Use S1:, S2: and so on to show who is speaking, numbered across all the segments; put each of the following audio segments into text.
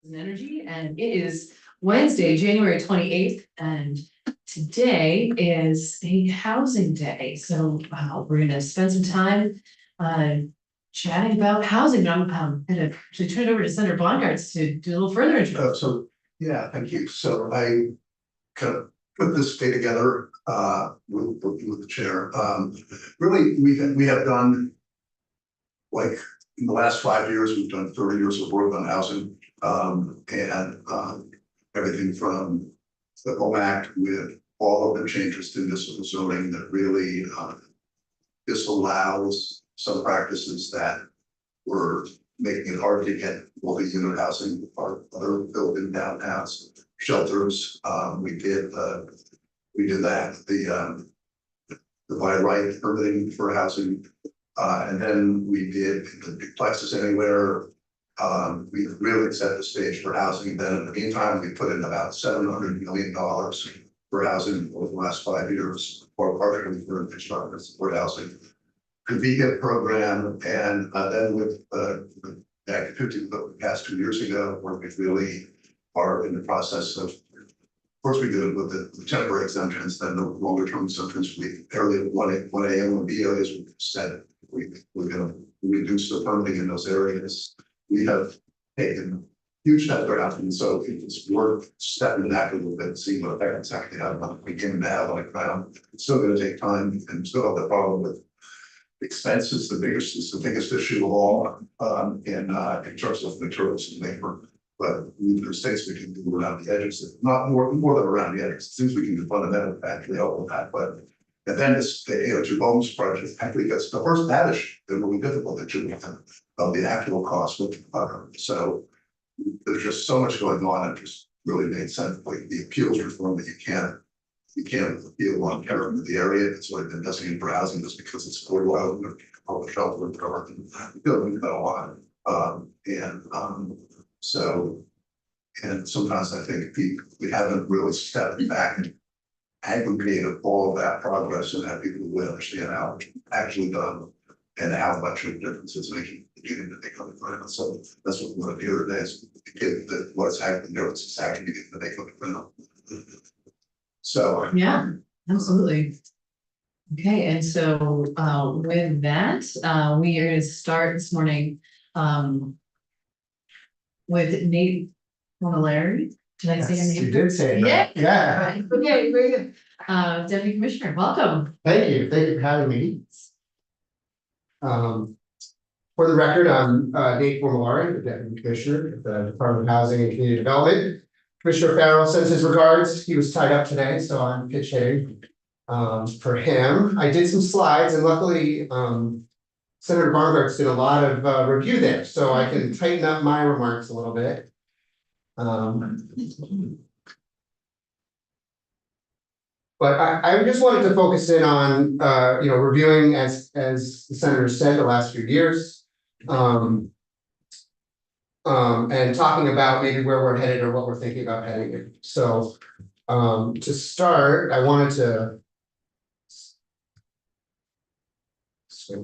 S1: Energy, and it is Wednesday, January 28th, and today is a housing day. So we're gonna spend some time chatting about housing. I'm gonna actually turn it over to Senator Bongartz to do a little further intro.
S2: Yeah, thank you. So I kind of put this day together with the chair. Really, we have done, like, in the last 5 years, we've done 30 years of work on housing, and everything from the Home Act with all of the changes to municipal zoning that really disallows some practices that were making it hard to get multi-unit housing or other built-in downtowns, shelters. We did that. The by right permitting for housing. And then we did the duplexes anywhere. We really set the stage for housing. Then in the meantime, we put in about $700 million for housing over the last 5 years, or partially for infrastructure support housing, convenient program, and then with Act 50 that we passed 2 years ago, where we really are in the process of course, we did it with the temporary exemptions, then the longer term exemptions, we early 1 a.m. and B areas, we said we're going to reduce the funding in those areas. We have taken huge steps for housing, so it's worth stepping back a little bit and seeing what effect it's actually having on beginning to have on the ground. It's still going to take time, and still have the problem with expenses. The biggest issue of all in terms of materials and labor. But there's things we can do around the edges, not more than around the edges. Things we can do fundamentally actually help with that. But and then it's the two homes project actually gets the first that is really difficult to do of the actual cost of so there's just so much going on. It just really made sense. Like the appeals reform that you can't appeal long term to the area. It's like been designated for housing just because it's affordable or shelter and cover. We do that a lot. So, and sometimes I think we haven't really stepped back and aggregated all of that progress and have people really understand how it's actually done and how much of a difference it's making getting that they come in front of us. So that's what we want to do today is get that what's happening there, it's actually getting that they come in front of. So
S1: yeah, absolutely. Okay, and so with that, we are going to start this morning with Nate Monaleri. Did I say your name?
S3: You did say it.
S1: Yeah.
S3: Yeah.
S1: Right. Okay, very good. Deputy Commissioner, welcome.
S3: Thank you for having me. For the record, I'm Nate Monaleri, the Deputy Commissioner at the Department of Housing and Community Development. Commissioner Farrell sends his regards. He was tied up today, so I'm pitch hitting for him. I did some slides, and luckily Senator Bongartz did a lot of review there, so I can tighten up my remarks a little bit. But I just wanted to focus in on reviewing as the Senator said the last few years, and talking about maybe where we're headed or what we're thinking about heading in. So to start, I wanted to I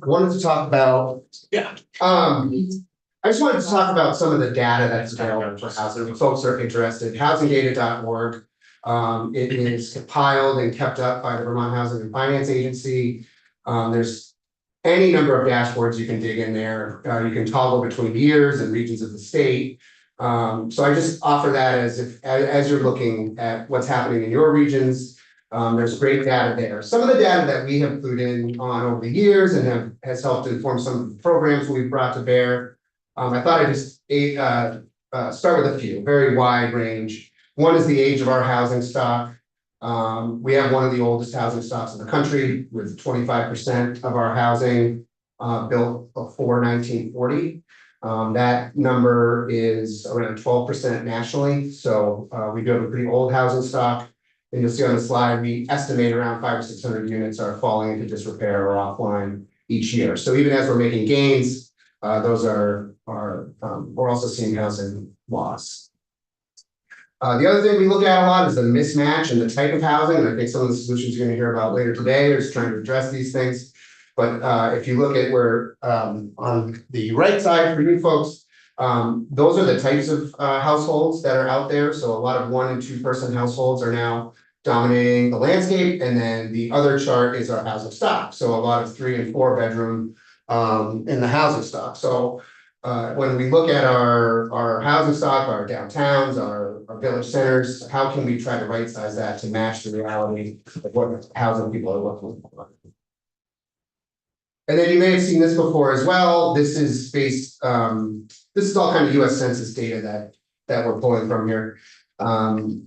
S3: wanted to talk about I just wanted to talk about some of the data that's available for housing. If folks are interested, housingdata.org. It is compiled and kept up by the Vermont Housing and Finance Agency. There's any number of dashboards you can dig in there. You can toggle between years and regions of the state. So I just offer that as you're looking at what's happening in your regions. There's great data there. Some of the data that we have put in on over the years and has helped inform some of the programs we've brought to bear. I thought I'd just start with a few, very wide range. One is the age of our housing stock. We have one of the oldest housing stocks in the country, with 25% of our housing built before 1940. That number is around 12% nationally. So we do have a pretty old housing stock. And you'll see on the slide, we estimate around 500 or 600 units are falling into disrepair or offline each year. So even as we're making gains, those are we're also seeing housing loss. The other thing we look at a lot is the mismatch in the type of housing, and I think some of the solutions you're gonna hear about later today is trying to address these things. But if you look at where on the right side for you folks, those are the types of households that are out there. So a lot of 1 and 2 person households are now dominating the landscape, and then the other chart is our housing stock. So a lot of 3 and 4 bedroom in the housing stock. So when we look at our housing stock, our downtowns, our village centers, how can we try to right size that to match the reality of what housing people are looking for? And then you may have seen this before as well. This is based, this is all kind of US Census data that we're pulling from here.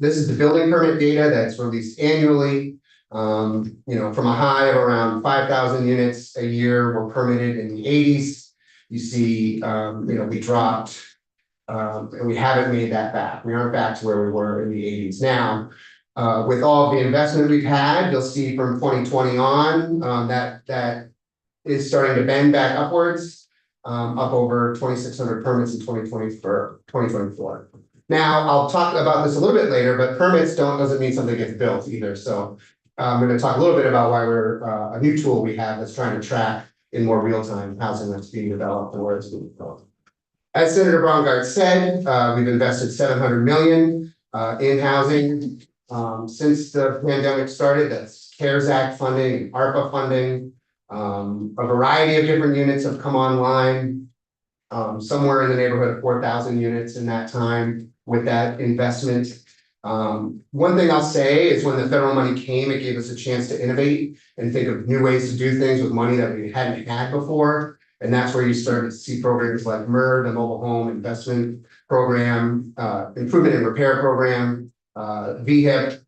S3: This is the building permit data that's released annually. You know, from a high of around 5,000 units a year were permitted in the 80s. You see, you know, we dropped, and we haven't made that back. We aren't back to where we were in the 80s now. With all the investment we've had, you'll see from 2020 on, that is starting to bend back upwards, up over 2,600 permits in 2024. Now, I'll talk about this a little bit later, but permits doesn't mean something gets built either. So I'm going to talk a little bit about why we're a new tool we have that's trying to track in more real time housing that's being developed and where it's being developed. As Senator Braungart said, we've invested $700 million in housing since the pandemic started. That's CARES Act funding, ARPA funding. A variety of different units have come online, somewhere in the neighborhood of 4,000 units in that time with that investment. One thing I'll say is when the federal money came, it gave us a chance to innovate and think of new ways to do things with money that we hadn't had before. And that's where you started to see programs like MER, the Mobile Home Investment Program, Improvement and Repair Program, VHIP.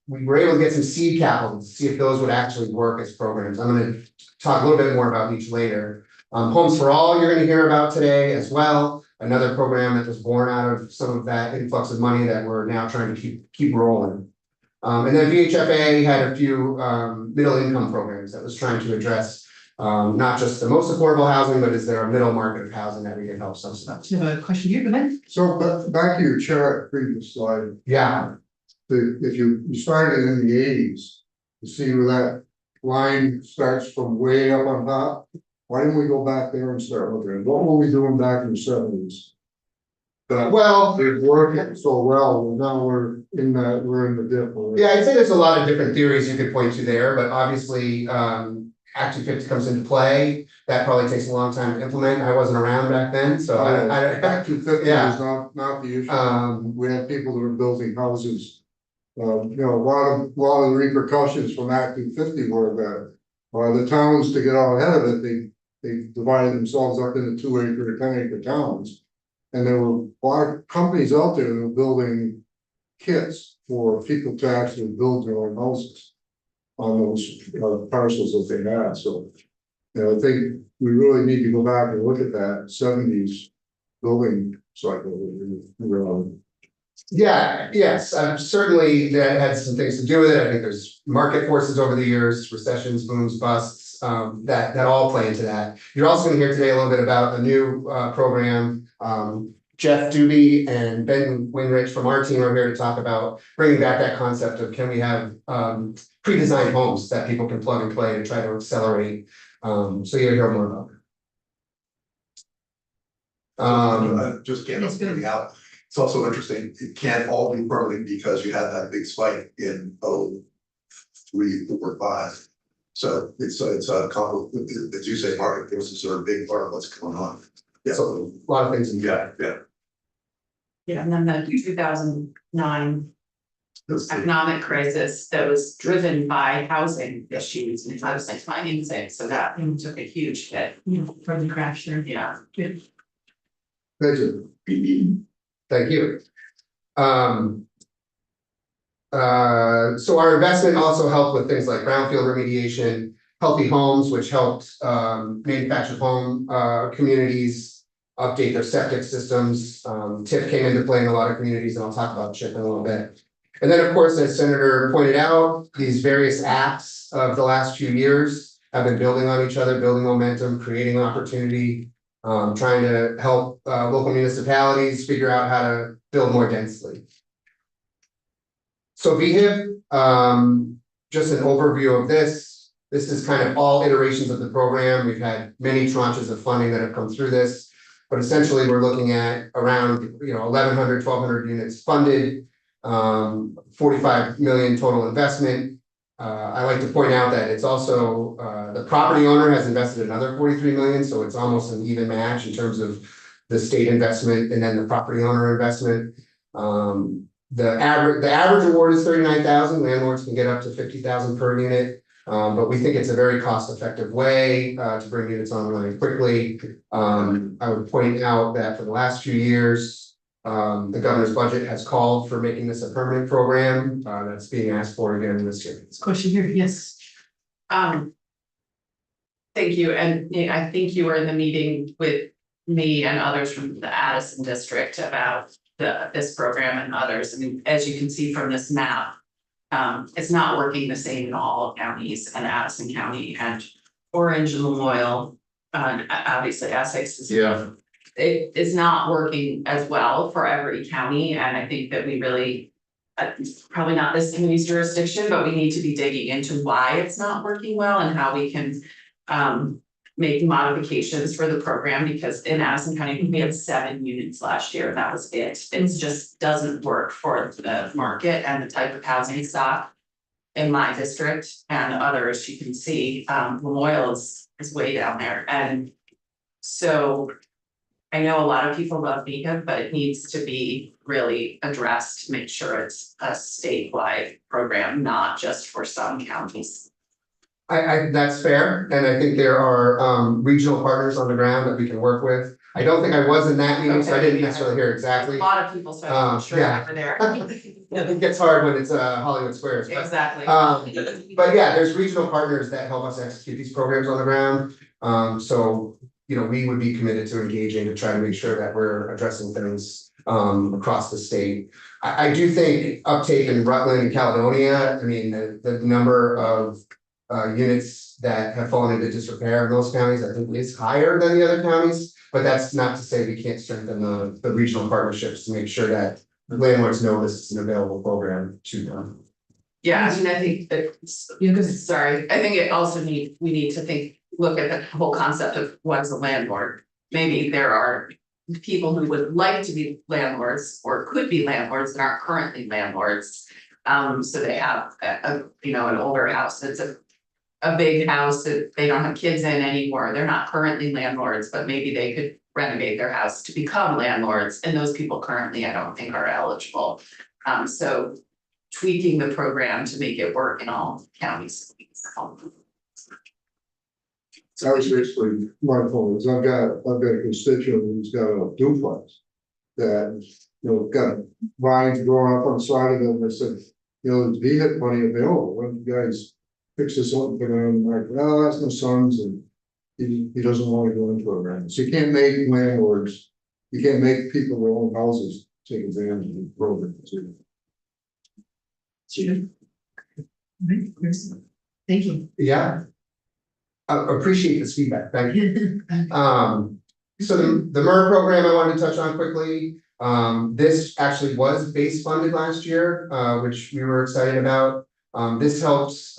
S3: We were able to get some seed capital to see if those would actually work as programs. I'm going to talk a little bit more about each later. Homes for All, you're going to hear about today as well. Another program that was born out of some of that influx of money that we're now trying to keep rolling. And then VHFA had a few middle income programs that was trying to address not just the most affordable housing, but is there a middle market of housing that we can help subsidize?
S1: I have a question here, go ahead.
S4: So, but back to your chart, previous slide,
S3: Yeah.
S4: if you started in the 80s, you see where that line starts from way up on top? Why didn't we go back there and start looking at what were we doing back in the 70s?
S3: Well,
S4: It worked so well, now we're in the dip.
S3: yeah, I'd say there's a lot of different theories you could point to there, but obviously, Act 250 comes into play. That probably takes a long time to implement. I wasn't around back then, so
S4: Act 250
S3: yeah.
S4: is not the issue. We had people that were building houses. You know, a lot of the repercussions from Act 250 were that the towns, to get out ahead of it, they divided themselves up into 2-acre, 10-acre towns. And there were a lot of companies out there that were building kits for people to actually build their own houses on those parcels that they had. So, you know, I think we really need to go back and look at that 70s building cycle.
S3: Yeah, yes, certainly that had some things to do with it. I think there's market forces over the years, recessions, booms, busts, that all play into that. You're also going to hear today a little bit about a new program. Jeff Doobie and Ben Winrich from our team are here to talk about bringing back that concept of can we have pre-designed homes that people can plug and play to try to accelerate. So you'll hear more about it.
S2: Just getting something out. It's also interesting, it can't all be permanent because you had that big spike in 03, 04, 05. So it's a complicated, as you say, market forces are a big part of what's going on. Yeah.
S3: So a lot of things in there.
S2: Yeah.
S5: Yeah, and then the 2009 economic crisis that was driven by housing issues and housing financing, so that took a huge hit.
S1: From the crash there.
S5: Yeah.
S1: Good.
S4: Thank you.
S3: Thank you. So our investment also helped with things like brownfield remediation, healthy homes, which helped manufactured home communities update their septic systems. TIF came into play in a lot of communities, and I'll talk about CHIP in a little bit. And then, of course, as Senator pointed out, these various acts of the last few years have been building on each other, building momentum, creating opportunity, trying to help local municipalities figure out how to build more densely. So VHIP, just an overview of this. This is kind of all iterations of the program. We've had many tranches of funding that have come through this. But essentially, we're looking at around 1,100, 1,200 units funded, 45 million total investment. I like to point out that it's also the property owner has invested another 43 million, so it's almost an even match in terms of the state investment and then the property owner investment. The average award is 39,000. Landlords can get up to 50,000 per unit. But we think it's a very cost-effective way to bring units online quickly. I would point out that for the last few years, the governor's budget has called for making this a permanent program. That's being asked for again this year.
S1: Question here, yes.
S5: Thank you, and I think you were in the meeting with me and others from the Addison district about this program and others. I mean, as you can see from this map, it's not working the same in all counties, and Addison County and Orange and Lamoille, obviously Essex is.
S3: Yeah.
S5: It is not working as well for every county, and I think that we really, probably not this community's jurisdiction, but we need to be digging into why it's not working well and how we can make modifications for the program, because in Addison County, we had 7 units last year, and that was it. It just doesn't work for the market and the type of housing stock in my district and others. You can see, Lamoille is way down there, and so I know a lot of people love VHIP, but it needs to be really addressed to make sure it's a statewide program, not just for some counties.
S3: That's fair, and I think there are regional partners on the ground that we can work with. I don't think I was in that meeting, so I didn't necessarily hear
S5: A
S3: exactly.
S5: lot of people, so I'm sure
S3: yeah.
S5: over there.
S3: It gets hard when it's Hollywood Squares. But,
S5: Exactly.
S3: but yeah, there's regional partners that help us execute these programs on the ground. So we would be committed to engaging to try to make sure that we're addressing things across the state. I do think uptake in Rutland and Caledonia, I mean, the number of units that have fallen into disrepair in those counties, I think is higher than the other counties, but that's not to say we can't strengthen the regional partnerships to make sure that landlords know this is an available program to them.
S5: Yeah, I mean, I think that, sorry, I think it also we need to look at the whole concept of what's a landlord. Maybe there are people who would like to be landlords or could be landlords and aren't currently landlords. So they have an older house that's a big house that they don't have kids in anymore. They're not currently landlords, but maybe they could renovate their house to become landlords. And those people currently, I don't think, are eligible. So tweaking the program to make it work in all counties.
S4: That was basically my point, is I've got a constituent who's got a duplex that, got vines growing up on the side of it, and I said, there's VHIP money available, when you guys fix this up, and I'm like, well, that's my son's, and he doesn't want to go into it right now. So you can't make landlords, you can't make people their own houses take advantage of the program.
S1: Thank you.
S3: Yeah. I appreciate this feedback, thank you. So the MER program I wanted to touch on quickly. This actually was base funded last year, which we were excited about. This helps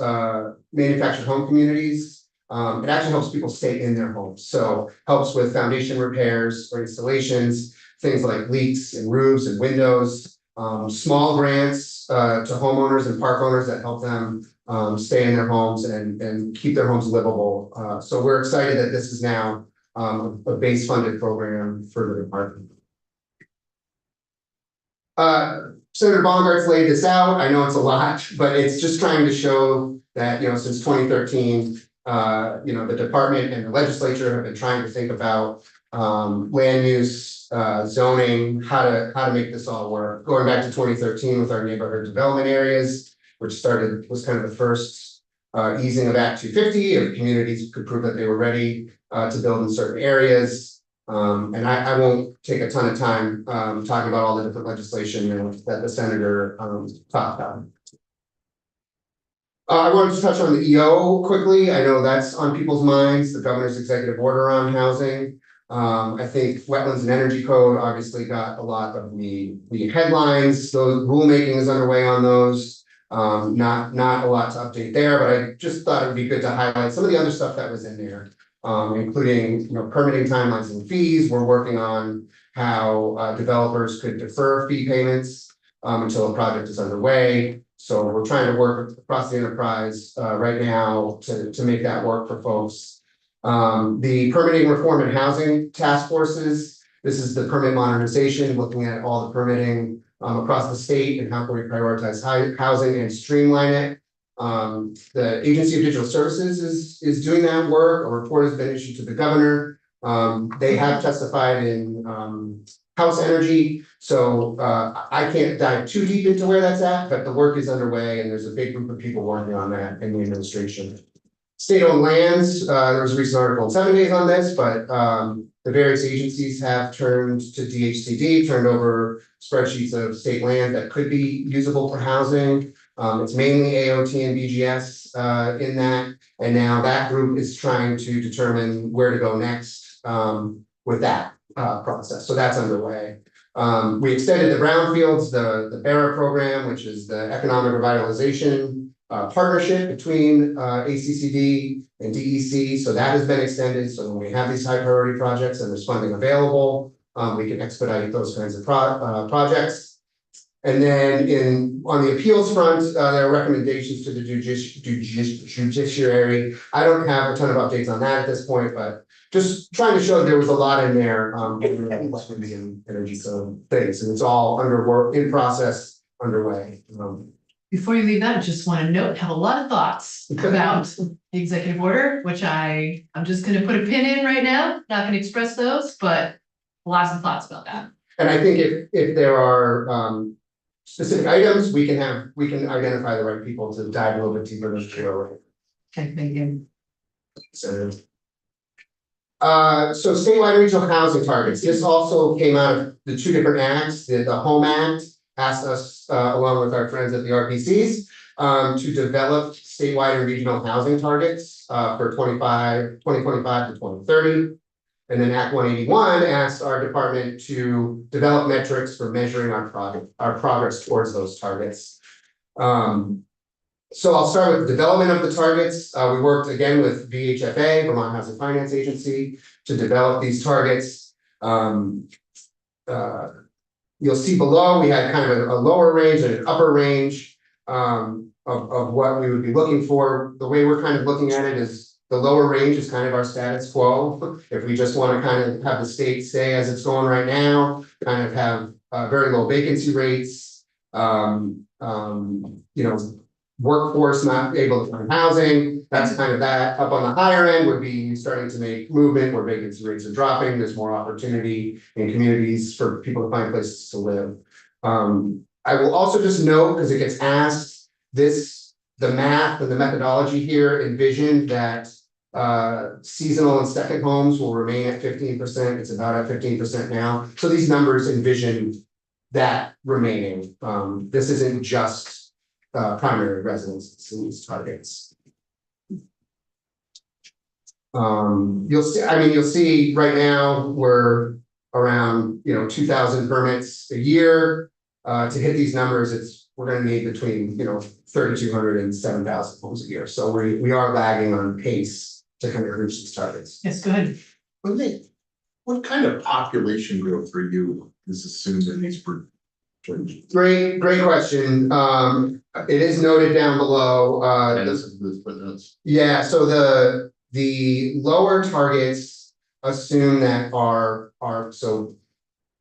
S3: manufactured home communities. It actually helps people stay in their homes. So helps with foundation repairs or installations, things like leaks and roofs and windows, small grants to homeowners and park owners that help them stay in their homes and keep their homes livable. So we're excited that this is now a base funded program for the department. Senator Bongart's laid this out. I know it's a lot, but it's just trying to show that, since 2013, the department and the legislature have been trying to think about land use, zoning, how to make this all work. Going back to 2013 with our neighborhood development areas, which was kind of the first easing of Act 250, if communities could prove that they were ready to build in certain areas. And I won't take a ton of time talking about all the different legislation that the senator talked about. I wanted to touch on the EO quickly. I know that's on people's minds, the governor's executive order on housing. I think Wetlands and Energy Code obviously got a lot of the headlines, those rulemaking is underway on those. Not a lot to update there, but I just thought it'd be good to highlight some of the other stuff that was in there. Including, permitting timelines and fees. We're working on how developers could defer fee payments until a project is underway. So we're trying to work across the enterprise right now to make that work for folks. The permitting reform and housing task forces. This is the permit modernization, looking at all the permitting across the state and how can we prioritize housing and streamline it. The Agency of Digital Services is doing that work. A report has been issued to the governor. They have testified in House Energy, so I can't dive too deep into where that's at, but the work is underway and there's a big group of people working on that in the administration. State-owned lands, there was a recent article in 7 Days on this, but the various agencies have turned to DHCD, turned over spreadsheets of state land that could be usable for housing. It's mainly AOT and BGS in that, and now that group is trying to determine where to go next with that process. So that's underway. We extended the brownfields, the BERA program, which is the economic revitalization partnership between ACCD and DEC. So that has been extended. So when we have these high priority projects and there's funding available, we can expedite those kinds of projects. And then on the appeals front, there are recommendations to the judiciary. I don't have a ton of updates on that at this point, but just trying to show there was a lot in there, in energy code things, and it's all in process, underway.
S1: Before you leave that, I just want to note, have a lot of thoughts about the executive order, which I'm just gonna put a pin in right now, not gonna express those, but lots of thoughts about that.
S3: And I think if there are specific items, we can identify the right people to dive a little bit deeper into the order.
S1: Okay, thank you.
S3: So statewide and regional housing targets. This also came out of the two different acts. The Home Act asked us, along with our friends at the RPCs, to develop statewide and regional housing targets for 2025 to 2030. And then Act 181 asked our department to develop metrics for measuring our progress towards those targets. So I'll start with the development of the targets. We worked again with VHFA, Vermont Housing Finance Agency, to develop these targets. You'll see below, we had kind of a lower range and an upper range of what we would be looking for. The way we're kind of looking at it is the lower range is kind of our status quo. If we just want to kind of have the state stay as it's going right now, kind of have very low vacancy rates, workforce not able to find housing, that's kind of that. Up on the higher end would be starting to make movement where vacancy rates are dropping. There's more opportunity in communities for people to find places to live. I will also just note, because it gets asked, the math and the methodology here envisioned that seasonal and second homes will remain at 15%. It's about at 15% now. So these numbers envision that remaining. This isn't just primary residences in these targets. You'll see right now we're around 2,000 permits a year. To hit these numbers, we're going to need between 3,200 and 7,000 homes a year. So we are lagging on pace to kind of reach these targets.
S1: Yes, go ahead.
S6: What kind of population growth for you is assumed in these?
S3: Great question. It is noted down below. Yeah, so the lower targets assume that are so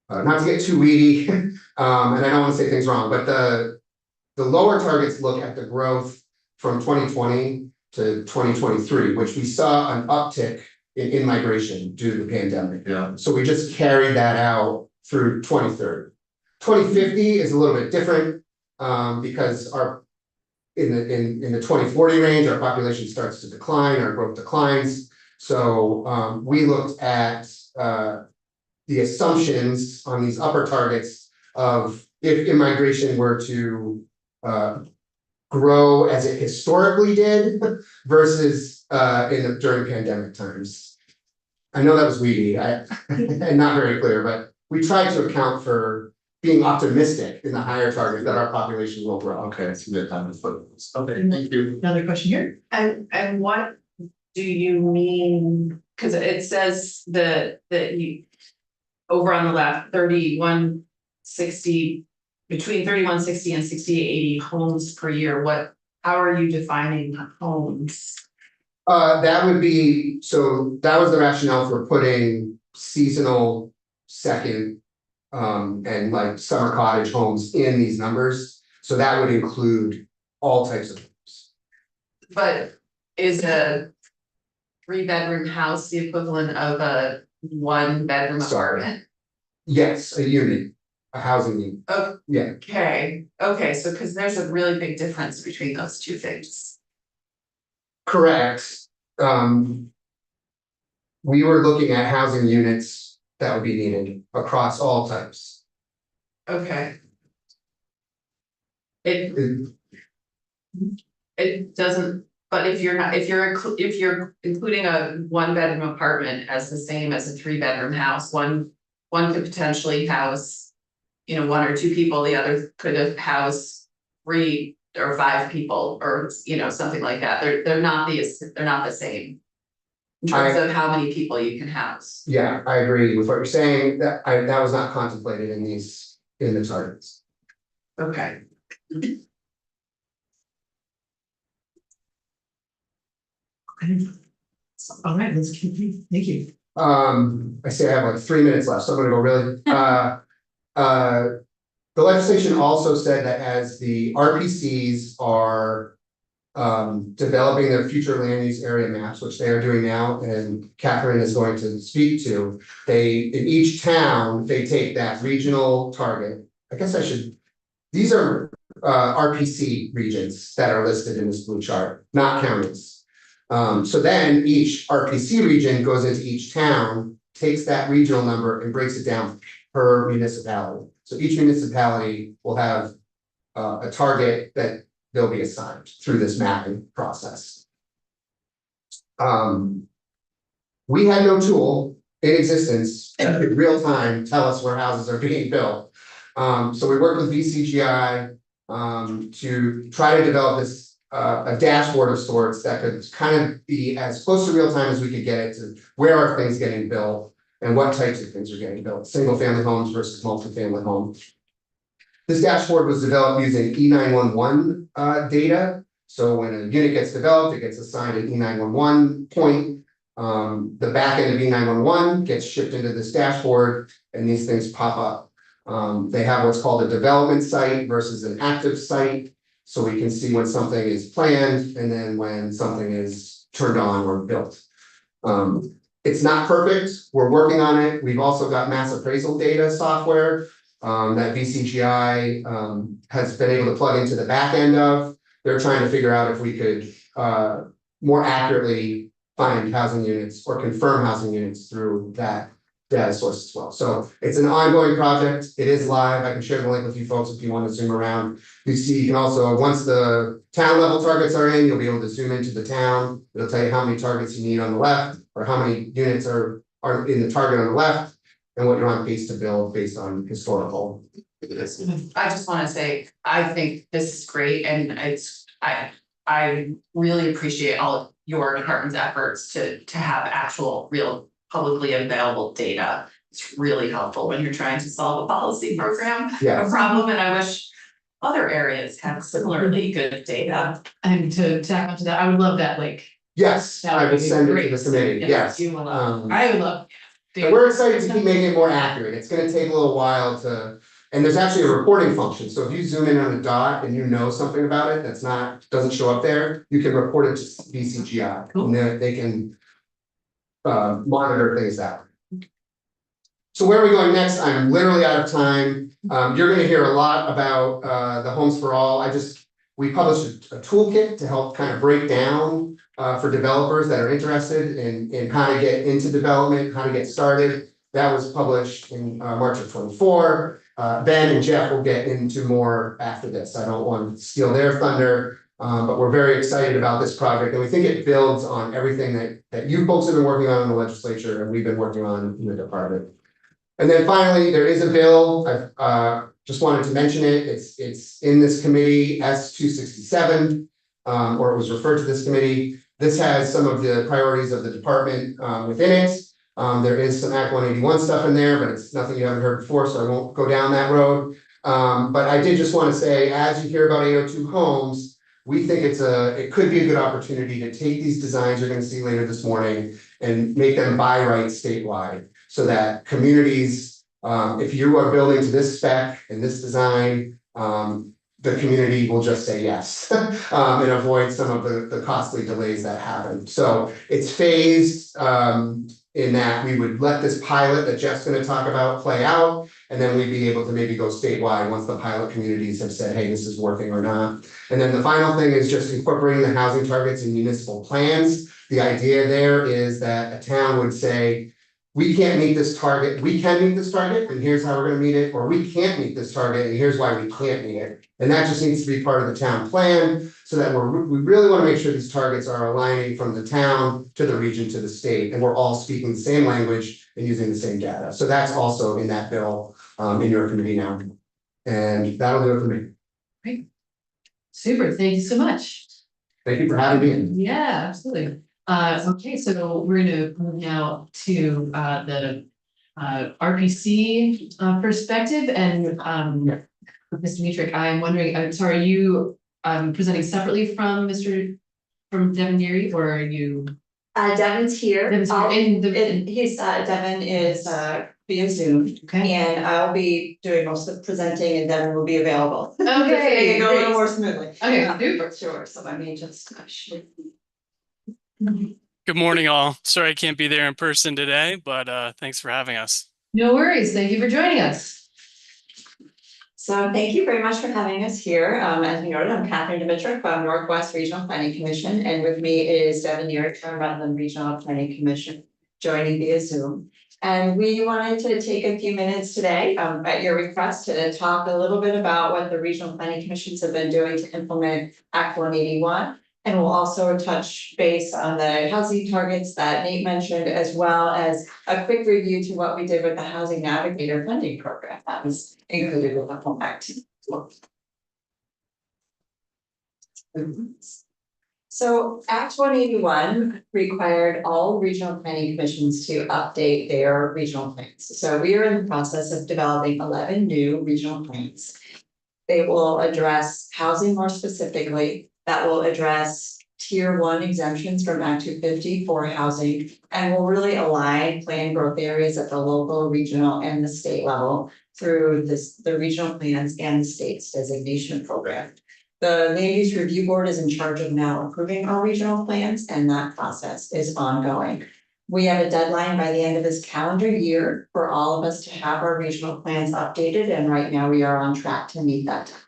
S3: not to get too weedy, and I don't want to say things wrong, but the lower targets look at the growth from 2020 to 2023, which we saw an uptick in migration due to the pandemic.
S6: Yeah.
S3: So we just carried that out through 2030. 2050 is a little bit different because in the 2040 range, our population starts to decline, our growth declines. So we looked at the assumptions on these upper targets of if immigration were to grow as it historically did versus during pandemic times. I know that was weedy, and not very clear, but we tried to account for being optimistic in the higher target that our population will grow.
S6: Okay, it's a good time to put this. Okay, thank you.
S1: Another question here?
S5: And what do you mean, cause it says that you. Over on the left, 3160, between 3160 and 6880 homes per year, how are you defining homes?
S3: That would be, so that was the rationale for putting seasonal second. And like summer cottage homes in these numbers, so that would include all types of homes.
S5: But is a 3-bedroom house the equivalent of a 1-bedroom
S3: Sorry.
S5: apartment?
S3: Yes, a unit, a housing unit,
S5: Oh,
S3: yeah,
S5: okay, so cause there's a really big difference between those two things.
S3: correct. We were looking at housing units that would be needed across all types.
S5: Okay.
S3: It-
S5: It doesn't, but if you're including a 1-bedroom apartment as the same as a 3-bedroom house, one could potentially house. 1 or 2 people, the other could have housed 3 or 5 people, or something like that, they're not the same. In terms of how many people you can house.
S3: Yeah, I agree with what you're saying, that was not contemplated in the targets.
S5: Okay.
S1: All right, let's keep, thank you.
S3: I say I have like 3 minutes left, so I'm gonna go really, the legislation also said that as the RPCs are. Developing their future land use area maps, which they are doing now, and Catherine is going to speak to. In each town, they take that regional target. I guess these are RPC regions that are listed in this blue chart, not counties. So then each RPC region goes into each town, takes that regional number and breaks it down per municipality. So each municipality will have a target that they'll be assigned through this mapping process. We had no tool in existence that could real time tell us where houses are being built. So we worked with VCGI to try to develop this a dashboard of sorts that could kind of be as close to real time as we could get it to where are things getting built and what types of things are getting built, single family homes versus multifamily homes. This dashboard was developed using E911 data. So when a unit gets developed, it gets assigned an E911 point. The back end of E911 gets shipped into this dashboard and these things pop up. They have what's called a development site versus an active site. So we can see when something is planned and then when something is turned on or built. It's not perfect. We're working on it. We've also got mass appraisal data software that VCGI has been able to plug into the back end of. They're trying to figure out if we could more accurately find housing units or confirm housing units through that data source as well. So it's an ongoing project. It is live. I can share the link with you folks if you want to zoom around. You see, you can also, once the town level targets are in, you'll be able to zoom into the town. It'll tell you how many targets you need on the left or how many units are in the target on the left and what you're on pace to build based on historical.
S5: I just wanna say, I think this is great and I really appreciate all of your department's efforts to have actual real publicly available data. It's really helpful when you're trying to solve a policy program,
S3: Yeah.
S5: a problem, and I wish other areas had similarly good data.
S1: And to tack onto that, I would love that, like,
S3: Yes,
S1: That
S3: I
S1: would
S3: would
S1: be
S3: send it to
S1: great.
S3: the committee, yes.
S1: you will love,
S3: Um,
S1: I would love.
S3: And we're excited to keep making it more accurate. It's gonna take a little while to, and there's actually a reporting function. So if you zoom in on a dot and you know something about it that's doesn't show up there, you can report it to VCGI.
S1: Cool.
S3: And then they can monitor things that way. So where are we going next? I'm literally out of time. You're gonna hear a lot about the Homes for All. We published a toolkit to help kind of break down for developers that are interested in how to get into development, how to get started. That was published in March of 24. Ben and Jeff will get into more after this. I don't want to steal their thunder. But we're very excited about this project, and we think it builds on everything that you folks have been working on in the legislature and we've been working on in the department. And then finally, there is a bill, I've just wanted to mention it, it's in this committee, S-267, or it was referred to this committee. This has some of the priorities of the department within it. There is some Act 181 stuff in there, but it's nothing you haven't heard before, so I won't go down that road. But I did just want to say, as you hear about 802 homes, we think it could be a good opportunity to take these designs you're going to see later this morning and make them by right statewide, so that communities, if you are building to this spec and this design, the community will just say yes and avoid some of the costly delays that happen. So it's phased in that we would let this pilot that Jeff's going to talk about play out, and then we'd be able to maybe go statewide once the pilot communities have said, hey, this is working or not. And then the final thing is just incorporating the housing targets in municipal plans. The idea there is that a town would say, we can't meet this target, we can meet this target, and here's how we're gonna meet it, or we can't meet this target, and here's why we can't meet it. And that just needs to be part of the town plan, so that we really wanna make sure these targets are aligning from the town to the region to the state, and we're all speaking the same language and using the same data. So that's also in that bill, in your committee now. And that'll do it for me.
S1: Great. Super, thank you so much.
S3: Thank you for having me in.
S1: Yeah, absolutely. Okay, so we're gonna move now to the RPC perspective, and Mr. Metrick, I'm wondering, I'm sorry, are you presenting separately from Devin Neary, or are you?
S7: Devin's here.
S1: Devin's here in the-
S7: Devin is via Zoom,
S1: Okay.
S7: and I'll be doing most of the presenting, and Devin will be available.
S1: Okay,
S7: Just to make it go a little
S1: great.
S7: more smoothly.
S1: Okay,
S7: Yeah,
S1: super.
S7: Sure, so I may just.
S8: Good morning, all. Sorry I can't be there in person today, but thanks for having us.
S1: No worries, thank you for joining us.
S7: So thank you very much for having us here. As you noted, I'm Catherine Dimitruk from Northwest Regional Planning Commission, and with me is Devin Neary from Rutland Regional Planning Commission, joining via Zoom. And we wanted to take a few minutes today, at your request, to talk a little bit about what the regional planning commissions have been doing to implement Act 181. And we'll also touch base on the housing targets that Nate mentioned, as well as a quick review to what we did with the Housing Navigator funding program that was included with the Home Act. So Act 181 required all regional planning commissions to update their regional plans. So we are in the process of developing 11 new regional plans. They will address housing more specifically, that will address tier 1 exemptions from Act 250 for housing, and will really align plan growth areas at the local, regional, and the state level through the regional plans and the state's designation program. The Land Use Review Board is in charge of now approving our regional plans, and that process is ongoing. We have a deadline by the end of this calendar year for all of us to have our regional plans updated, and right now we are on track to meet that deadline.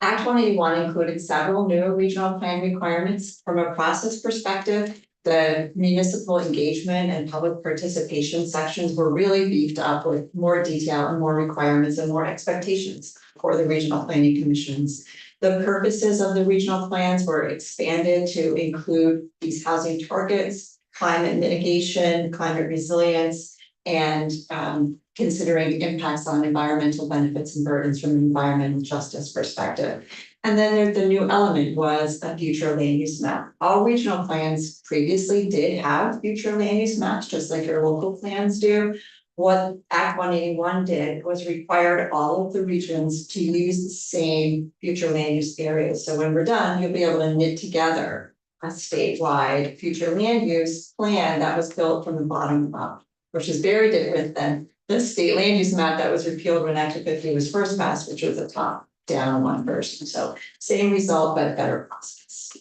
S7: Act 181 included several new regional plan requirements. From a process perspective, the municipal engagement and public participation sections were really beefed up with more detail and more requirements and more expectations for the regional planning commissions. The purposes of the regional plans were expanded to include these housing targets, climate mitigation, climate resilience, and considering impacts on environmental benefits and burdens from an environmental justice perspective. And then the new element was a future land use map. All regional plans previously did have future land use maps, just like your local plans do. What Act 181 did was required all of the regions to use the same future land use areas. So when we're done, you'll be able to knit together a statewide future land use plan that was built from the bottom up, which is very different than the state land use map that was repealed when Act 250 was first passed, which was a top down one version. So same result, but better process.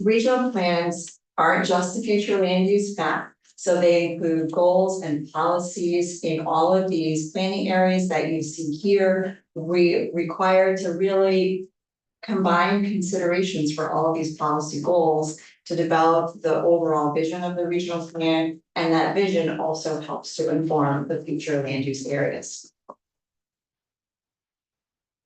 S7: Regional plans aren't just the future land use map. So they include goals and policies in all of these planning areas that you see here. We require to really combine considerations for all of these policy goals to develop the overall vision of the regional plan, and that vision also helps to inform the future land use areas.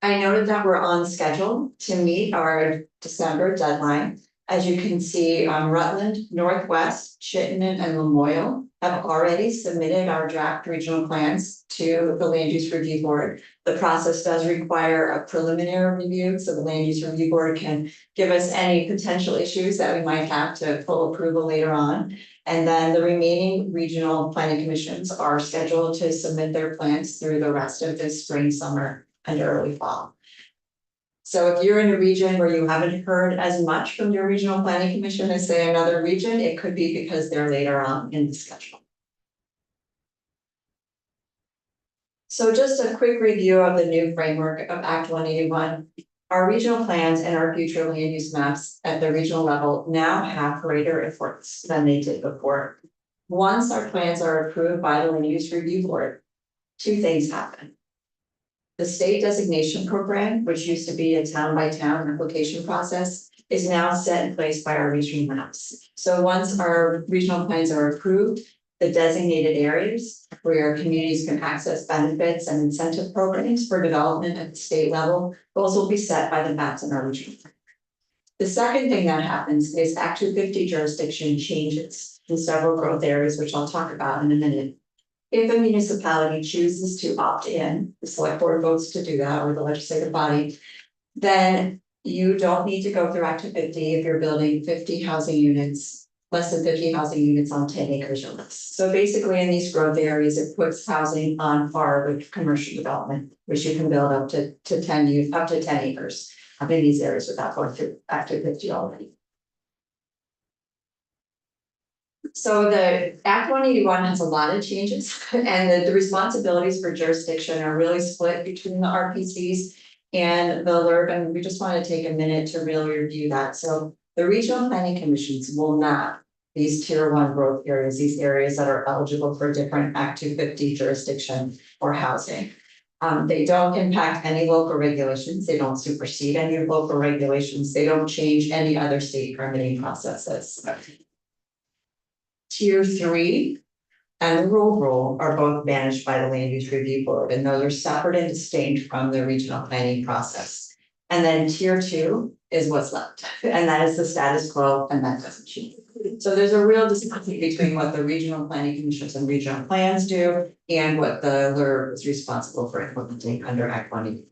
S7: I noted that we're on schedule to meet our December deadline. As you can see, Rutland, Northwest, Chittenden, and Lamoille have already submitted our draft regional plans to the Land Use Review Board. The process does require a preliminary review, so the Land Use Review Board can give us any potential issues that we might have to full approval later on. And then the remaining regional planning commissions are scheduled to submit their plans through the rest of this spring, summer, and early fall. So if you're in a region where you haven't heard as much from your regional planning commission as say another region, it could be because they're later on in the schedule. So just a quick review of the new framework of Act 181. Our regional plans and our future land use maps at the regional level now have greater importance than they did before. Once our plans are approved by the Land Use Review Board, two things happen. The state designation program, which used to be a town by town application process, is now set in place by our regional maps. So once our regional plans are approved, the designated areas where communities can access benefits and incentive programs for development at the state level, those will be set by the maps in our regional plan. The second thing that happens is Act 250 jurisdiction changes in several growth areas, which I'll talk about in a minute. If a municipality chooses to opt in, the select board votes to do that, or the legislative body, then you don't need to go through Act 250 if you're building 50 housing units, less than 50 housing units on 10 acres or less. So basically in these growth areas, it puts housing on par with commercial development, which you can build up to 10 acres in these areas without going through Act 250 already. So the Act 181 has a lot of changes and the responsibilities for jurisdiction are really split between the RPCs and the LURB, and we just want to take a minute to really review that. So the regional planning commissions will map these tier 1 growth areas, these areas that are eligible for different Act 250 jurisdiction for housing. They don't impact any local regulations, they don't supersede any local regulations, they don't change any other state permitting processes. Tier 3 and the rural rule are both managed by the Land Use Review Board, and those are separate and distinct from the regional planning process. And then tier 2 is what's left, and that is the status quo, and that doesn't change. So there's a real distinction between what the regional planning commissions and regional plans do and what the LURB is responsible for implementing under Act 181.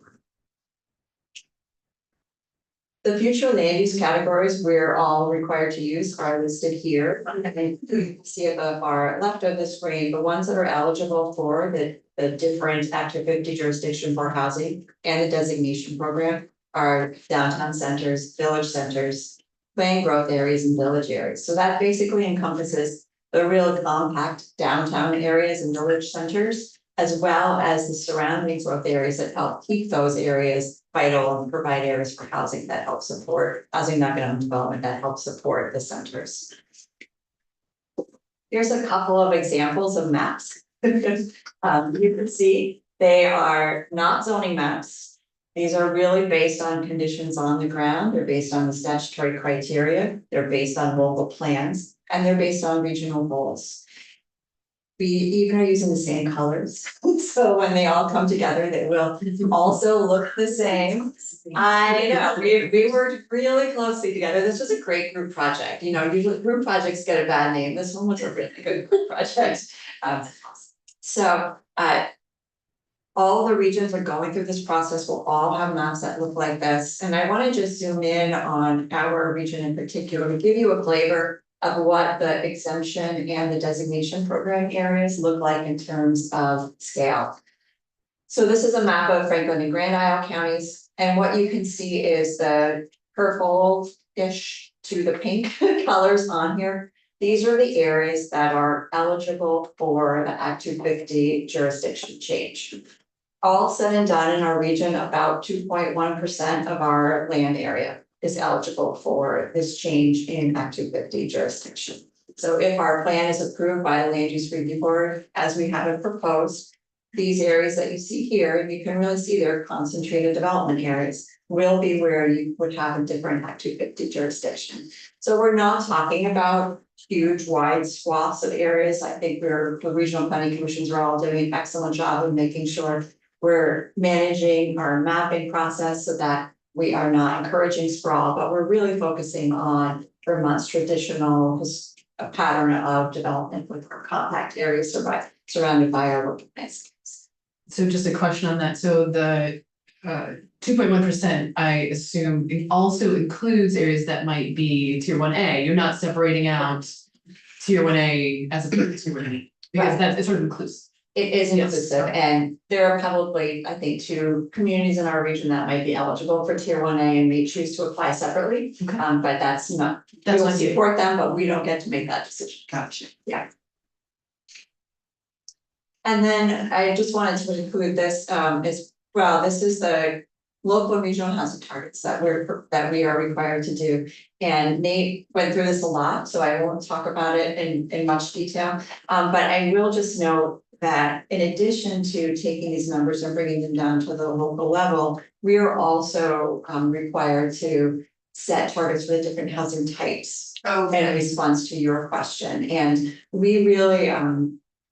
S7: The future land use categories we're all required to use are listed here. I think you can see at the far left of the screen, the ones that are eligible for the different Act 250 jurisdiction for housing and the designation program are downtown centers, village centers, planned growth areas, and village areas. So that basically encompasses the real compact downtown areas and village centers, as well as the surrounding growth areas that help keep those areas vital and provide areas for housing that help support housing and economic development that help support the centers. Here's a couple of examples of maps. You can see they are not zoning maps. These are really based on conditions on the ground. They're based on the statutory criteria. They're based on local plans, and they're based on regional goals. We even are using the same colors. So when they all come together, they will also look the same. I know, we worked really closely together. This was a great group project. You know, usually group projects get a bad name. This one was a really good group project. All the regions are going through this process will all have maps that look like this. And I want to just zoom in on our region in particular to give you a flavor of what the exemption and the designation program areas look like in terms of scale. So this is a map of Franklin and Grand Isle counties, and what you can see is the purple-ish to the pink colors on here. These are the areas that are eligible for the Act 250 jurisdiction change. All said and done in our region, about 2.1% of our land area is eligible for this change in Act 250 jurisdiction. So if our plan is approved by the Land Use Review Board, as we have it proposed, these areas that you see here, and you can really see they're concentrated development areas, will be where you would have a different Act 250 jurisdiction. So we're not talking about huge wide swaths of areas. I think the regional planning commissions are all doing an excellent job of making sure we're managing our mapping process so that we are not encouraging sprawl, but we're really focusing on Vermont's traditional pattern of development with our compact areas surrounded by our open landscapes.
S1: So just a question on that, so the 2.1%, I assume it also includes areas that might be tier 1A, you're not separating out tier 1A as opposed to tier 1A, because
S7: Right.
S1: that's, it's sort of inclusive.
S7: It is
S1: Yes.
S7: inclusive, and there are probably, I think, 2 communities in our region that might be eligible for tier 1A and may choose to apply separately.
S1: Okay.
S7: But that's not, we
S1: That's
S7: will
S1: on you.
S7: support them, but we don't get to make that decision.
S1: Gotcha.
S7: And then I just wanted to include this, as well, this is the local and regional housing targets that we are required to do. And Nate went through this a lot, so I won't talk about it in much detail. But I will just note that in addition to taking these numbers and bringing them down to the local level, we are also required to set targets for the different housing types in response to your question. And we really,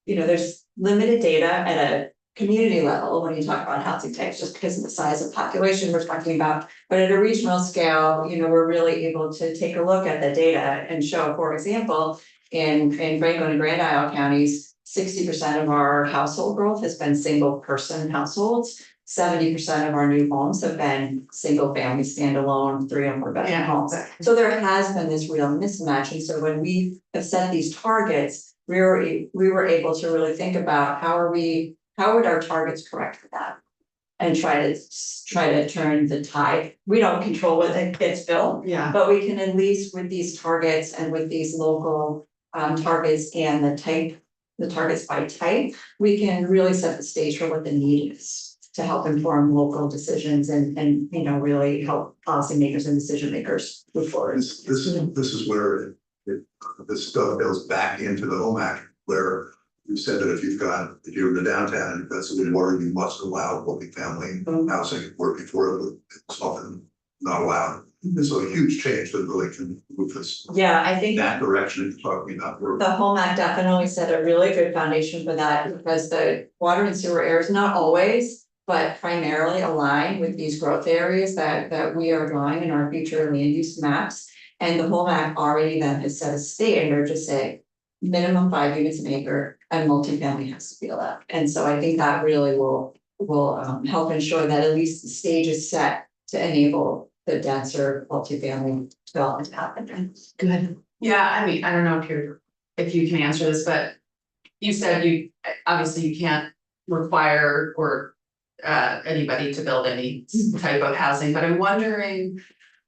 S7: there's limited data at a community level when you talk about housing types, just because of the size of population we're talking about. But at a regional scale, we're really able to take a look at the data and show, for example, in Franklin and Grand Isle counties, 60% of our household growth has been single person households. 70% of our new homes have been single family standalone 3 or more bedroom homes. So there has been this real mismatch. And so when we have set these targets, we were able to really think about how would our targets correct for that? And try to turn the tide. We don't control what gets built.
S1: Yeah.
S7: But we can at least with these targets and with these local targets and the targets by type, we can really set the stage for what the need is to help inform local decisions and really help policymakers and decision makers move forward.
S2: This is where this stuff goes back into the Home Act, where you said that if you're in the downtown and that's a word, you must allow multifamily housing, where before it was often not allowed. And so a huge change that really can move this
S7: Yeah, I think
S2: that direction you're talking about.
S7: the Home Act definitely set a really good foundation for that, because the water and sewer areas, not always, but primarily align with these growth areas that we are drawing in our future land use maps. And the Home Act already then has set a standard to say minimum 5 units an acre and multifamily has to be allowed. And so I think that really will help ensure that at least the stage is set to enable the denser multifamily development to happen.
S1: Go ahead.
S5: Yeah, I mean, I don't know if you can answer this, but you said obviously you can't require or anybody to build any type of housing, but I'm wondering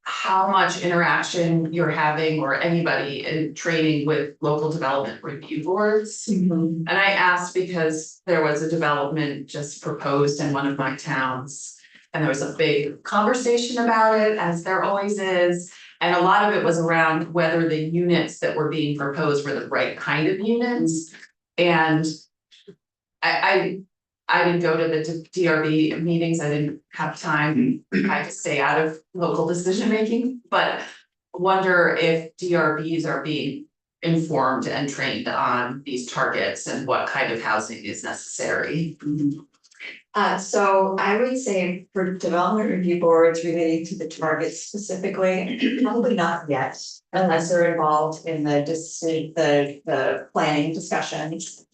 S5: how much interaction you're having or anybody in training with local development review boards. And I asked because there was a development just proposed in one of my towns. And there was a big conversation about it, as there always is. And a lot of it was around whether the units that were being proposed were the right kind of units. And I didn't go to the DRB meetings, I didn't have time, I had to stay out of local decision making, but wonder if DRBs are being informed and trained on these targets and what kind of housing is necessary.
S7: So I would say for development review boards relating to the targets specifically, probably not yet, unless they're involved in the planning discussions.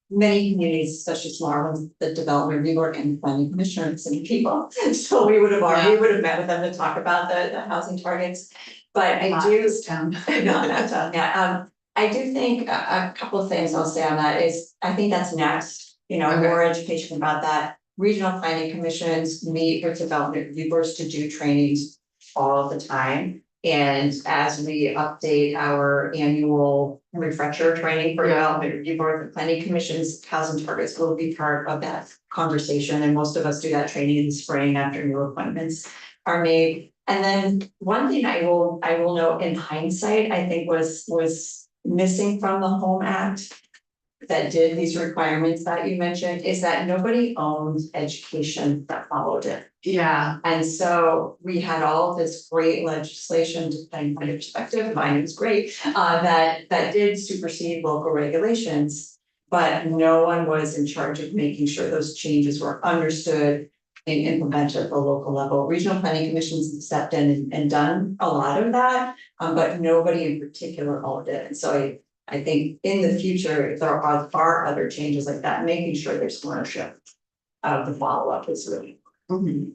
S7: Many communities, especially smaller ones, the development review board and planning commission are same people. So we would have met with them to talk about the housing targets. But I do. I do think a couple of things I'll say on that is, I think that's next. More education about that. Regional planning commissions meet with development review boards to do trainings all the time. And as we update our annual refresher training for development review board, the planning commission's housing targets will be part of that conversation. And most of us do that training in the spring after new appointments are made. And then one thing I will note in hindsight, I think was missing from the Home Act that did these requirements that you mentioned, is that nobody owned education that followed it.
S5: Yeah.
S7: And so we had all this great legislation, depending on your perspective, mine was great, that did supersede local regulations. but no one was in charge of making sure those changes were understood and implemented at the local level. Regional planning commissions have stepped in and done a lot of that, but nobody in particular owned it. And so I think in the future, if there are other changes like that, making sure there's ownership of the follow-up is really important.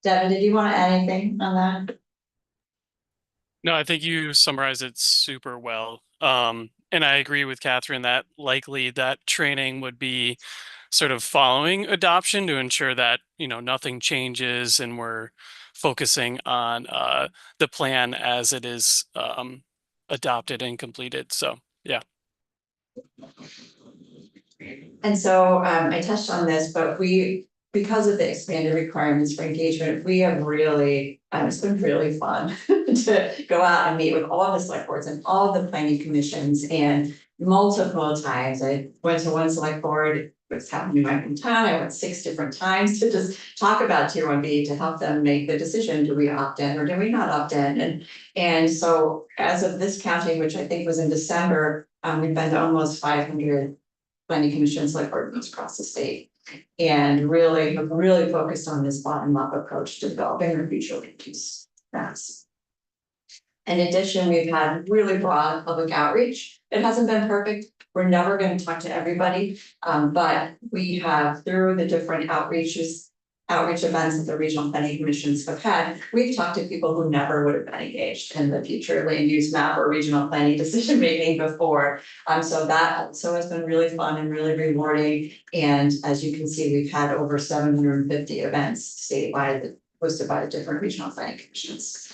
S7: Devin, did you want to add anything on that?
S8: No, I think you summarized it super well. And I agree with Catherine that likely that training would be sort of following adoption to ensure that, nothing changes and we're focusing on the plan as it is adopted and completed. So, yeah.
S7: And so I touched on this, but because of the expanded requirements for engagement, we have really, it's been really fun to go out and meet with all the select boards and all the planning commissions, and multiple times. I went to one select board, what's happening in my hometown. I went 6 different times to just talk about Tier 1B to help them make the decision. Do we opt in or do we not opt in? And so as of this counting, which I think was in December, we've been to almost 500 planning commissions, like boards across the state, and really focused on this bottom-up approach to developing our future land use maps. In addition, we've had really broad public outreach. It hasn't been perfect. We're never going to talk to everybody, but we have, through the different outreach events that the regional planning commissions have had, we've talked to people who never would have been engaged in the future land use map or regional planning decision making before. So that also has been really fun and really rewarding. And as you can see, we've had over 750 events statewide hosted by different regional planning commissions.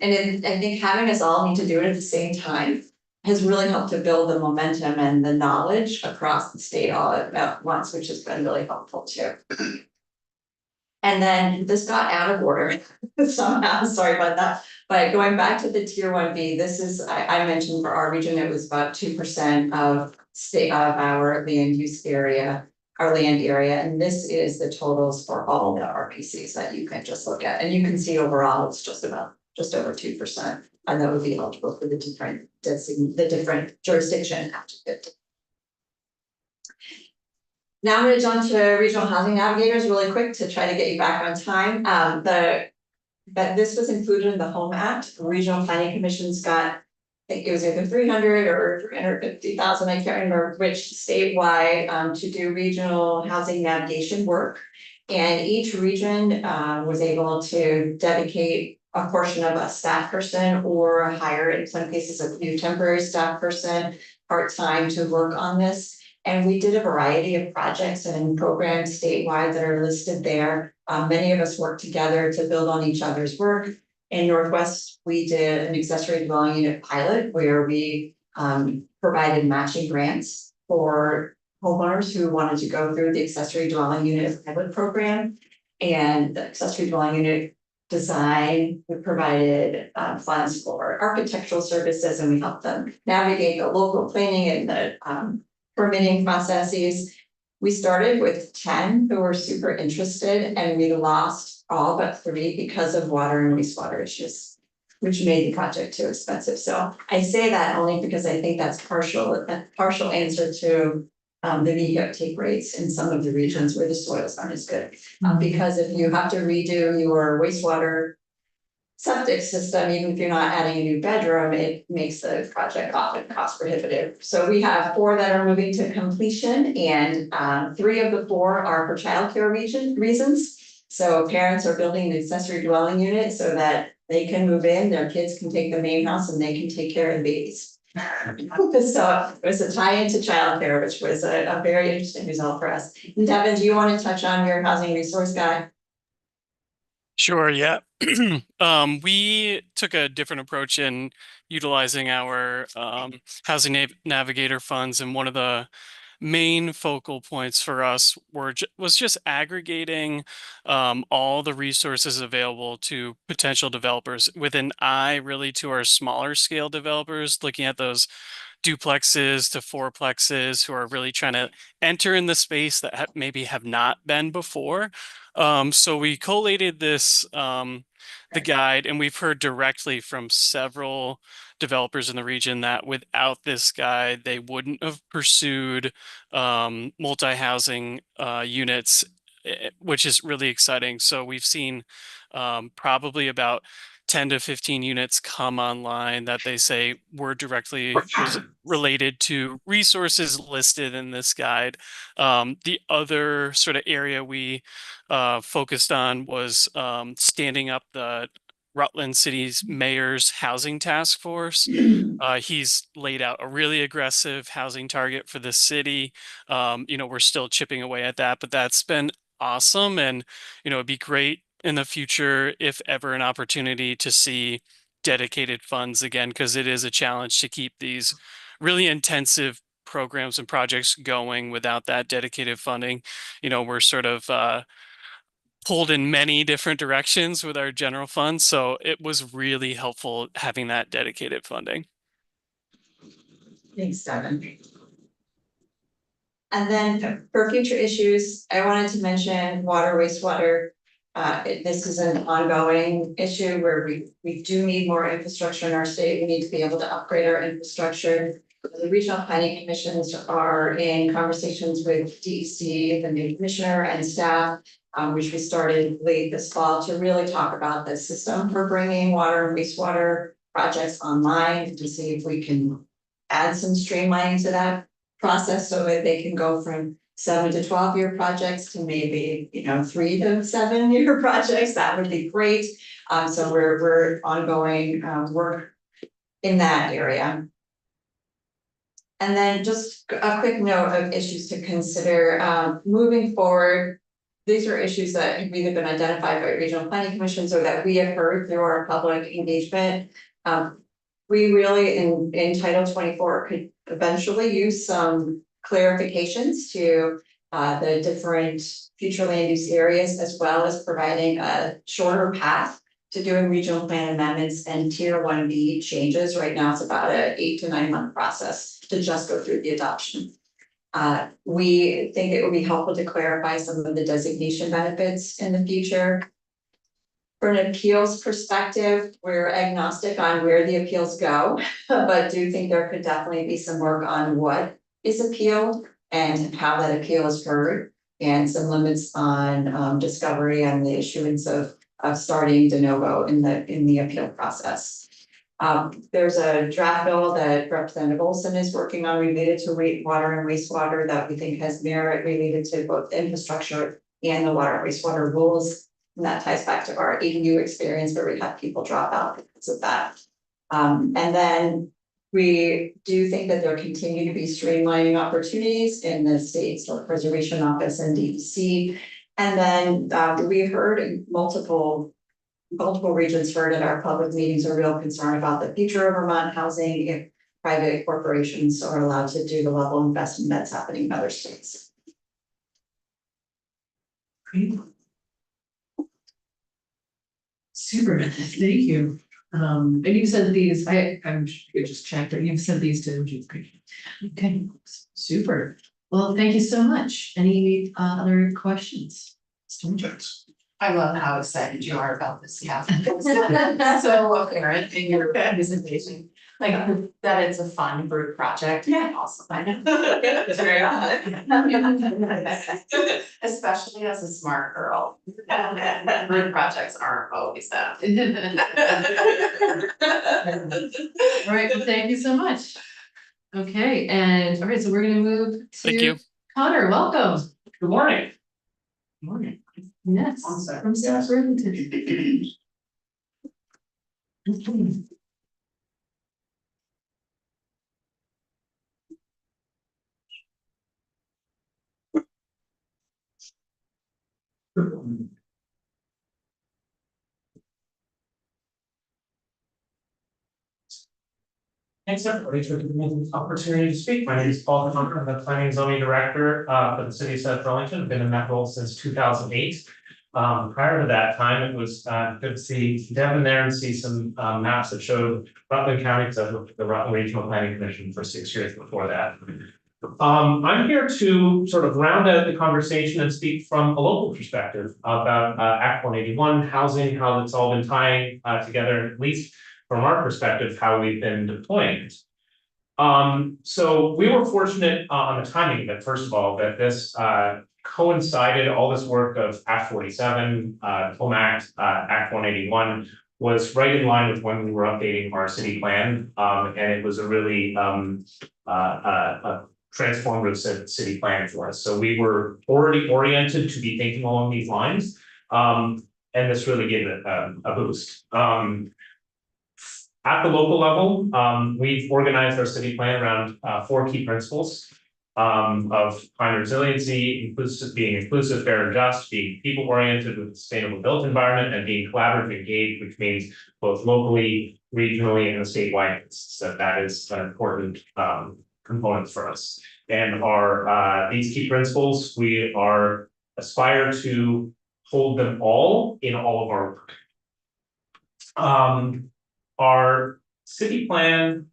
S7: And I think having us all need to do it at the same time has really helped to build the momentum and the knowledge across the state all at once, which has been really helpful too. And then this got out of order somehow, sorry about that. But going back to the Tier 1B, this is, I mentioned for our region, it was about 2% of our land use area, our land area. And this is the totals for all the RPCs that you can just look at. And you can see overall, it's just over 2%. And that would be eligible for the different jurisdiction activity. Now I'm going to jump to regional housing navigators really quick to try to get you back on time. But this was included in the Home Act. Regional planning commissions got, I think it was either 300 or 350,000, I can't remember which, statewide to do regional housing navigation work. And each region was able to dedicate a portion of a staff person or hire, in some cases, a new temporary staff person part-time to work on this. And we did a variety of projects and programs statewide that are listed there. Many of us worked together to build on each other's work. In Northwest, we did an accessory dwelling unit pilot where we provided matching grants for homeowners who wanted to go through the accessory dwelling unit pilot program. And the accessory dwelling unit design, we provided funds for architectural services, and we helped them navigate the local planning and the permitting processes. We started with 10 who were super interested, and we lost all but 3 because of water and wastewater issues, which made the project too expensive. So I say that only because I think that's a partial answer to the VHIP take rates in some of the regions where the soils aren't as good. Because if you have to redo your wastewater septic system, even if you're not adding a new bedroom, it makes the project often cost prohibitive. So we have 4 that are moving to completion, and 3 of the 4 are for childcare reasons. So parents are building an accessory dwelling unit so that they can move in, their kids can take the main house, and they can take care of the babies. So it was a tie into childcare, which was a very interesting result for us. And Devin, do you want to touch on your housing resource guide?
S8: Sure, yeah. We took a different approach in utilizing our housing navigator funds, and one of the main focal points for us was just aggregating all the resources available to potential developers with an eye really to our smaller scale developers, looking at those duplexes to fourplexes who are really trying to enter in the space that maybe have not been before. So we collated this, the guide, and we've heard directly from several developers in the region that without this guide, they wouldn't have pursued multi-housing units, which is really exciting. So we've seen probably about 10 to 15 units come online that they say were directly related to resources listed in this guide. The other sort of area we focused on was standing up the Rutland City's mayor's housing task force. He's laid out a really aggressive housing target for the city. We're still chipping away at that, but that's been awesome. And, it'd be great in the future, if ever an opportunity to see dedicated funds again, because it is a challenge to keep these really intensive programs and projects going without that dedicated funding. We're sort of pulled in many different directions with our general fund. So it was really helpful having that dedicated funding.
S7: Thanks, Devin. And then for future issues, I wanted to mention water, wastewater. This is an ongoing issue where we do need more infrastructure in our state. We need to be able to upgrade our infrastructure. The regional planning commissions are in conversations with DEC, the new commissioner, and staff, which we started late this fall to really talk about the system for bringing water and wastewater projects online to see if we can add some streamlining to that process so that they can go from 7 to 12-year projects to maybe, 3 to 7-year projects. That would be great. So we're ongoing work in that area. And then just a quick note of issues to consider moving forward. These are issues that have either been identified by regional planning commissions or that we have heard through our public engagement. We really in Title 24 could eventually use some clarifications to the different future land use areas, as well as providing a shorter path to doing regional plan amendments and tier 1B changes. Right now, it's about an 8 to 9 month process to just go through the adoption. We think it would be helpful to clarify some of the designation benefits in the future. From an appeals perspective, we're agnostic on where the appeals go, but do think there could definitely be some work on what is appealed and how that appeal is heard, and some limits on discovery and the issuance of starting de novo in the appeal process. There's a draft bill that Representative Olson is working on related to water and wastewater that we think has merit related to both infrastructure and the water and wastewater rules. And that ties back to our ADU experience where we have people drop out because of that. And then we do think that there continue to be streamlining opportunities in the state's preservation office and DEC. And then we heard multiple regions heard at our public meetings a real concern about the future of Vermont housing if private corporations are allowed to do the level of investment that's happening in other states.
S1: Great. Super, thank you. And you sent these, I'm just checked, but you've sent these to okay, super. Well, thank you so much. Any other questions?
S2: Thanks.
S5: I love how excited you are about this, yeah. So apparent in your presentation, like that it's a fun group project. Yeah, awesome. I know. It's very especially as a smart girl. Group projects aren't always that.
S1: All right, well, thank you so much. Okay, and all right, so we're gonna move
S8: Thank
S1: to
S8: you.
S1: Connor, welcome.
S9: Good morning.
S1: Morning. Yes,
S9: One second.
S1: from South Burlington.
S9: Thanks everybody for giving me the opportunity to speak. My name is Paul Connor. I'm the planning and zoning director for the city of South Burlington. I've been in that role since 2008. Prior to that time, it was good to see Devin there and see some maps that showed Rutland County, because I was with the Rutland Regional Planning Commission for 6 years before that. I'm here to sort of round out the conversation and speak from a local perspective about Act 181 housing, how it's all been tying together, at least from our perspective, how we've been deploying it. So we were fortunate on the timing of it, first of all, that this coincided, all this work of Act 47, Home Act, Act 181 was right in line with when we were updating our city plan. And it was a really transformative city plan for us. So we were already oriented to be thinking along these lines. And this really gave it a boost. At the local level, we've organized our city plan around 4 key principles of climate resiliency, being inclusive, fair, and just, being people-oriented with a sustainable built environment, and being collaborative, engaged, which means both locally, regionally, and statewide. So that is an important components for us. And our these key principles, we are aspire to hold them all in all of our work. Our city plan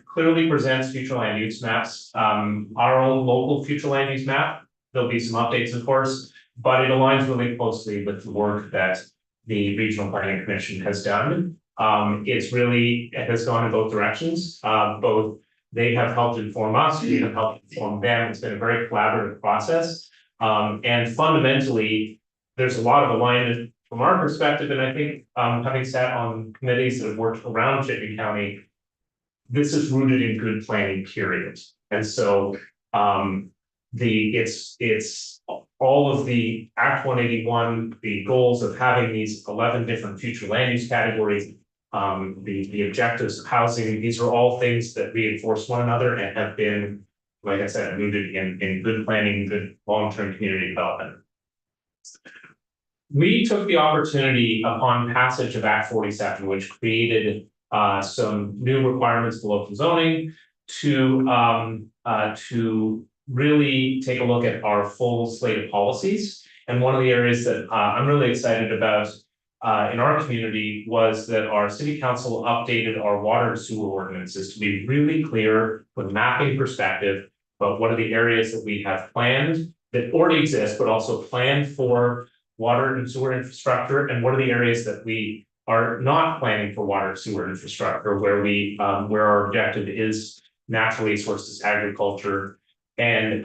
S9: clearly presents future land use maps. Our own local future land use map, there'll be some updates, of course, but it aligns really closely with the work that the Regional Planning Commission has done. It has gone in both directions. Both they have helped inform us, we have helped inform them. It's been a very collaborative process. And fundamentally, there's a lot of alignment from our perspective. And I think having sat on committees that have worked around Chittenden County, this is rooted in good planning, period. And so it's all of the Act 181, the goals of having these 11 different future land use categories, the objectives of housing, these are all things that reinforce one another and have been, like I said, rooted in good planning, good long-term community development. We took the opportunity upon passage of Act 47, which created some new requirements for local zoning, to really take a look at our full slate of policies. And one of the areas that I'm really excited about in our community was that our city council updated our water and sewer ordinances to be really clear from a mapping perspective about what are the areas that we have planned that already exist, but also planned for water and sewer infrastructure, and what are the areas that we are not planning for water and sewer infrastructure, where where our objective is natural resources, agriculture. And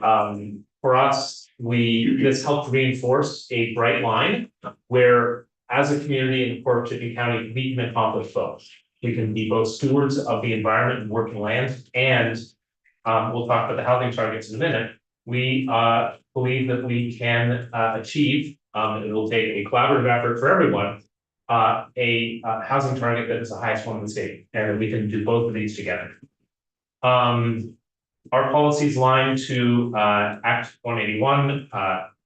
S9: for us, this helped reinforce a bright line where, as a community in the Port of Chittenden County, we can accomplish both. We can be both stewards of the environment and working land, and we'll talk about the housing targets in a minute. We believe that we can achieve, it will take a collaborative effort for everyone, a housing target that is the highest one in the state, and we can do both of these together. Our policies align to Act 181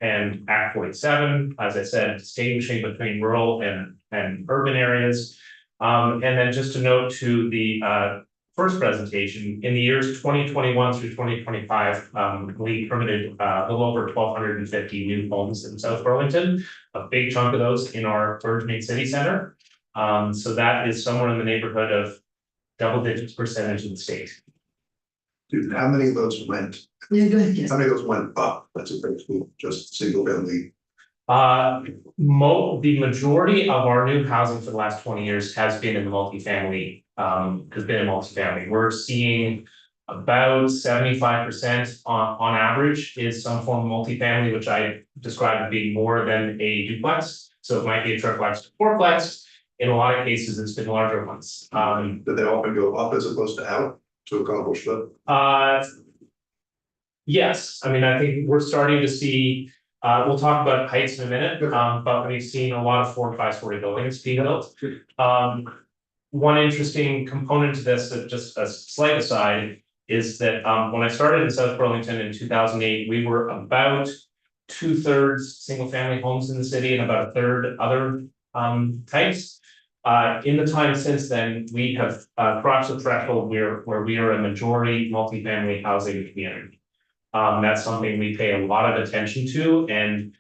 S9: and Act 47, as I said, distinguishing between rural and urban areas. And then just a note to the first presentation, in the years 2021 through 2025, we permitted a little over 1,250 new homes in South Burlington, a big chunk of those in our burgeoning city center. So that is somewhere in the neighborhood of double digits percentage in the state.
S2: Dude, how many of those went?
S1: Yeah, go ahead, yes.
S2: How many of those went up? That's a very cool, just single family.
S9: The majority of our new housing for the last 20 years has been in the multifamily. We're seeing about 75% on average is some form of multifamily, which I describe as being more than a duplex. So it might be a triplex to fourplex. In a lot of cases, it's been larger ones.
S2: Did they often go up as opposed to out to accomplish that?
S9: Yes, I mean, I think we're starting to see, we'll talk about heights in a minute, but we've seen a lot of 4- and 5-story buildings being built. One interesting component to this, that just a slight aside, is that when I started in South Burlington in 2008, we were about 2/3 single family homes in the city and about 1/3 other types. In the time since then, we have crossed the threshold where we are a majority multifamily housing community. That's something we pay a lot of attention to, and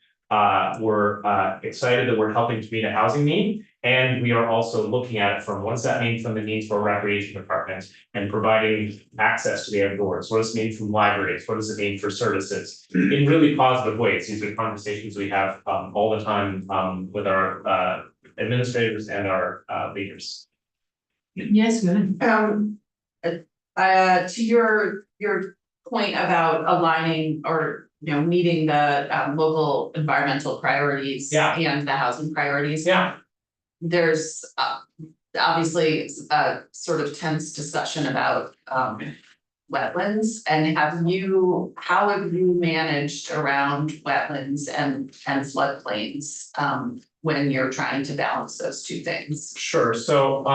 S9: we're excited that we're helping to meet a housing need. And we are also looking at it from what's that mean from the needs for a recreation department and providing access to the outdoors. What does it mean from libraries? What does it mean for services? In really positive ways. These are conversations we have all the time with our administrators and our leaders.
S1: Yes, good.
S5: To your point about aligning or, meeting the local environmental priorities.
S9: Yeah.
S5: And the housing priorities.
S9: Yeah.
S5: There's obviously a sort of tense discussion about wetlands, and how have you managed around wetlands and floodplains when you're trying to balance those two things?
S9: Sure, so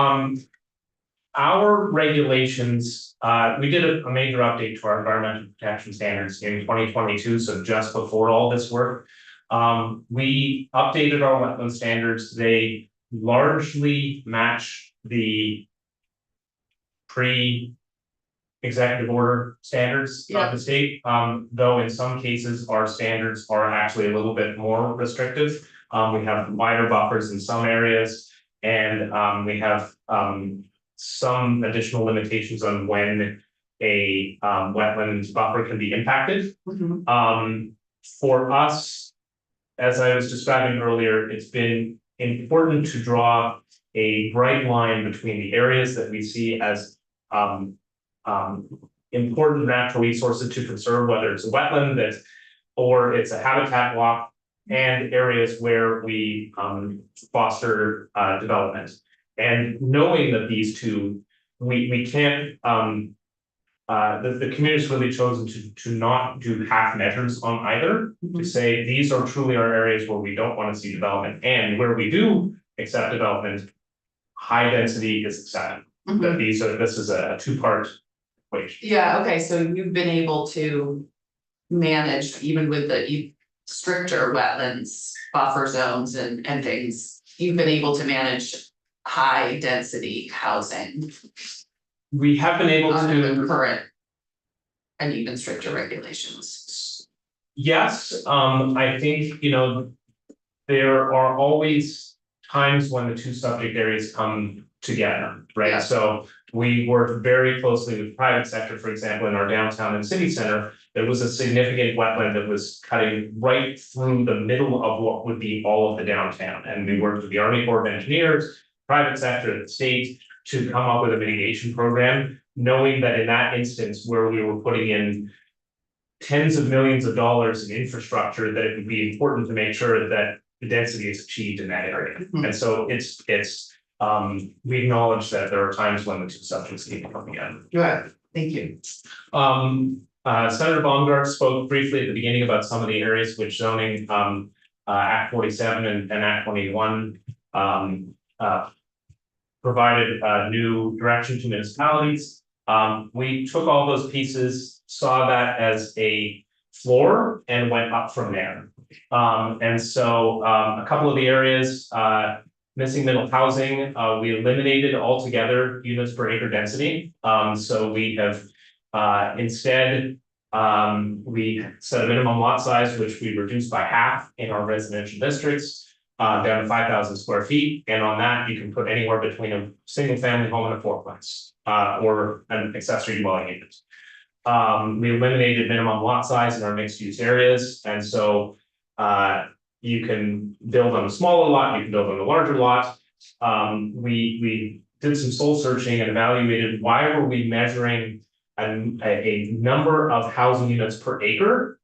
S9: our regulations, we did a major update to our environmental protection standards in 2022, so just before all this work. We updated our wetland standards. They largely match the pre-executive order standards of the state, though in some cases our standards are actually a little bit more restrictive. We have wider buffers in some areas, and we have some additional limitations on when a wetland buffer can be impacted. For us, as I was describing earlier, it's been important to draw a bright line between the areas that we see as important natural resources to conserve, whether it's a wetland or it's a habitat block, and areas where we foster development. And knowing that these two, we can't, the community's really chosen to not do half measures on either, to say these are truly our areas where we don't want to see development, and where we do accept development, high density is accepted. That this is a two-part equation.
S5: Yeah, okay, so you've been able to manage even with the stricter wetlands, buffer zones and things, you've been able to manage high density housing.
S9: We have been able
S5: under
S9: to
S5: the current and even stricter regulations.
S9: Yes, I think, there are always times when the two subject areas come together, right?
S5: Yeah.
S9: So we work very closely with the private sector, for example, in our downtown and city center. There was a significant wetland that was cutting right through the middle of what would be all of the downtown. And we worked with the Army Corps of Engineers, private sector, the state, to come up with a mitigation program, knowing that in that instance where we were putting in tens of millions of dollars in infrastructure, that it would be important to make sure that the density is achieved in that area. And so we acknowledge that there are times when the two subjects need to come together.
S5: Good, thank you.
S9: Senator Baumgart spoke briefly at the beginning about some of the areas which zoning, Act 47 and Act 21 provided new direction to municipalities. We took all those pieces, saw that as a floor, and went up from there. And so a couple of the areas, missing middle housing, we eliminated altogether units per acre density. So we have instead, we set a minimum lot size, which we reduced by half in our residential districts, down to 5,000 square feet. And on that, you can put anywhere between a single family home and a fourplex, or an accessory dwelling unit. We eliminated minimum lot size in our mixed use areas. And so you can build on a smaller lot, you can build on a larger lot. We did some soul searching and evaluated why were we measuring a number of housing units per acre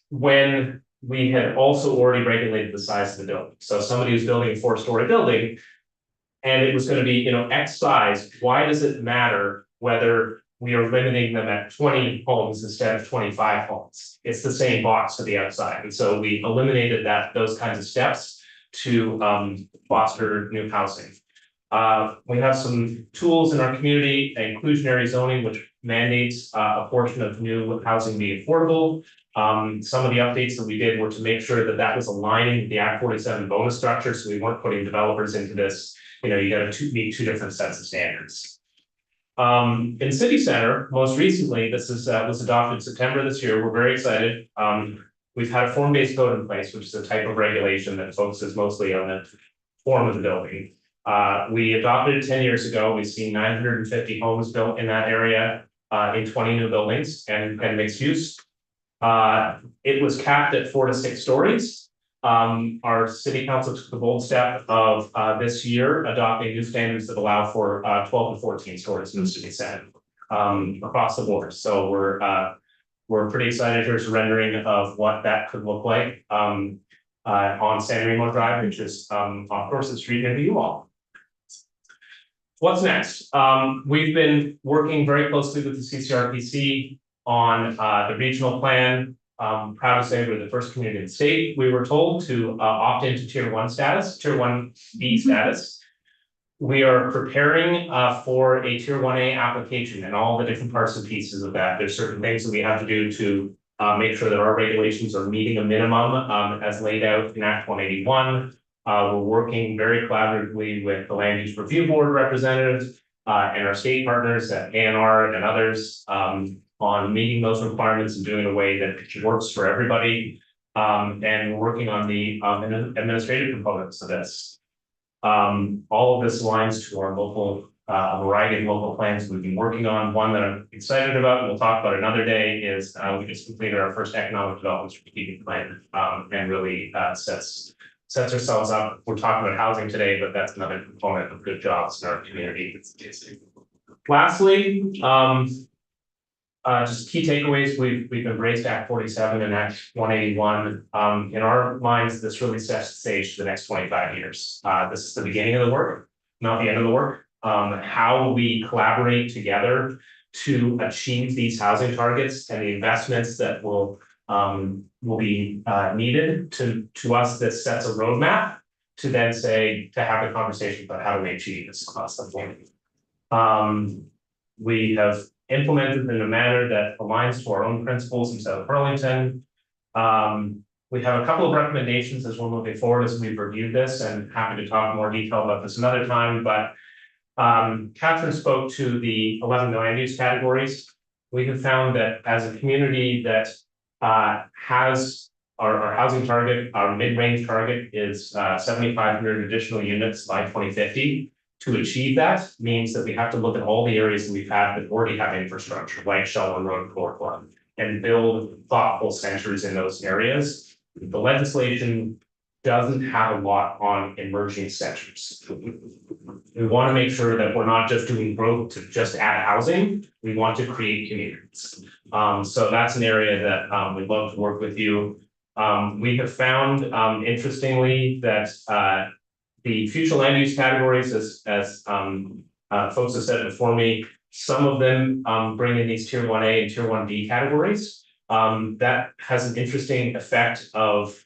S9: when we had also already regulated the size of the building. So if somebody was building a 4-story building and it was going to be, X size, why does it matter whether we are limiting them at 20 homes instead of 25 homes? It's the same box to the outside. And so we eliminated those kinds of steps to foster new housing. We have some tools in our community, inclusionary zoning, which mandates a portion of new housing be affordable. Some of the updates that we did were to make sure that was aligning with the Act 47 bonus structure. So we weren't putting developers into this, you got to meet two different sets of standards. In City Center, most recently, this was adopted September this year. We're very excited. we've had a form-based code in place, which is a type of regulation that focuses mostly on the form of the building. We adopted it 10 years ago. We've seen 950 homes built in that area, in 20 new buildings and mixed use. It was capped at 4 to 6 stories. Our city council took the bold step of this year adopting new standards that allow for 12 to 14 stories in the city center across the board. So we're pretty excited. Here's a rendering of what that could look like on Snre Drive, which is off Dorset Street near you all. What's next? We've been working very closely with the CCRPC on the regional plan. Proud to say we're the first community in the state, we were told, to opt into tier 1 status, tier 1B status. We are preparing for a tier 1A application and all the different parts and pieces of that. There's certain things that we have to do to make sure that our regulations are meeting a minimum as laid out in Act 181. We're working very collaboratively with the Land Use Review Board representatives and our state partners at ANR and others on meeting those requirements and doing it in a way that works for everybody. And we're working on the administrative components of this. All of this aligns to our local, a variety of local plans we've been working on. One that I'm excited about, and we'll talk about another day, is we just completed our first economic development strategic plan, and really sets ourselves up. We're talking about housing today, but that's another component of good jobs in our community. Lastly, just key takeaways. We've embraced Act 47 and Act 181. In our minds, this really sets the stage for the next 25 years. This is the beginning of the work, not the end of the work. How we collaborate together to achieve these housing targets and the investments that will be needed to us. This sets a roadmap to then say, to have a conversation about how do we achieve this across the board. We have implemented in a manner that aligns to our own principles in South Burlington. We have a couple of recommendations as we're moving forward as we've reviewed this, and happy to talk more detail about this another time. But Catherine spoke to the 11 land use categories. We have found that as a community that has our housing target, our mid-range target is 7,500 additional units by 2050. To achieve that means that we have to look at all the areas that we've had that already have infrastructure, like Sheldon Road, Core Club, and build thoughtful centers in those areas. The legislation doesn't have a lot on emerging centers. We want to make sure that we're not just doing growth to just add housing. We want to create communities. So that's an area that we'd love to work with you. We have found, interestingly, that the future land use categories, as folks have said before me, some of them bring in these tier 1A and tier 1B categories. That has an interesting effect of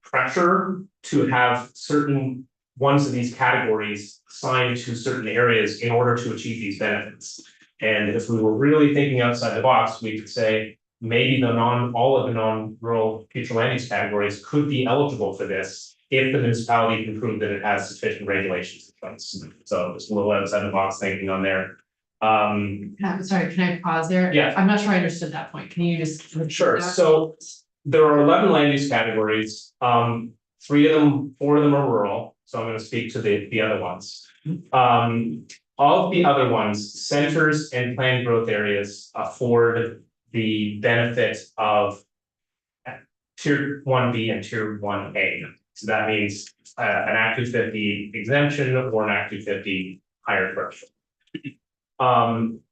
S9: pressure to have certain ones of these categories assigned to certain areas in order to achieve these benefits. And if we were really thinking outside the box, we could say maybe all of the non-rural future land use categories could be eligible for this if the municipality can prove that it has sufficient regulations in place. So just a little outside the box thinking on there.
S1: Sorry, can I pause there?
S9: Yeah.
S1: I'm not sure I understood that point. Can you just?
S9: Sure. So there are 11 land use categories. 4 of them are rural. So I'm going to speak to the other ones. All of the other ones, centers and planned growth areas afford the benefit of tier 1B and tier 1A. So that means an Act 250 exemption or an Act 250 higher threshold.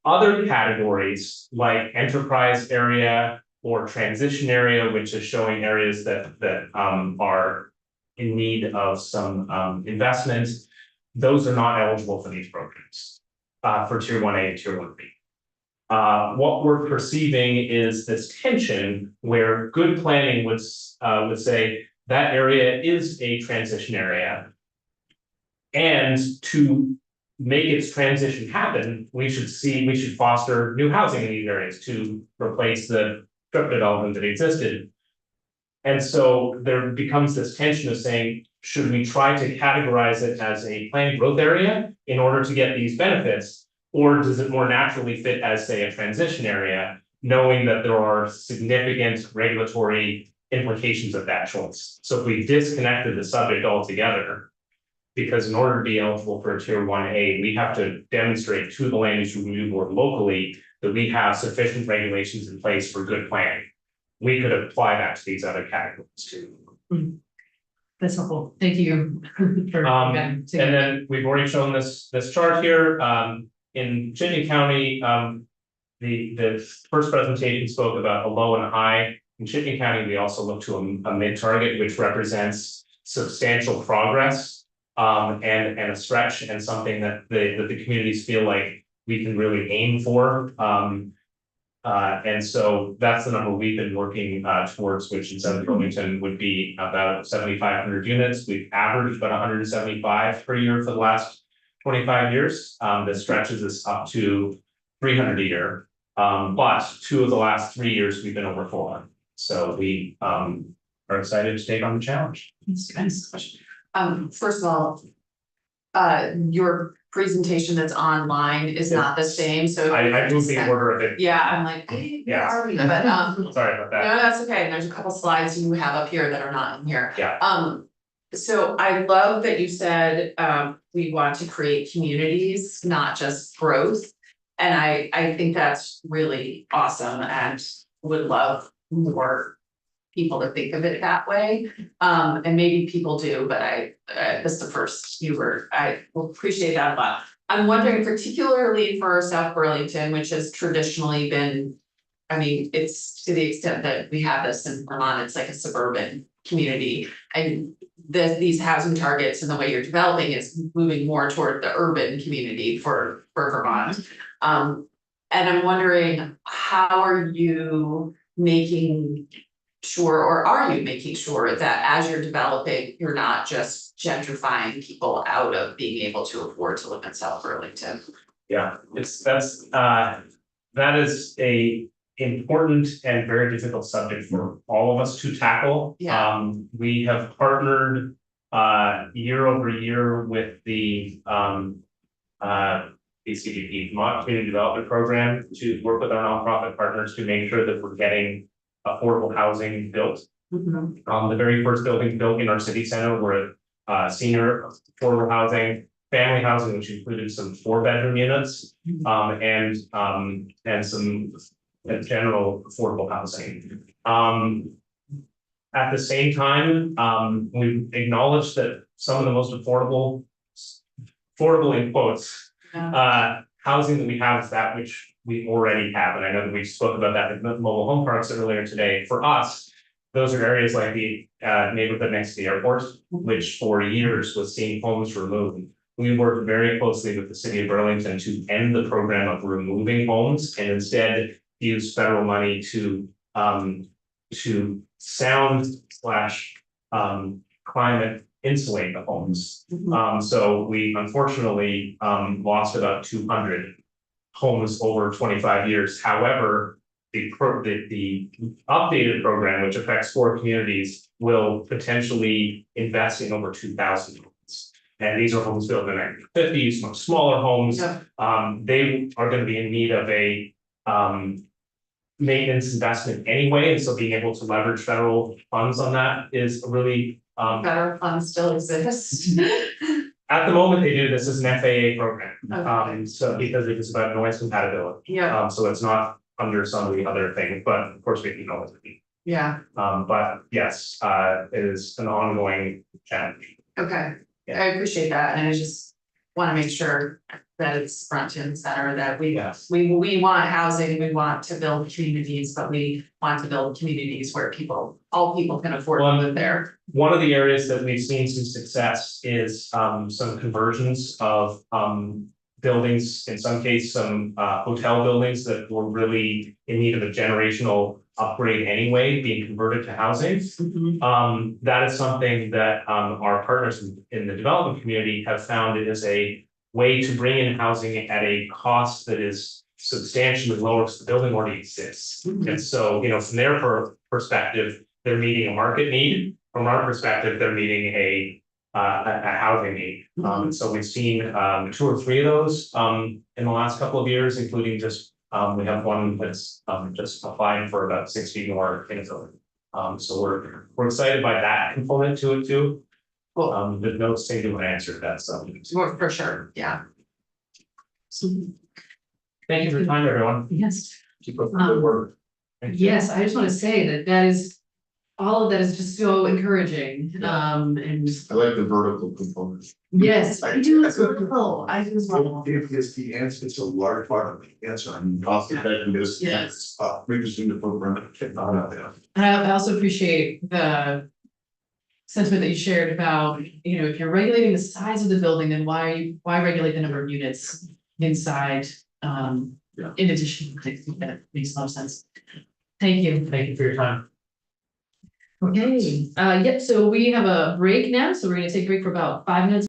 S9: Other categories like enterprise area or transition area, which is showing areas that are in need of some investment, those are not eligible for these programs for tier 1A and tier 1B. What we're perceiving is this tension where good planning would say that area is a transition area. And to make its transition happen, we should foster new housing in these areas to replace the strip development that existed. And so there becomes this tension of saying, should we try to categorize it as a planned growth area in order to get these benefits? Or does it more naturally fit as, say, a transition area knowing that there are significant regulatory implications of that choice. So if we disconnected the subject altogether, because in order to be eligible for a tier 1A, we have to demonstrate to the land use review board locally that we have sufficient regulations in place for good planning. We could apply that to these other categories too.
S1: That's helpful. Thank you. For
S9: And then we've already shown this chart here, in Chittenden County, the first presentation spoke about a low and a high. In Chittenden County, we also look to a mid target, which represents substantial progress. And a stretch and something that the communities feel like we can really aim for. And so that's the number we've been working towards, which in South Burlington would be about 7,500 units. We've averaged about 175 per year for the last 25 years. That stretches us up to 300 a year. But 2 of the last 3 years we've been over 400. So we are excited to take on the challenge.
S5: Nice question. First of all, your presentation that's online is not the same, so.
S9: I moved the order of it.
S5: Yeah, I'm like, where
S9: Yeah.
S5: are we? But,
S9: Sorry about that.
S5: no, that's okay. And there's a couple slides you have up here that are not in here.
S9: Yeah.
S5: So I love that you said, we want to create communities, not just growth. And I think that's really awesome and would love more people to think of it that way. And maybe people do, but this is the first I will appreciate that a lot. I'm wondering particularly for South Burlington, which has traditionally been, I mean, it's to the extent that we have this in Vermont, it's like a suburban community. And these housing targets and the way you're developing is moving more toward the urban community for Vermont. And I'm wondering, how are you making sure, or are you making sure that as you're developing, you're not just gentrifying people out of being able to afford to live in South Burlington?
S9: Yeah, that is a important and very difficult subject for all of us to tackle.
S5: Yeah.
S9: We have partnered year over year with the BCDP, Vermont Community Development Program, to work with our nonprofit partners to make sure that we're getting affordable housing built. The very first building built in our city center were senior affordable housing, family housing, which included some 4-bedroom units, and some general affordable housing. At the same time, we acknowledge that some of the most affordable in quotes, housing that we have is that which we already have. And I know that we spoke about that in mobile home parks earlier today. For us, those are areas like the neighborhood next to the airport, which for years was seeing homes removed. We worked very closely with the city of Burlington to end the program of removing homes and instead use federal money to sound / climate insulate the homes. So we unfortunately lost about 200 homes over 25 years. However, the updated program, which affects 4 communities, will potentially invest in over 2,000 homes. And these are homes built in the 1950s, much smaller homes.
S5: Yeah.
S9: They are going to be in need of a maintenance investment anyway, and so being able to leverage federal funds on that is really
S5: Federal funds still exist.
S9: at the moment they do. This is an FAA program,
S5: Okay.
S9: so because it is about noise compatibility.
S5: Yeah,
S9: So it's not under some of the other things, but of course we can always be.
S5: yeah,
S9: But yes, it is an ongoing challenge.
S5: okay.
S9: Yeah.
S5: I appreciate that, and I just wanna make sure that it's front and center, that we
S9: Yes.
S5: we want housing, we want to build communities, but we want to build communities where all people can afford to live there.
S9: One of the areas that we've seen some success is some conversions of buildings, in some cases, some hotel buildings that were really in need of a generational upgrade anyway, being converted to housing. That is something that our partners in the development community have found it is a way to bring in housing at a cost that is substantially lower because the building already exists. And so, from their perspective, they're meeting a market need. From our perspective, they're meeting a housing need. So we've seen 2 or 3 of those in the last couple of years, including just We have one that's just applying for about 60 more in Italy. So we're excited by that component to it too.
S5: Cool.
S9: There's no single answer to that stuff.
S5: More for sure, yeah.
S9: Thank you for your time, everyone.
S1: Yes.
S9: Keep up the good work. Thank you.
S1: Yes, I just want to say that that is, all of that is just so encouraging, and
S6: I like the vertical component.
S1: yes, I do as well, I do as well.
S2: If it's the answer, it's a large part of the answer, I mean,
S6: Cost effectiveness.
S1: Yes.
S2: we just need to program it.
S1: And I also appreciate the sentiment that you shared about, you know, if you're regulating the size of the building, then why regulate the number of units inside?
S6: Yeah.
S1: In addition, I think that makes a lot of sense. Thank you.
S9: Thank you for your time.
S1: Okay, yep, so we have a break now, so we're gonna take a break for about 5 minutes.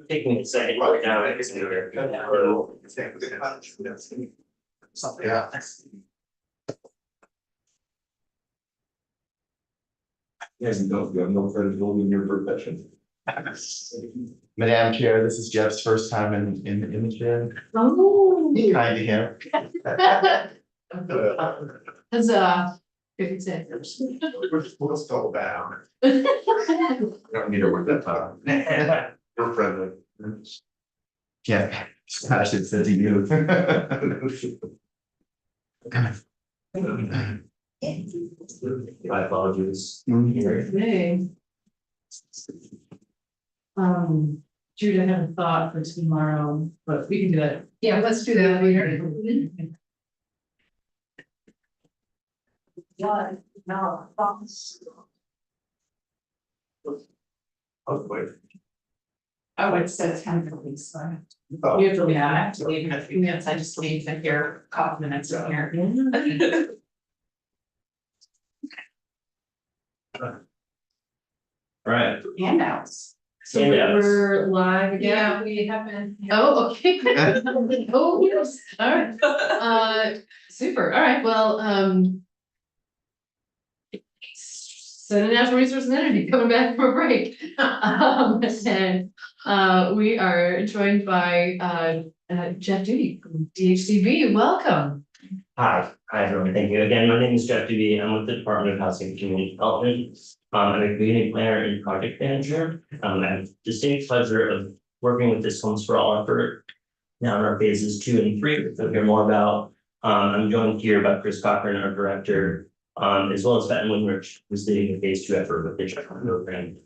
S10: Taking a second right now, I guess.
S2: Yeah.
S6: Yes, you don't, you have no credibility in your profession.
S11: Madam Chair, this is Jeff's first time in the chair.
S1: Oh.
S11: Kind of here.
S1: Huzzah. If it's it.
S2: We'll spell down.
S6: You don't need to work that time.
S2: We're friendly.
S11: Yeah, I should say to you.
S10: My apologies.
S1: Hey. Jude, I have a thought for tomorrow, but we can do that. Yeah, let's do that later. No, thoughts.
S5: Oh, it says 10 minutes, so.
S2: Oh.
S5: You have to, yeah, I have to leave in a few minutes, I just leave in here, a couple minutes in here.
S10: Right.
S5: Handouts.
S1: So we're live again.
S5: Yeah, we have been.
S1: Oh, okay. Oh, yes, all right. Super, all right, well, Senate Natural Resources and Energy coming back from a break. And we are joined by Jeff Duty from DHCB, welcome.
S10: Hi everyone, thank you. Again, my name is Jeff Duby. I'm with the Department of Housing and Community Development. I'm a community planner and project manager. I have the distinct pleasure of working with this Homes for All effort now in our phases 2 and 3, which we'll hear more about. I'm joined here by Chris Cochran, our director, as well as Benton Winrich, who's leading the phase 2 effort with the Check program.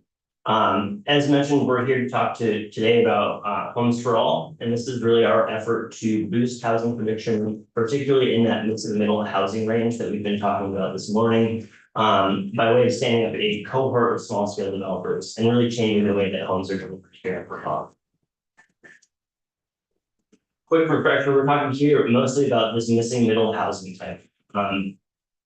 S10: As mentioned, we're here to talk today about Homes for All, and this is really our effort to boost housing production, particularly in that mix of the middle housing range that we've been talking about this morning, by way of standing up a cohort of small scale developers and really changing the way that homes are delivered here for all. Quick refresher, we're talking here mostly about this missing middle housing type.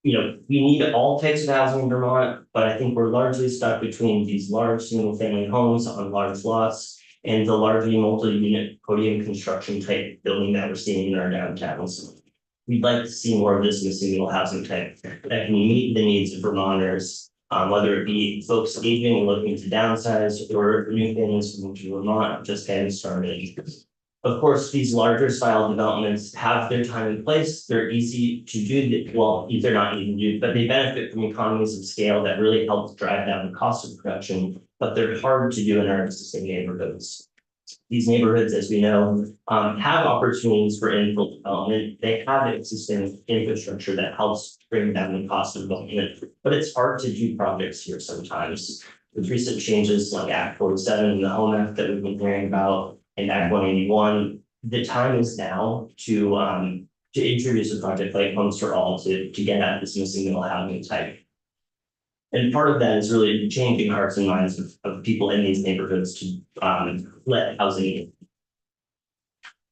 S10: You know, we need all types of housing in Vermont, but I think we're largely stuck between these large single family homes on large lots and the largely multi-unit podium construction type building that we're seeing in our downtowns. We'd like to see more of this missing middle housing type that can meet the needs of Vermonters, whether it be folks aging and looking to downsize or new families moving to Vermont just getting started. Of course, these larger style developments have their time and place. They're easy to do, well, they're not easy to do, but they benefit from economies of scale that really help drive down the cost of production, but they're hard to do in our existing neighborhoods. These neighborhoods, as we know, have opportunities for infill development. They have existing infrastructure that helps bring down the cost of development, but it's hard to do projects here sometimes. With recent changes like Act 47 and the Home Act that we've been hearing about, and Act 181, the time is now to introduce a project like Homes for All to get at this missing middle housing type. And part of that is really changing hearts and minds of people in these neighborhoods to let housing in.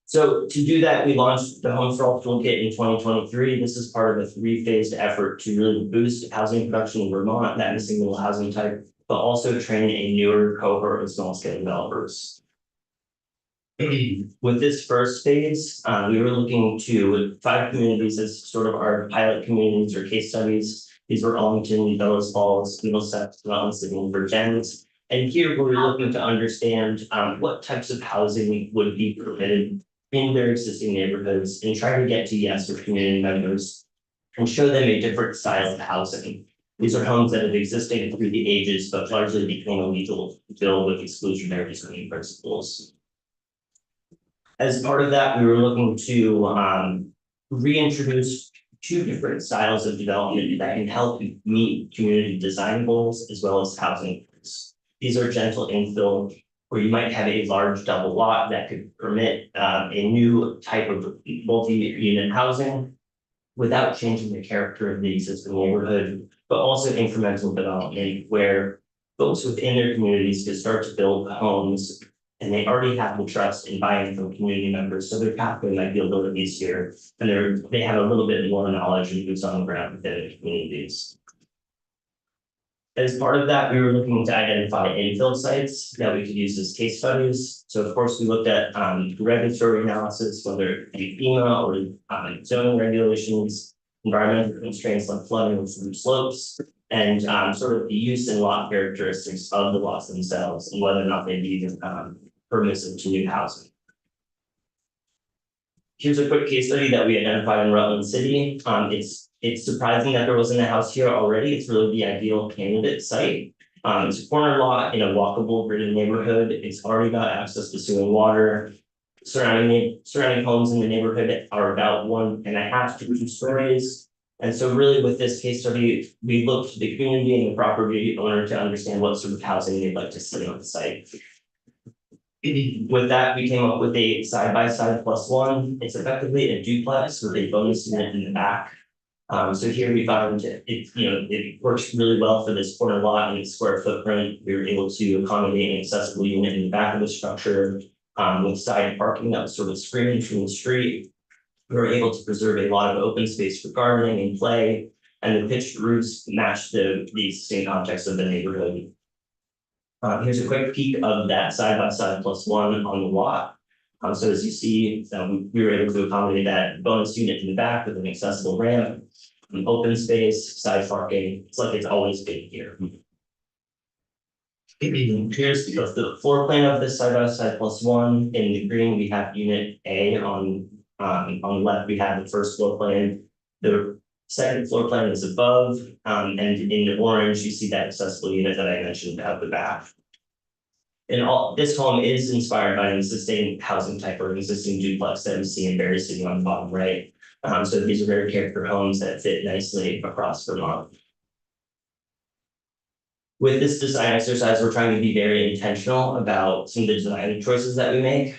S10: So to do that, we launched the Homes for All Toolkit in 2023. This is part of a 3-phased effort to really boost housing production in Vermont, that missing middle housing type, but also train a newer cohort of small scale developers. With this first phase, we were looking to 5 communities as sort of our pilot communities or case studies. These were Arlington, Bellows Falls, Middlesex, Wellens, and Virgins. And here we were looking to understand what types of housing would be permitted in their existing neighborhoods and try to get to yes with community members and show them a different style of housing. These are homes that have existed through the ages, but largely became illegal to build with exclusionary zoning principles. As part of that, we were looking to reintroduce 2 different styles of development that can help meet community design goals as well as housing goals. These are gentle infill, where you might have a large double lot that could permit a new type of multi-unit housing without changing the character of the existing neighborhood, but also incremental development where folks within their communities could start to build homes and they already have the trust in buy-in from community members, so their pathway might be a little easier, and they have a little bit more knowledge and boots on the ground within the communities. As part of that, we were looking to identify infill sites that we could use as case studies. So of course, we looked at regulatory analysis, whether it be FEMA or zoning regulations, environmental constraints like flooding and steep slopes, and sort of the use and lot characteristics of the lots themselves and whether or not they'd be permissive to new housing. Here's a quick case study that we identified in Rutland City. It's surprising that there wasn't a house here already. It's really the ideal candidate site. It's a corner lot in a walkable gridded neighborhood. It's already got access to sewer and water. Surrounding homes in the neighborhood are about 1.5 to 2 stories. And so really with this case study, we looked to the community and the property owner to understand what sort of housing they'd like to see on the site. With that, we came up with a side-by-side +1. It's effectively a duplex with a bonus unit in the back. So here we found it works really well for this corner lot and its square footprint. We were able to accommodate an accessible unit in the back of the structure with side parking that was sort of screened from the street. We were able to preserve a lot of open space for gardening and play, and the pitched roofs matched the existing context of the neighborhood. Here's a quick peek of that side-by-side +1 on the lot. So as you see, we were able to accommodate that bonus unit in the back with an accessible ramp, an open space, side parking. It's like it's always been here. Here's the floor plan of this side-by-side +1. In the green, we have unit A. On the left, we have the first floor plan. The second floor plan is above, and in the orange, you see that accessible unit that I mentioned out the back. And this home is inspired by an existing housing type or an existing duplex that we see in Berry City on the bottom right. So these are very character homes that fit nicely across Vermont. With this design exercise, we're trying to be very intentional about some of the design choices that we make.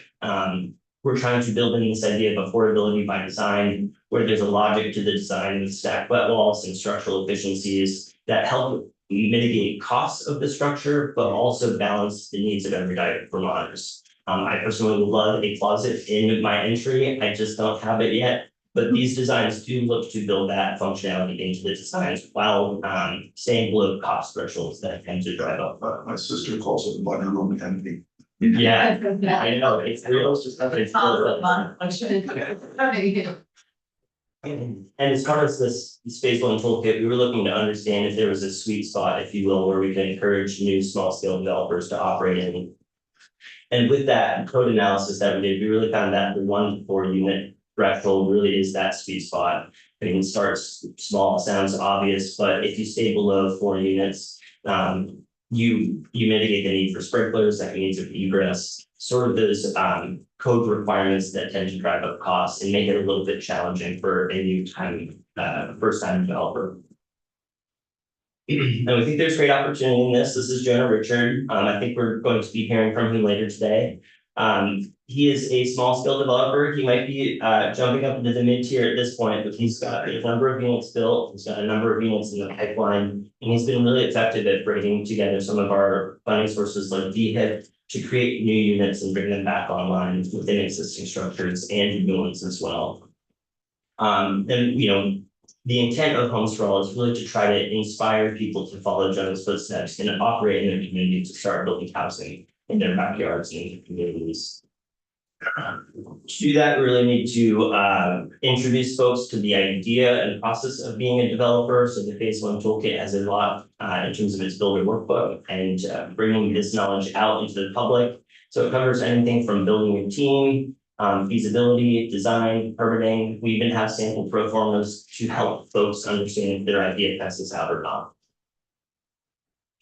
S10: We're trying to build in this idea of affordability by design, where there's a logic to the design with stacked wet walls and structural efficiencies that help mitigate costs of the structure, but also balance the needs of everyday Vermonters. I personally would love a closet in my entry. I just don't have it yet. But these designs do look to build that functionality into the designs while staying below cost thresholds that tend to drive up.
S2: My sister calls it mudroom envy.
S10: Yeah, I know, it's real. And as far as this phase 1 toolkit, we were looking to understand if there was a sweet spot, if you will, where we can encourage new small scale developers to operate in. And with that code analysis that we did, we really found that the 1 to 4 unit threshold really is that sweet spot. I mean, it starts small, sounds obvious, but if you stay below 4 units, you mitigate the need for sprinklers, that means of egress, sort of those code requirements that tend to drive up costs and make it a little bit challenging for a new first time developer. And we think there's great opportunity in this. This is Jonah Richard. I think we're going to be hearing from him later today. He is a small scale developer. He might be jumping up into the mid tier at this point, but he's got a number of units built. He's got a number of units in the pipeline, and he's been really effective at bringing together some of our funding sources like DHIP to create new units and bring them back online within existing structures and new ones as well. And the intent of Homes for All is really to try to inspire people to follow Jonah's footsteps and operate in their community to start building housing in their backyards and communities. To do that, we really need to introduce folks to the idea and process of being a developer. So the phase 1 toolkit has a lot in terms of its builder workbook and bringing this knowledge out into the public. So it covers anything from building a team, feasibility, design, permitting. We even have sample pro formas to help folks understand if their idea passes out or not.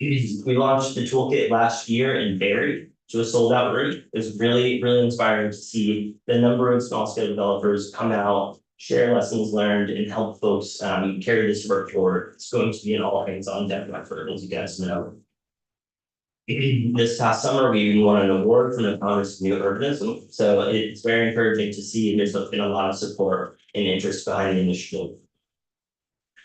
S10: We launched the toolkit last year in Barrie to a sold out route. It was really, really inspiring to see the number of small scale developers come out, share lessons learned, and help folks carry this work forward. It's going to be an all hands on deck effort, as you guys know. This past summer, we even won an award from the Congress of New Urbanism. So it's very encouraging to see there's been a lot of support and interest behind the initiative.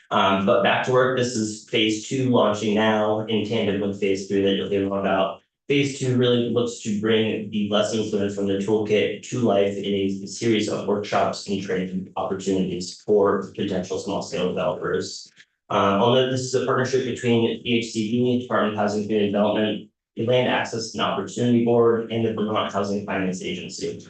S10: But back to work, this is phase 2 launching now in tandem with phase 3 that you'll hear more about. Phase 2 really looks to bring the lessons learned from the toolkit to life in a series of workshops and training opportunities for potential small scale developers. Although this is a partnership between DHCD, Department of Housing and Community Development, the Land Access and Opportunity Board, and the Vermont Housing Finance Agency.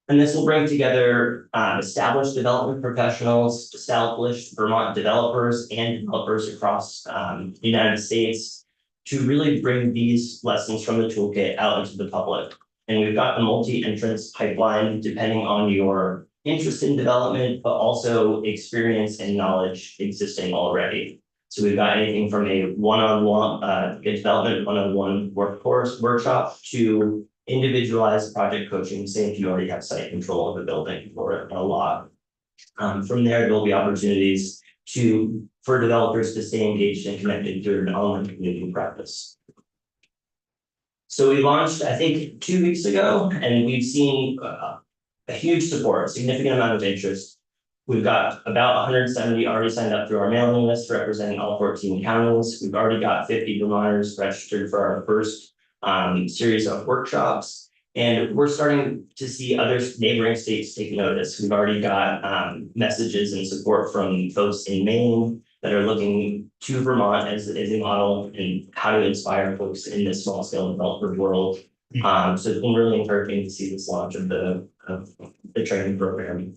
S10: And this will bring together established development professionals, established Vermont developers and developers across the United States to really bring these lessons from the toolkit out into the public. And we've got a multi-entrance pipeline depending on your interest in development, but also experience and knowledge existing already. So we've got anything from a one-on-one development one-on-one workshop to individualized project coaching, say if you already have site control of a building or a lot. From there will be opportunities for developers to stay engaged and connected through an online community practice. So we launched, I think, 2 weeks ago, and we've seen a huge support, significant amount of interest. We've got about 170 already signed up through our mailing list representing all 14 counties. We've already got 50 Vermonters registered for our first series of workshops. And we're starting to see other neighboring states take notice. We've already got messages and support from folks in Maine that are looking to Vermont as a model and how to inspire folks in this small scale developer world. So it's been really encouraging to see this launch of the training program.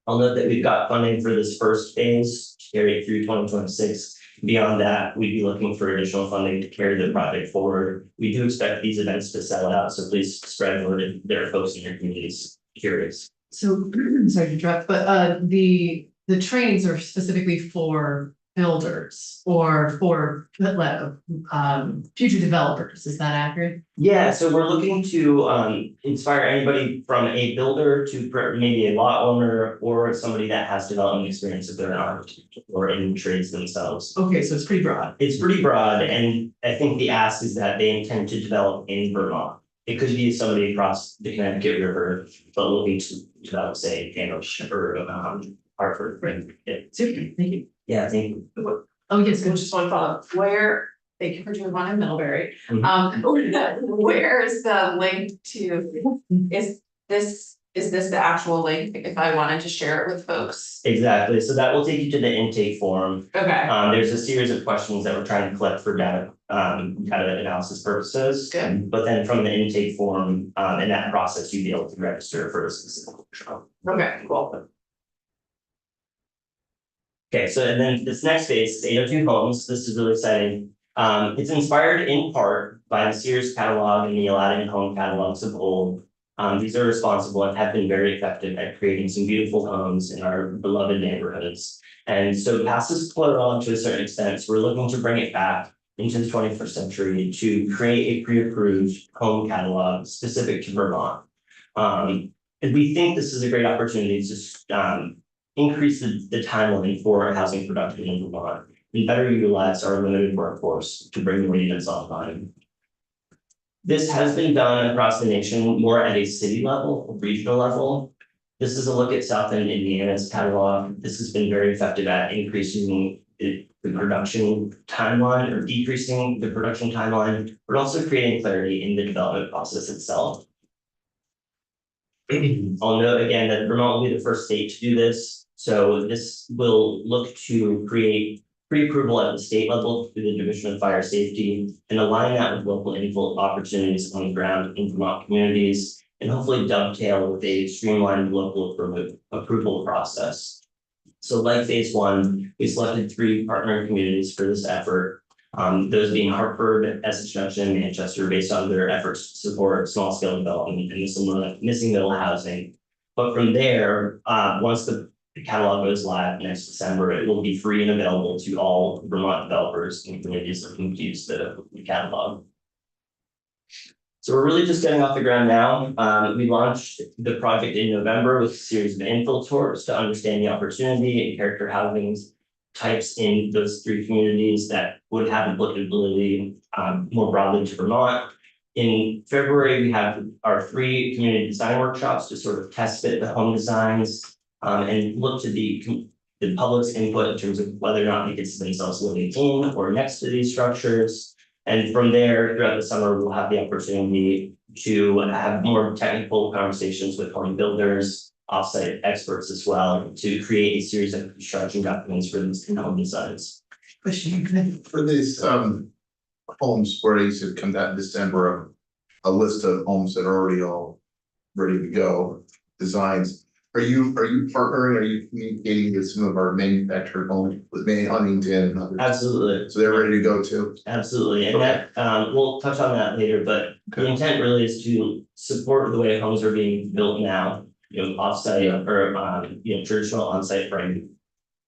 S10: I'll note that we've got funding for this first phase to carry it through 2026. Beyond that, we'd be looking for additional funding to carry the project forward. We do expect these events to sell out, so please spread word if there are folks in your communities curious.
S1: So, sorry to interrupt, but the trainings are specifically for builders or for future developers, is that accurate?
S10: Yeah, so we're looking to inspire anybody from a builder to maybe a lot owner or somebody that has development experience if they're an architect or in trades themselves.
S1: Okay, so it's pretty broad.
S10: It's pretty broad, and I think the ask is that they intend to develop in Vermont. It could be somebody across the Connecticut River, but looking to develop, say, Hanover or Hartford.
S1: Right. Yeah, super, thank you.
S10: Yeah, thank you.
S1: Oh, yes, good.
S5: Just one follow-up, thank you for doing one in Middlebury.
S10: Mhm.
S5: Where is the link to, is this the actual link if I wanted to share it with folks?
S10: Exactly, so that will take you to the intake form.
S5: Okay,
S10: There's a series of questions that we're trying to collect for data analysis purposes.
S5: Good.
S10: But then from the intake form, in that process, you'd be able to register for a specific workshop.
S5: okay, cool.
S10: Okay, so and then this next phase is 802 homes. This is really exciting. It's inspired in part by the Sears catalog and the Aladdin home catalogs of old. These are responsible and have been very effective at creating some beautiful homes in our beloved neighborhoods. And so past this on to a certain extent, so we're looking to bring it back into the 21st century to create a pre-approved home catalog specific to Vermont. And we think this is a great opportunity to increase the timeline for housing production in Vermont and better utilize our limited workforce to bring more units online. This has been done across the nation more at a city level, regional level. This is a look at South End Indiana's catalog. This has been very effective at increasing the production timeline or decreasing the production timeline, but also creating clarity in the development process itself. I'll note again that Vermont will be the first state to do this. So this will look to create pre-approval at the state level through the Division of Fire Safety and align that with local info opportunities on the ground in Vermont communities and hopefully dovetail with a streamlined local approval process. So like phase one, we selected 3 partner communities for this effort. Those being Hartford, Essex Junction, and Manchester, based on their efforts to support small scale development and missing middle housing. But from there, once the catalog goes live next December, it will be free and available to all Vermont developers and communities looking to use the catalog. So we're really just getting off the ground now. We launched the project in November with a series of infill tours to understand the opportunity and character housing types in those 3 communities that would have applicability more broadly to Vermont. In February, we have our 3 community design workshops to sort of test fit the home designs and look to the public's input in terms of whether or not they could see themselves living in or next to these structures. And from there, throughout the summer, we'll have the opportunity to have more technical conversations with home builders offsite experts as well to create a series of construction documents for these home designs.
S6: For these homes where these have come out in December, a list of homes that are already all ready to go, designs. Are you partnering, are you communicating with some of our manufactured homes with Huntington and others?
S10: Absolutely.
S6: So they're ready to go too?
S10: Absolutely, and that, we'll touch on that later, but the
S6: Okay.
S10: intent really is to support the way homes are being built now. Offsite or, traditional on-site framing.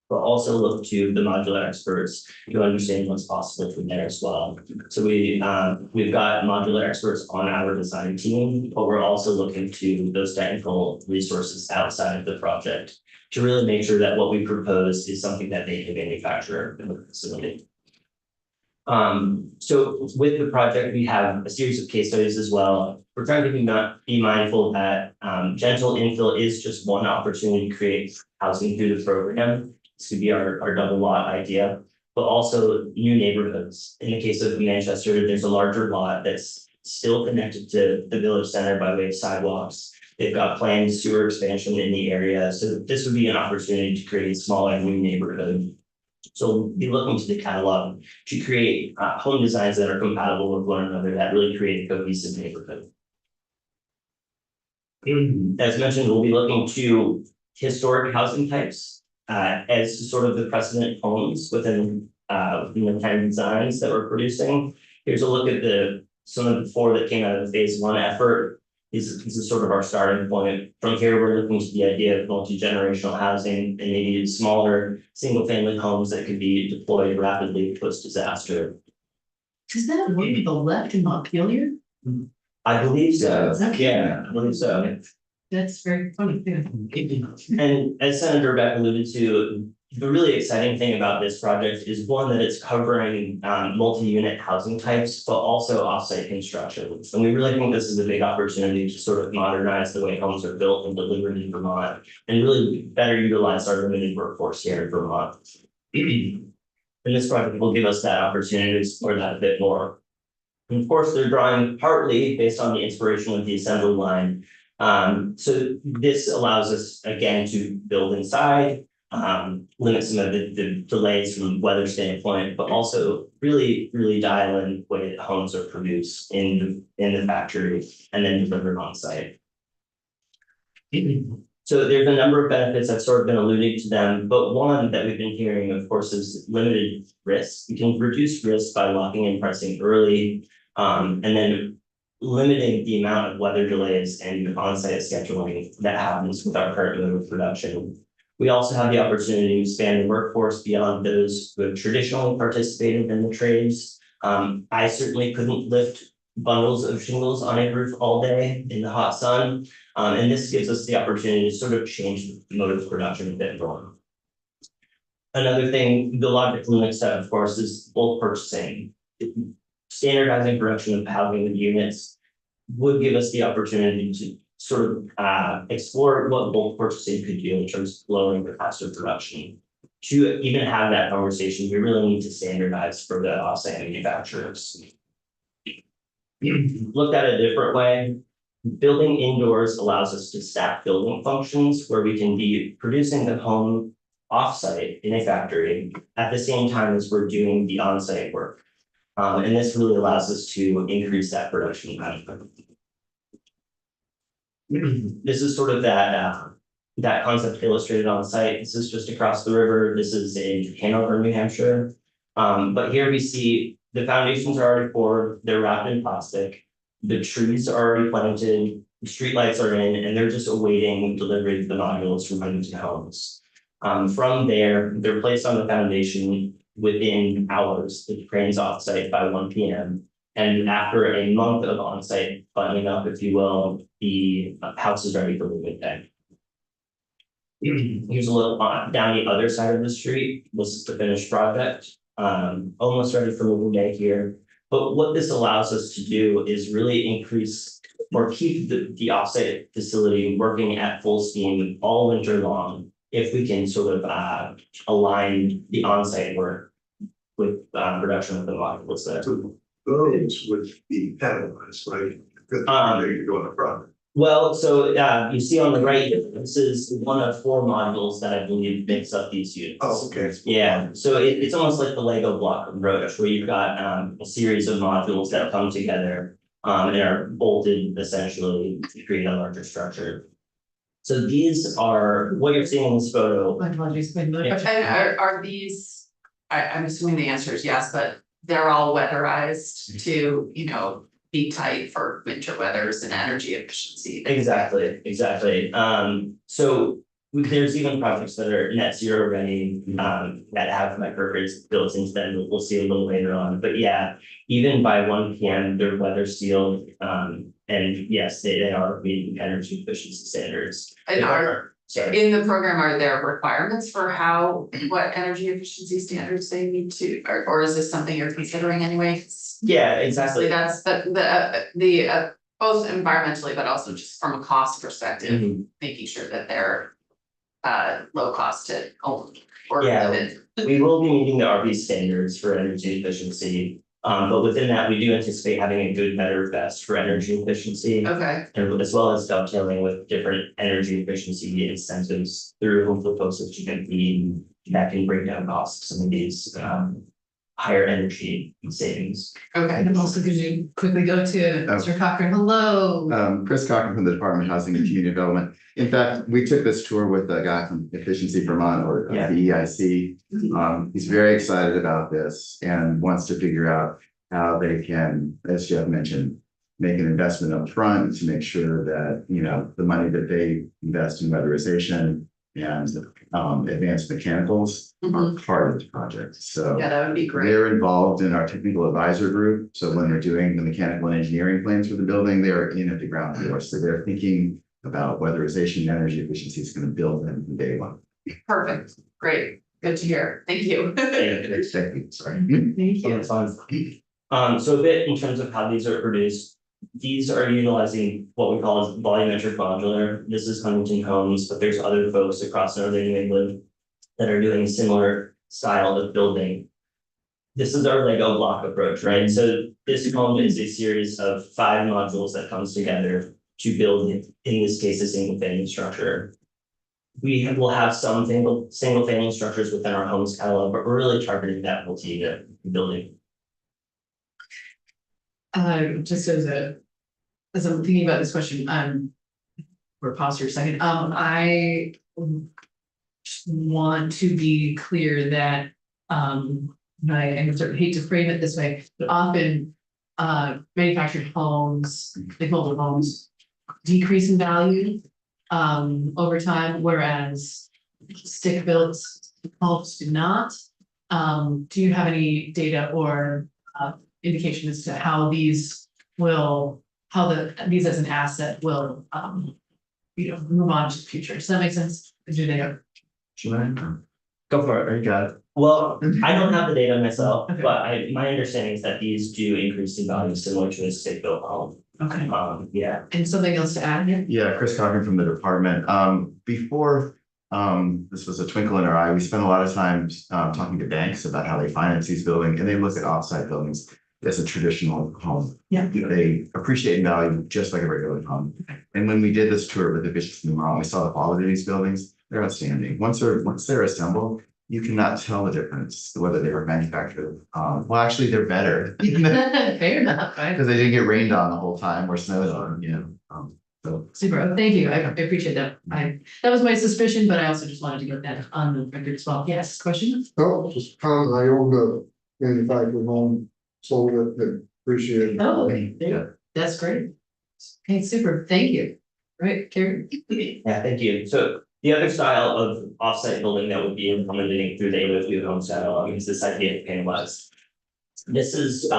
S10: But also look to the modular experts to understand what's possible from there as well. So we've got modular experts on our design team, but we're also looking to those technical resources outside of the project to really make sure that what we propose is something that they can manufacture in the facility. So with the project, we have a series of case studies as well. We're trying to be mindful that gentle infill is just one opportunity to create housing through the program. This could be our double lot idea, but also new neighborhoods. In the case of Manchester, there's a larger lot that's still connected to the village center by way of sidewalks. They've got planned sewer expansion in the area, so this would be an opportunity to create a smaller new neighborhood. So we'll be looking to the catalog to create home designs that are compatible with one another that really create a cohesive neighborhood. As mentioned, we'll be looking to historic housing types as sort of the precedent homes within the kind of designs that we're producing. Here's a look at some of the 4 that came out of the phase 1 effort. This is sort of our starting point. From here, we're looking to the idea of multi-generational housing and maybe smaller single-family homes that could be deployed rapidly post-disaster.
S1: Is that one to the left in Montpelier?
S10: I believe so.
S1: Okay.
S10: Yeah, I believe so.
S1: That's very funny, too.
S10: And as Senator Beck alluded to, the really exciting thing about this project is one that it's covering multi-unit housing types, but also offsite construction. And we really think this is a big opportunity to sort of modernize the way homes are built and delivered in Vermont and really better utilize our limited workforce here in Vermont. And this project will give us that opportunity to explore that a bit more. And of course, they're drawing partly based on the inspiration of the assembly line. So this allows us again to build inside, limit some of the delays from a weather standpoint, but also really dial in the way that homes are produced in the factory and then delivered on site. So there's a number of benefits. I've sort of been alluding to them, but one that we've been hearing, of course, is limited risk. You can reduce risk by locking in pricing early, and then limiting the amount of weather delays and on-site scheduling that happens with our current mode of production. We also have the opportunity to expand the workforce beyond those who have traditionally participated in the trades. I certainly couldn't lift bundles of shingles on a roof all day in the hot sun. And this gives us the opportunity to sort of change the mode of production a bit more. Another thing, the logical next step, of course, is bulk purchasing. Standardizing production of housing units would give us the opportunity to sort of explore what bulk purchasing could do in terms of lowering the cost of production. To even have that conversation, we really need to standardize for the offsite manufacturers. Looked at a different way, building indoors allows us to stack building functions where we can be producing the home offsite in a factory at the same time as we're doing the on-site work. And this really allows us to increase that production output. This is sort of that concept illustrated on site. This is just across the river. This is in Hanover, New Hampshire. But here we see the foundations are already poured. They're wrapped in plastic. The trees are already planted. The streetlights are in, and they're just awaiting delivery of the modules from Huntington Homes. From there, they're placed on the foundation within hours. The crane's offsite by 1 p.m. And after a month of on-site buttoning up, if you will, the house is ready for moving day. Here's a look down the other side of the street. This is the finished project. Almost ready for moving day here. But what this allows us to do is really increase or keep the offsite facility working at full steam all winter long if we can sort of align the on-site work with production of the modules there.
S2: So those would be penalized, right? Because you go in the front.
S10: Well, so you see on the right, this is one of 4 modules that I believe makes up these units.
S2: Oh, okay.
S10: Yeah, so it's almost like the Lego block approach where you've got a series of modules that come together and are bolted essentially to create a larger structure. So these are what you're seeing in this photo.
S1: My apologies, my another
S10: Yeah.
S1: question.
S5: And are these, I'm assuming the answer is yes, but they're all weatherized to, you know, be tight for winter weathers and energy efficiency.
S10: Exactly. So there's even projects that are net zero ready, that have microgrids built into them, that we'll see a little later on. But yeah, even by 1 p.m., they're weather sealed, and yes, they are meeting energy efficiency standards.
S5: And
S10: Sorry.
S5: in the program, are there requirements for what energy efficiency standards they need to, or is this something you're considering anyway?
S10: Yeah, exactly.
S5: That's the both environmentally, but also just from a cost perspective,
S10: Mhm.
S5: making sure that they're low cost to own or
S10: Yeah.
S5: live in.
S10: We will be meeting the RV standards for energy efficiency, but within that, we do anticipate having a good, better, best for energy efficiency.
S5: Okay,
S10: And as well as dovetailing with different energy efficiency incentives through hopefully folks with GMP that can bring down costs, some of these higher energy savings.
S5: okay.
S1: And also, could you quickly go to Mr. Cochran? Hello.
S11: Chris Cochran from the Department of Housing and Community Development. In fact, we took this tour with a guy from Efficiency Vermont or
S10: Yeah.
S11: the EIC. He's very excited about this and wants to figure out how they can, as Jeff mentioned, make an investment up front to make sure that, you know, the money that they invest in weatherization and advanced mechanicals are part of the project. So
S5: Yeah, that would be great.
S11: they're involved in our technical advisor group. So when they're doing the mechanical and engineering plans for the building, they're in at the ground floor. So they're thinking about weatherization and energy efficiency is going to build them from day one.
S5: Perfect, great, good to hear, thank you.
S11: Thank you. Sorry.
S1: Thank
S10: So
S1: you.
S10: that's fine. So a bit in terms of how these are produced. These are utilizing what we call as volumetric modular. This is Huntington Homes, but there's other folks across northern New England that are doing a similar style of building. This is our Lego block approach, right? So this home is a series of 5 modules that comes together to build, in this case, a single family structure. We will have some single family structures within our homes catalog, but we're really targeting that multi-unit building.
S1: Just as I'm thinking about this question, or pause for a second, I want to be clear that, I sort of hate to frame it this way, but often, manufactured homes, like mobile homes, decrease in value, over time, whereas stick-built homes do not. Do you have any data or, indication as to how these these as an asset will, move on to the future? Does that make sense? Do they have?
S10: Go for it.
S11: You got it.
S10: Well, I don't have the data myself,
S1: Okay.
S10: but my understanding is that these do increase in value similar to a stick-built home.
S1: Okay,
S10: Yeah.
S1: and something else to add here?
S11: Yeah, Chris Cochran from the department. Before this was a twinkle in our eye, we spent a lot of time talking to banks about how they finance these buildings, and they look at offsite buildings as a traditional home.
S1: Yeah.
S11: They appreciate in value just like a regular home. And when we did this tour with the Efficiency Vermont, we saw the quality of these buildings. They're outstanding. Once they're assembled, you cannot tell the difference whether they were manufactured. Well, actually, they're better
S1: Fair enough, right?
S11: because they didn't get rained on the whole time or snowed on. So
S1: Super, thank you, I appreciate that. That was my suspicion, but I also just wanted to get that on the record as well. Yes, question?
S4: No, just comment, I owned a manufactured home, sold it, and appreciate it.
S1: Oh, okay, there you go. That's great. Okay, super, thank you. Right, Karen?
S10: Yeah, thank you. So the other style of offsite building that would be implementing through the AOQ home catalog is this idea of panelized. This is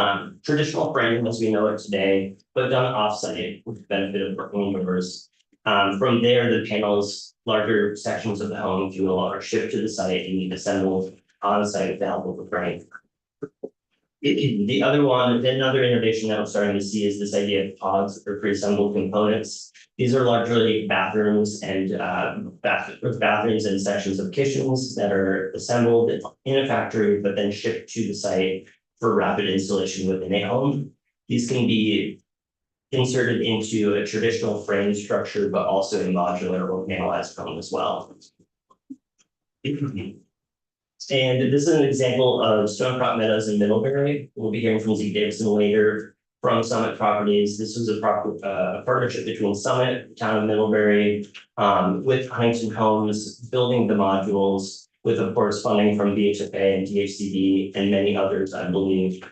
S10: traditional framing as we know it today, but done offsite with the benefit of home members. From there, the panels, larger sections of the home, if you will, are shipped to the site and assembled on site with the help of a frame. The other one, another innovation that I'm starting to see is this idea of pods or pre-assembled components. These are largely bathrooms and bathrooms and sections of kitchens that are assembled in a factory, but then shipped to the site for rapid installation within a home. These can be inserted into a traditional frame structure, but also a modular or panelized home as well. And this is an example of Stonecrop Meadows in Middlebury. We'll be hearing from Zeke Davidson later from Summit Properties. This was a partnership between Summit, Town of Middlebury, with Huntington Homes, building the modules, with of course funding from BHFA and DHCD and many others, I believe.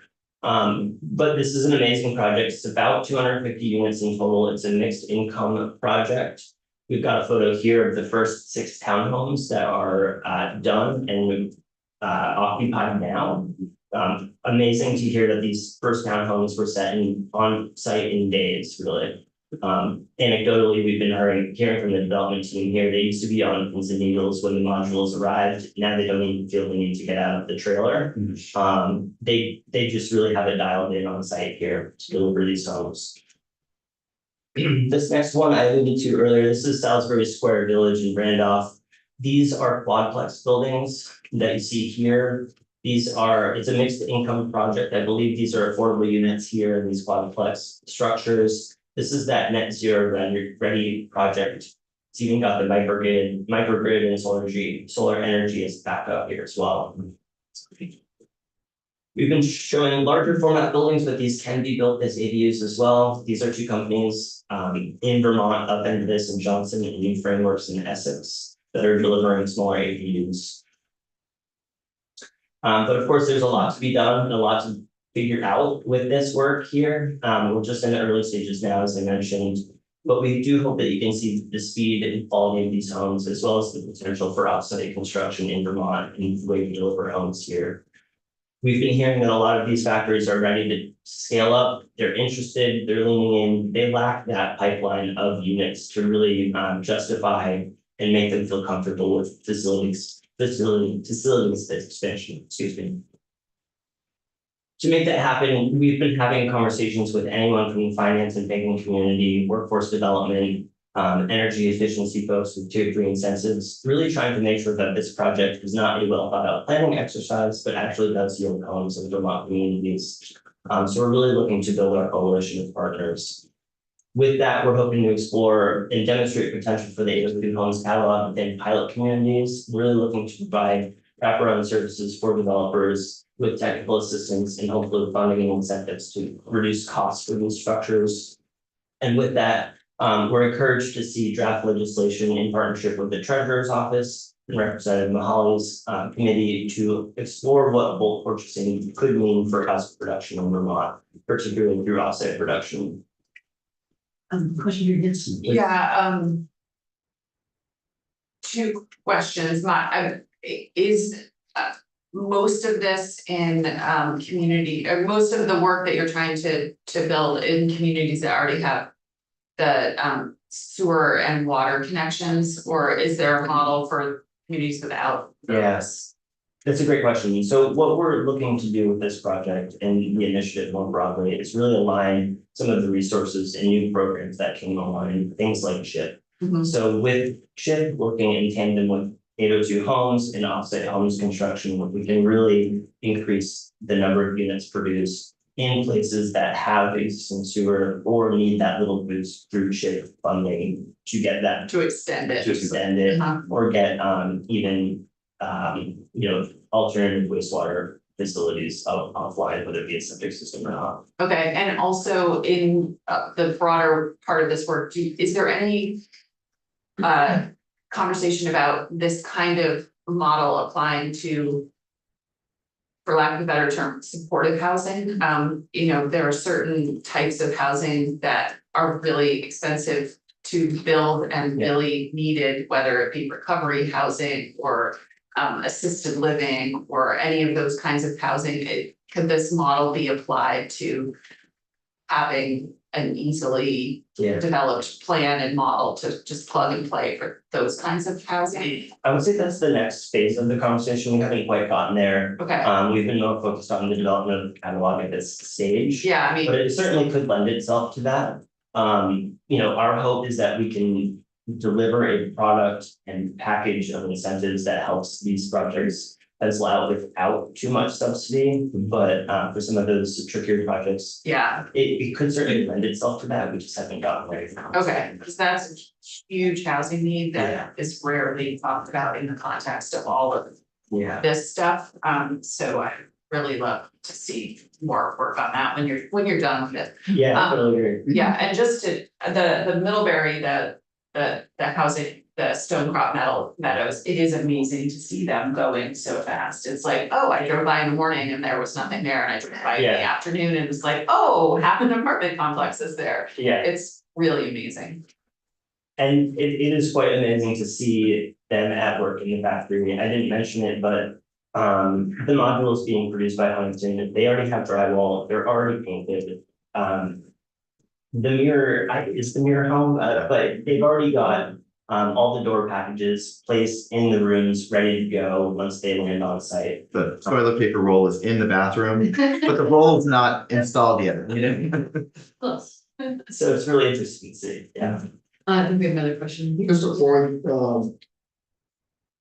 S10: But this is an amazing project. It's about 250 units in total. It's a mixed income project. We've got a photo here of the first 6 townhomes that are done and occupied now. Amazing to hear that these first townhomes were set on site in days, really. Anecdotally, we've been hearing from the development team here, they used to be on pins and needles when the modules arrived. Now they don't even feel the need to get out of the trailer. They just really have it dialed in on site here to deliver these homes. This next one I alluded to earlier, this is Salisbury Square Village in Randolph. These are quadplex buildings that you see here. It's a mixed income project. I believe these are affordable units here in these quadplex structures. This is that net zero ready project. It's even got the microgrid and solar energy as backup here as well. We've been showing larger format buildings, but these can be built as ADUs as well. These are 2 companies in Vermont, Upendis and Johnson, and New Frameworks in Essex that are delivering smaller ADUs. But of course, there's a lot to be done and a lot to figure out with this work here. We're just in the early stages now, as I mentioned, but we do hope that you can see the speed and quality of these homes, as well as the potential for offsite construction in Vermont and the way we deliver homes here. We've been hearing that a lot of these factories are ready to scale up. They're interested, they're leaning in, they lack that pipeline of units to really justify and make them feel comfortable with facilities expansion, excuse me. To make that happen, we've been having conversations with anyone from the finance and banking community, workforce development, energy efficiency folks with tier 3 incentives, really trying to make sure that this project is not a well thought out planning exercise, but actually does yield homes in Vermont communities. So we're really looking to build our coalition of partners. With that, we're hoping to explore and demonstrate potential for the 802 homes catalog within pilot communities, really looking to provide wraparound services for developers with technical assistance and hopefully funding and incentives to reduce costs for these structures. And with that, we're encouraged to see draft legislation in partnership with the Treasurer's Office and Representative Mahali's committee to explore what bulk purchasing could mean for housing production in Vermont, particularly through offsite production.
S1: Question here, yes.
S5: Yeah, 2 questions. Is most of this in community, or most of the work that you're trying to build in communities that already have the sewer and water connections, or is there a model for communities without?
S10: Yes, that's a great question. So what we're looking to do with this project and the initiative more broadly is really align some of the resources and new programs that came online, things like CHIP. So with CHIP working in tandem with 802 homes and offsite homes construction, we can really increase the number of units produced in places that have existing sewer or need that little boost through CHIP funding to get that.
S5: To extend it.
S10: Or get even alternative wastewater facilities offline, whether it be a septic system or not.
S5: Okay, and also in the broader part of this work, is there any conversation about this kind of model applying to, for lack of a better term, supportive housing? There are certain types of housing that are really expensive to build and really needed, whether it be recovery housing or assisted living or any of those kinds of housing. Could this model be applied to having an easily developed plan and model to just plug and play for those kinds of housing?
S10: I would say that's the next phase of the conversation. We haven't quite gotten there.
S5: Okay.
S10: We've been more focused on the development of the catalog at this stage.
S5: Yeah, I mean.
S10: But it certainly could lend itself to that. Our hope is that we can deliver a product and package of incentives that helps these projects as allowed without too much subsidy, but for some of those trickier projects,
S5: Yeah,
S10: it could certainly lend itself to that, we just haven't gotten there.
S5: okay, because that's a huge housing need
S10: Yeah.
S5: that is rarely talked about in the context of all of
S10: Yeah.
S5: this stuff. So I really love to see more work on that when you're done with it.
S10: Yeah, I
S5: Um,
S10: totally agree.
S5: Yeah, and just to, the Middlebury, the housing, the Stonecrop Meadows, it is amazing to see them going so fast. It's like, oh, I drove by in the morning and there was nothing there, and I drove by in the
S10: Yeah.
S5: afternoon and it's like, oh, half an apartment complex is there.
S10: Yeah,
S5: It's really amazing.
S10: and it is quite amazing to see them at work in the factory. I didn't mention it, but the modules being produced by Huntington, they already have drywall, they're already painted. The mirror, it's the mirror home, but they've already got all the door packages placed in the rooms, ready to go once they land on site.
S11: The toilet paper roll is in the bathroom, but the roll is not installed yet, you know?
S1: Close.
S10: So it's really interesting to see, yeah.
S1: I think we have another question.
S4: Just a point, a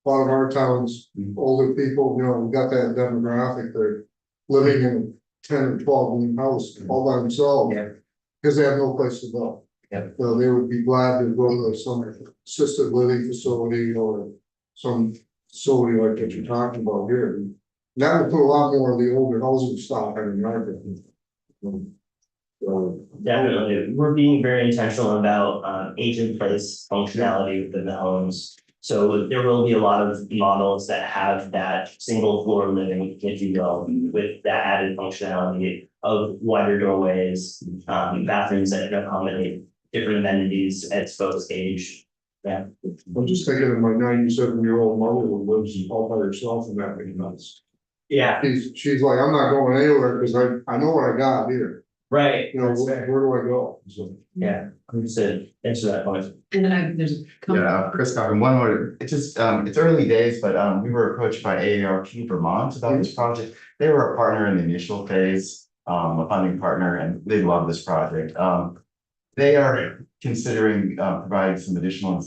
S4: lot of our towns, older people, you know, we got that demographic, they're living in a 10 or 12 room house all by themselves.
S10: Yeah.
S4: Because they have no place to go.
S10: Yeah.
S4: So they would be glad to go to some assisted living facility or some facility like that you're talking about here. And that would put a lot more of the older housing stock in America.
S10: Definitely, we're being very intentional about age in place functionality within the homes. So there will be a lot of models that have that single floor living, if you will, with that added functionality of wider doorways, bathrooms that can accommodate different amenities at folks' age. Yeah.
S4: I'm just thinking of my 97-year-old mother who lives all by herself in that big house.
S10: Yeah,
S4: She's like, I'm not going anywhere because I know what I got here.
S10: right.
S4: You know,
S10: That's
S4: where
S10: fair.
S4: do I go? So.
S10: Yeah, understood. Thanks for that point.
S1: And then there's a couple.
S11: Yeah, Chris Cochran, one more, it's just, it's early days, but we were approached by AARP Vermont about this project. They were a partner in the initial phase, a funding partner, and they love this project. They are considering providing some additional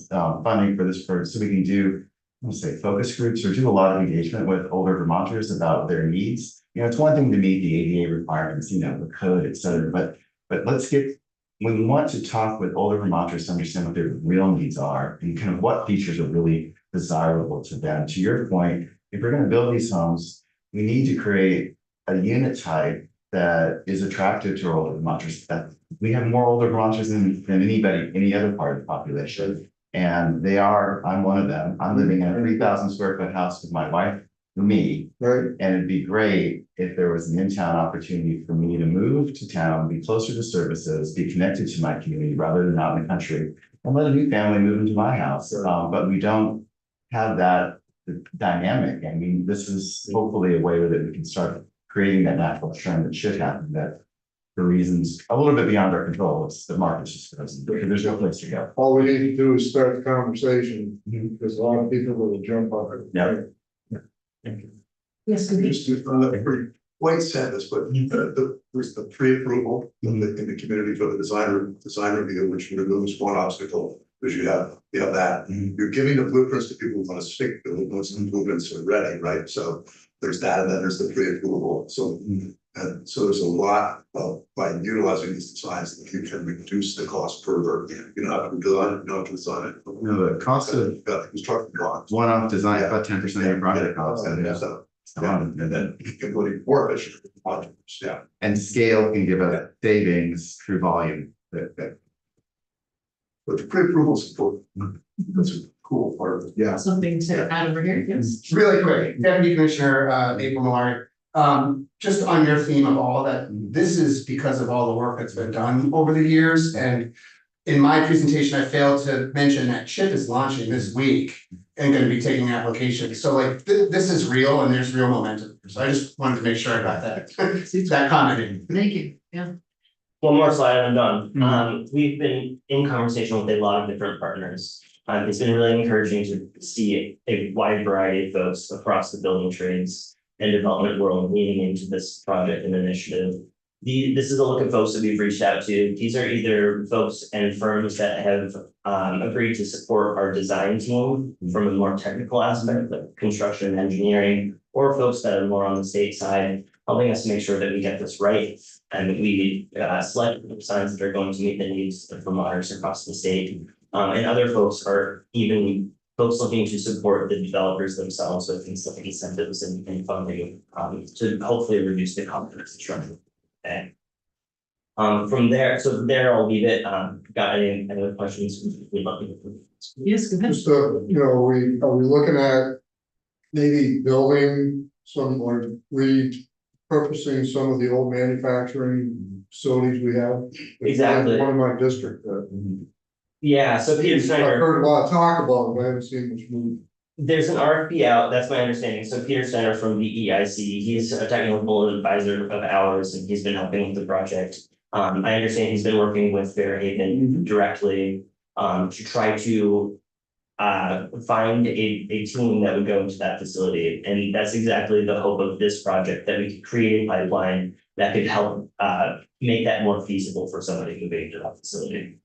S11: funding for this project, so we can do, let's say, focus groups or do a lot of engagement with older Vermonters about their needs. You know, it's one thing to meet the ADA requirements, you know, the code, et cetera, but let's get, we want to talk with older Vermonters to understand what their real needs are and kind of what features are really desirable to them. To your point, if we're going to build these homes, we need to create a unit type that is attractive to our older Vermonters. That we have more older Vermonters than anybody, any other part of the population. And I'm one of them. I'm living in a 3,000 square foot house with my wife, me.
S4: Right.
S11: And it'd be great if there was an in-town opportunity for me to move to town, be closer to services, be connected to my community rather than out in the country, and let a new family move into my house. But we don't have that dynamic. I mean, this is hopefully a way that we can start creating that natural trend that should happen, that for reasons a little bit beyond our control, it's the market just doesn't, there's no place to go.
S4: All we need to do is start the conversation,
S11: Mhm.
S4: because a lot of people will jump on it.
S11: Yeah.
S1: Yes, we
S2: Just White said this, but there's the pre-approval in the community for the design review, which removes one obstacle, because you have that.
S11: Mhm.
S2: You're giving the blueprints to people who want to stick, once the blueprints are ready, right? So there's that, and then there's the pre-approval. So and so there's a lot of, by utilizing these designs, that you can reduce the cost further. You don't have to design it, you don't have to design it.
S11: You know, the cost of
S2: Construction drawings.
S11: one-off design is
S2: Yeah.
S11: about 10% of your project cost.
S2: So,
S11: And
S2: and then you can put it more efficient modules, yeah.
S11: and scale can give us savings through volume.
S2: But the pre-approval is important. That's a cool part of it, yeah.
S1: something to add over here, yes.
S3: Really quick, Deputy Commissioner April Millard, just on your theme of all that, this is because of all the work that's been done over the years. And in my presentation, I failed to mention that CHIP is launching this week and going to be taking applications. So like, this is real and there's real momentum. So I just wanted to make sure I got that comment in.
S1: Thank you, yeah.
S10: One more slide and I'm done. We've been in conversation with a lot of different partners. It's been really encouraging to see a wide variety of folks across the building trades and development world leaning into this project and initiative. This is a look at folks that we've reached out to. These are either folks and firms that have agreed to support our design team from a more technical aspect, like construction and engineering, or folks that are more on the state side, helping us make sure that we get this right. And that we select signs that are going to meet the needs of Vermonters across the state. And other folks are even folks looking to support the developers themselves with things like incentives and funding to hopefully reduce the cost of construction. Okay. From there, so there I'll leave it. Got any other questions? We'd love to.
S1: Yes, go ahead.
S4: Just, are we looking at maybe building some or repurposing some of the old manufacturing facilities we have?
S10: Exactly.
S4: One of my district,
S10: Yeah, so Peter
S4: I've
S10: Snyder,
S4: heard a lot of talk about it, but I haven't seen much move.
S10: there's an RFP out, that's my understanding. So Peter Snyder from the EIC, he's a technical advisor of ours and he's been helping with the project. I understand he's been working with Fairhaven directly to try to find a team that would go into that facility. And that's exactly the hope of this project, that we could create a pipeline that could help make that more feasible for somebody moving to that facility.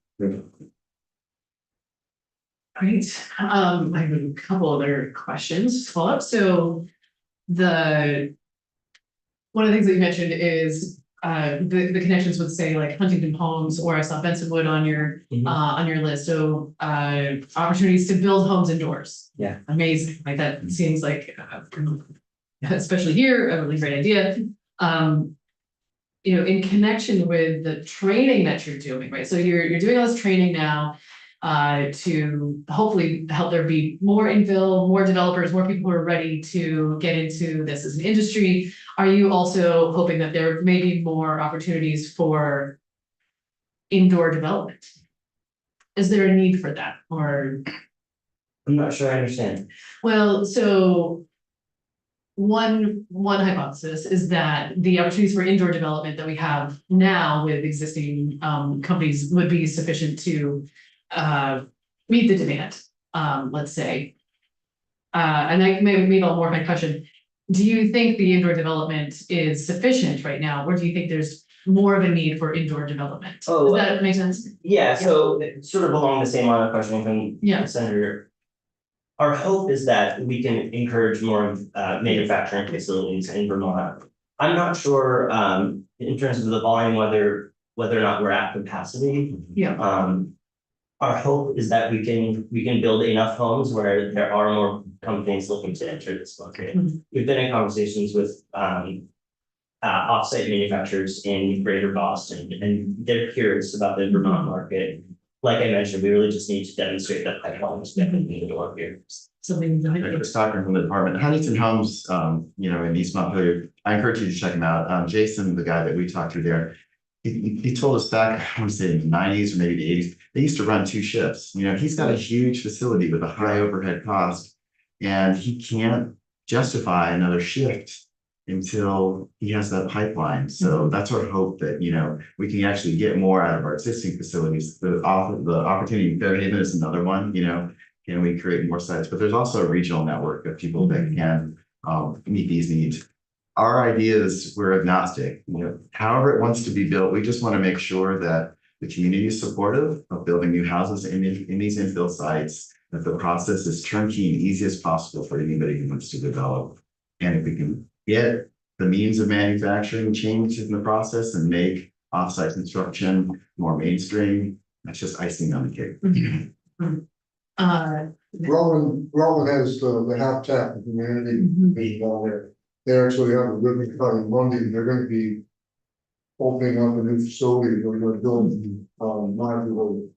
S1: Great. I have a couple other questions to follow up. So one of the things that you mentioned is the connections with, say, like Huntington Homes, or I saw Bensonwood on your list. So opportunities to build homes indoors.
S10: Yeah.
S1: Amazing. Like that seems like especially here, a really great idea. In connection with the training that you're doing, right? So you're doing all this training now to hopefully help there be more infill, more developers, more people who are ready to get into this as an industry. Are you also hoping that there may be more opportunities for indoor development? Is there a need for that, or?
S10: I'm not sure I understand.
S1: Well, so one hypothesis is that the opportunities for indoor development that we have now with existing companies would be sufficient to meet the demand, let's say. And that maybe I'll morph my question. Do you think the indoor development is sufficient right now, or do you think there's more of a need for indoor development?
S10: Oh,
S1: Does that make sense?
S10: Yeah, so sort of along the same line of questioning from the Senator. Our hope is that we can encourage more manufacturing facilities in Vermont. I'm not sure in terms of the volume whether or not we're at capacity.
S1: Yeah.
S10: Our hope is that we can build enough homes where there are more companies looking to enter this market. We've been in conversations with offsite manufacturers in Greater Boston, and they're curious about the Vermont market. Like I mentioned, we really just need to demonstrate that pipeline is definitely the door here.
S1: Something.
S11: Chris Stockton from the department. Huntington Homes, in East Montpelier. I encourage you to check them out. Jason, the guy that we talked to there, he told us back, I want to say in the 90s or maybe the 80s, they used to run 2 shifts. He's got a huge facility with a high overhead cost, and he can't justify another shift until he has that pipeline. So that's our hope, that we can actually get more out of our existing facilities. The opportunity in Fairhaven is another one. Can we create more sites? But there's also a regional network of people that can meet these needs. Our idea is we're agnostic. However it wants to be built, we just want to make sure that the community is supportive of building new houses in these infill sites, that the process is turnkey and easy as possible for anybody who wants to develop. And if we can get the means of manufacturing changed in the process and make offsite construction more mainstream, that's just icing on the cake.
S4: Rutland has the Habitat for Humanity meeting down there. They actually have a ribbon cutting Monday, and they're gonna be opening up a new facility, they're gonna build modular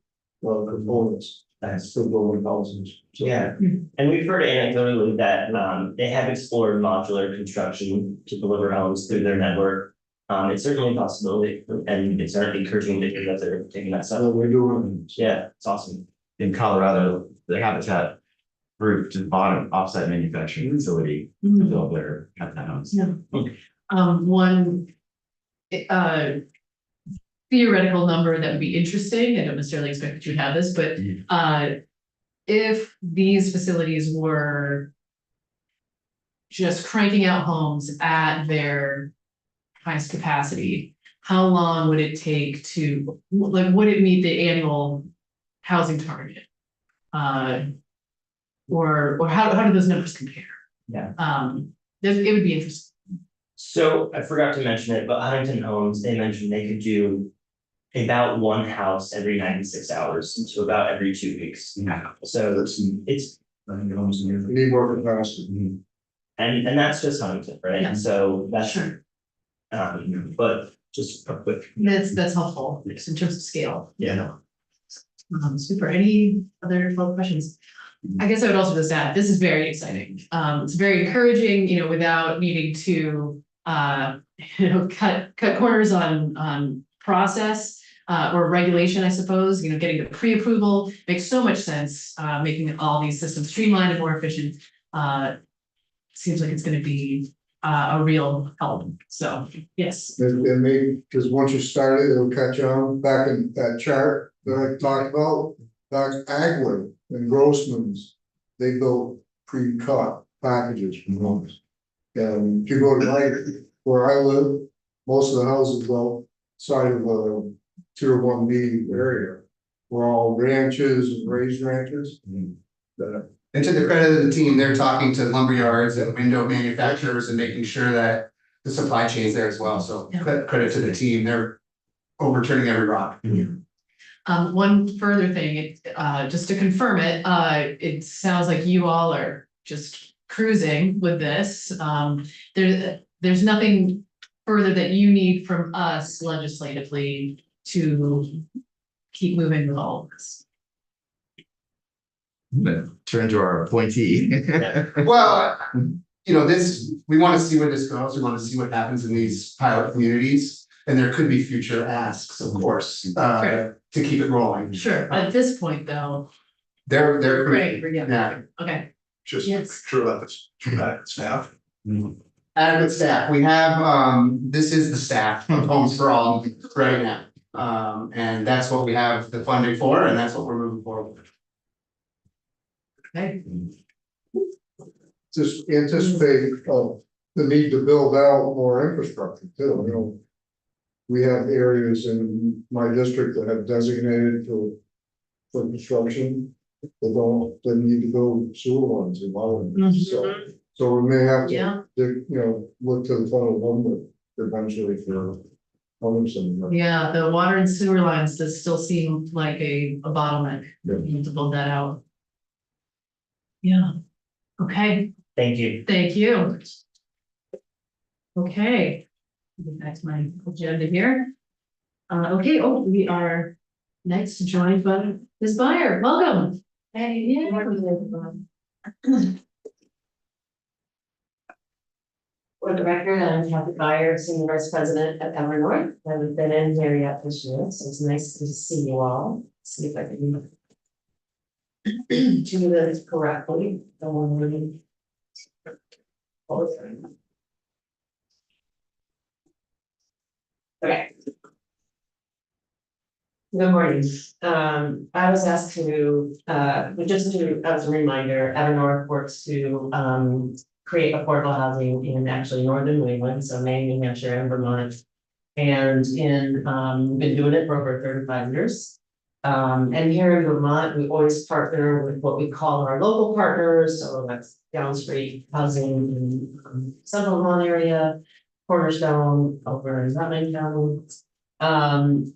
S4: components.
S10: Nice.
S4: For building houses. So,
S10: Yeah, and we've heard anecdotally that they have explored modular construction to deliver homes through their network. It's certainly a possibility, and it's certainly encouraging to hear that they're taking that
S4: So
S10: stuff.
S4: we're doing.
S10: Yeah, it's awesome.
S11: In Colorado, the Habitat group just bought an offsite manufacturing facility to build their Habitat homes.
S1: One theoretical number that would be interesting, I don't necessarily expect that you would have this, but if these facilities were just cranking out homes at their highest capacity, how long would it take to, would it meet the annual housing target? Or how do those numbers compare?
S10: Yeah.
S1: it would be interesting.
S10: So I forgot to mention it, but Huntington Homes, they mentioned they could do about one house every 96 hours, so about every 2 weeks. So it's,
S4: We need more capacity.
S10: and that's just Huntington, right?
S1: Yeah.
S10: So that's,
S1: Sure.
S10: but just a quick.
S1: That's helpful, just in terms of scale.
S10: Yeah.
S1: Super. Any other follow-up questions? I guess I would also just add, this is very exciting. It's very encouraging, without needing to, cut corners on process, or regulation, I suppose, getting the pre-approval makes so much sense, making all these systems streamlined and more efficient. Seems like it's gonna be, a real help. So, yes.
S4: And maybe, because once you start it, it'll catch on. Back in that chart that I talked about, back Agway and Grossman's, they built pre-cut packages from homes. And if you go to where I live, most of the houses outside of a tier 1B area were all ranches and raised ranches.
S3: And to the credit of the team, they're talking to lumberyards and window manufacturers and making sure that the supply chain's there as well. So
S1: Yeah.
S3: credit to the team, they're overturning every rock.
S1: One further thing, just to confirm it, it sounds like you all are just cruising with this. There's nothing further that you need from us legislatively to keep moving with all of this.
S11: Turn to our appointee.
S3: Well, we want to see where this goes. We want to see what happens in these pilot communities. And there could be future asks, of course, to keep it rolling.
S1: Sure, at this point, though.
S3: They're
S1: Great,
S3: great.
S1: yeah, okay.
S2: Just
S1: Yes.
S2: true about this, staff.
S3: Adequate staff. We have, this is the staff of Homes for All right now. And that's what we have the funding for, and that's what we're moving forward with.
S1: Okay.
S4: Just anticipate, the need to build out more infrastructure too, We have areas in my district that have designated for construction. That need to go sewer lines and water lines, so we may have
S1: Yeah.
S4: to, look to the federal government eventually for homes and.
S1: Yeah, the water and sewer lines does still seem like a bottleneck.
S4: Yeah.
S1: We need to build that out. Yeah, okay,
S10: Thank you.
S1: thank you. Okay, get back to my agenda here. Okay, we are next joined by Ms. Byer, welcome. Hey, yeah.
S12: For the record, I'm Kathy Byer, Senior Vice President at Evernorth. I haven't been in here yet this year, so it's nice to see you all. See if I can do this correctly. Okay. Good morning. I was asked to, just to, as a reminder, Evernorth works to create affordable housing in actually northern New England, so Maine, New Hampshire, and Vermont. And been doing it for over 35 years. And here in Vermont, we always partner with what we call our local partners, so that's Downstreet Housing in Central Vermont area, Cornerstone over in Rutland County.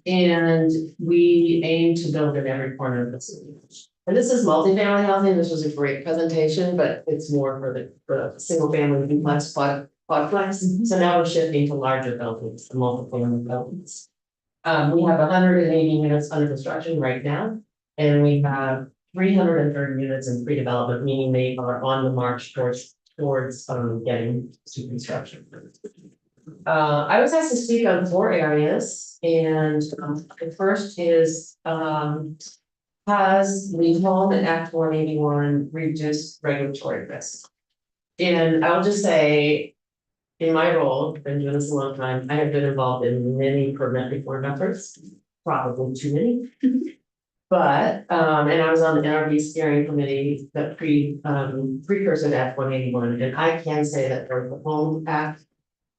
S12: And we aim to build in every corner of the city. And this is multifamily housing. This was a great presentation, but it's more for the single family duplex quadplex. So now we're shifting to larger buildings, the multifamily buildings. We have 180 units under construction right now, and we have 330 units in pre-development, meaning they are on the march towards getting to construction. I was asked to speak on 4 areas, and the first is has the Home Act 181 reduced regulatory risk? And I'll just say, in my role, I've been doing this a long time, I have been involved in many permit reform efforts, probably too many. But, and I was on the NRV steering committee that precursor to Act 181, and I can say that for the Home Act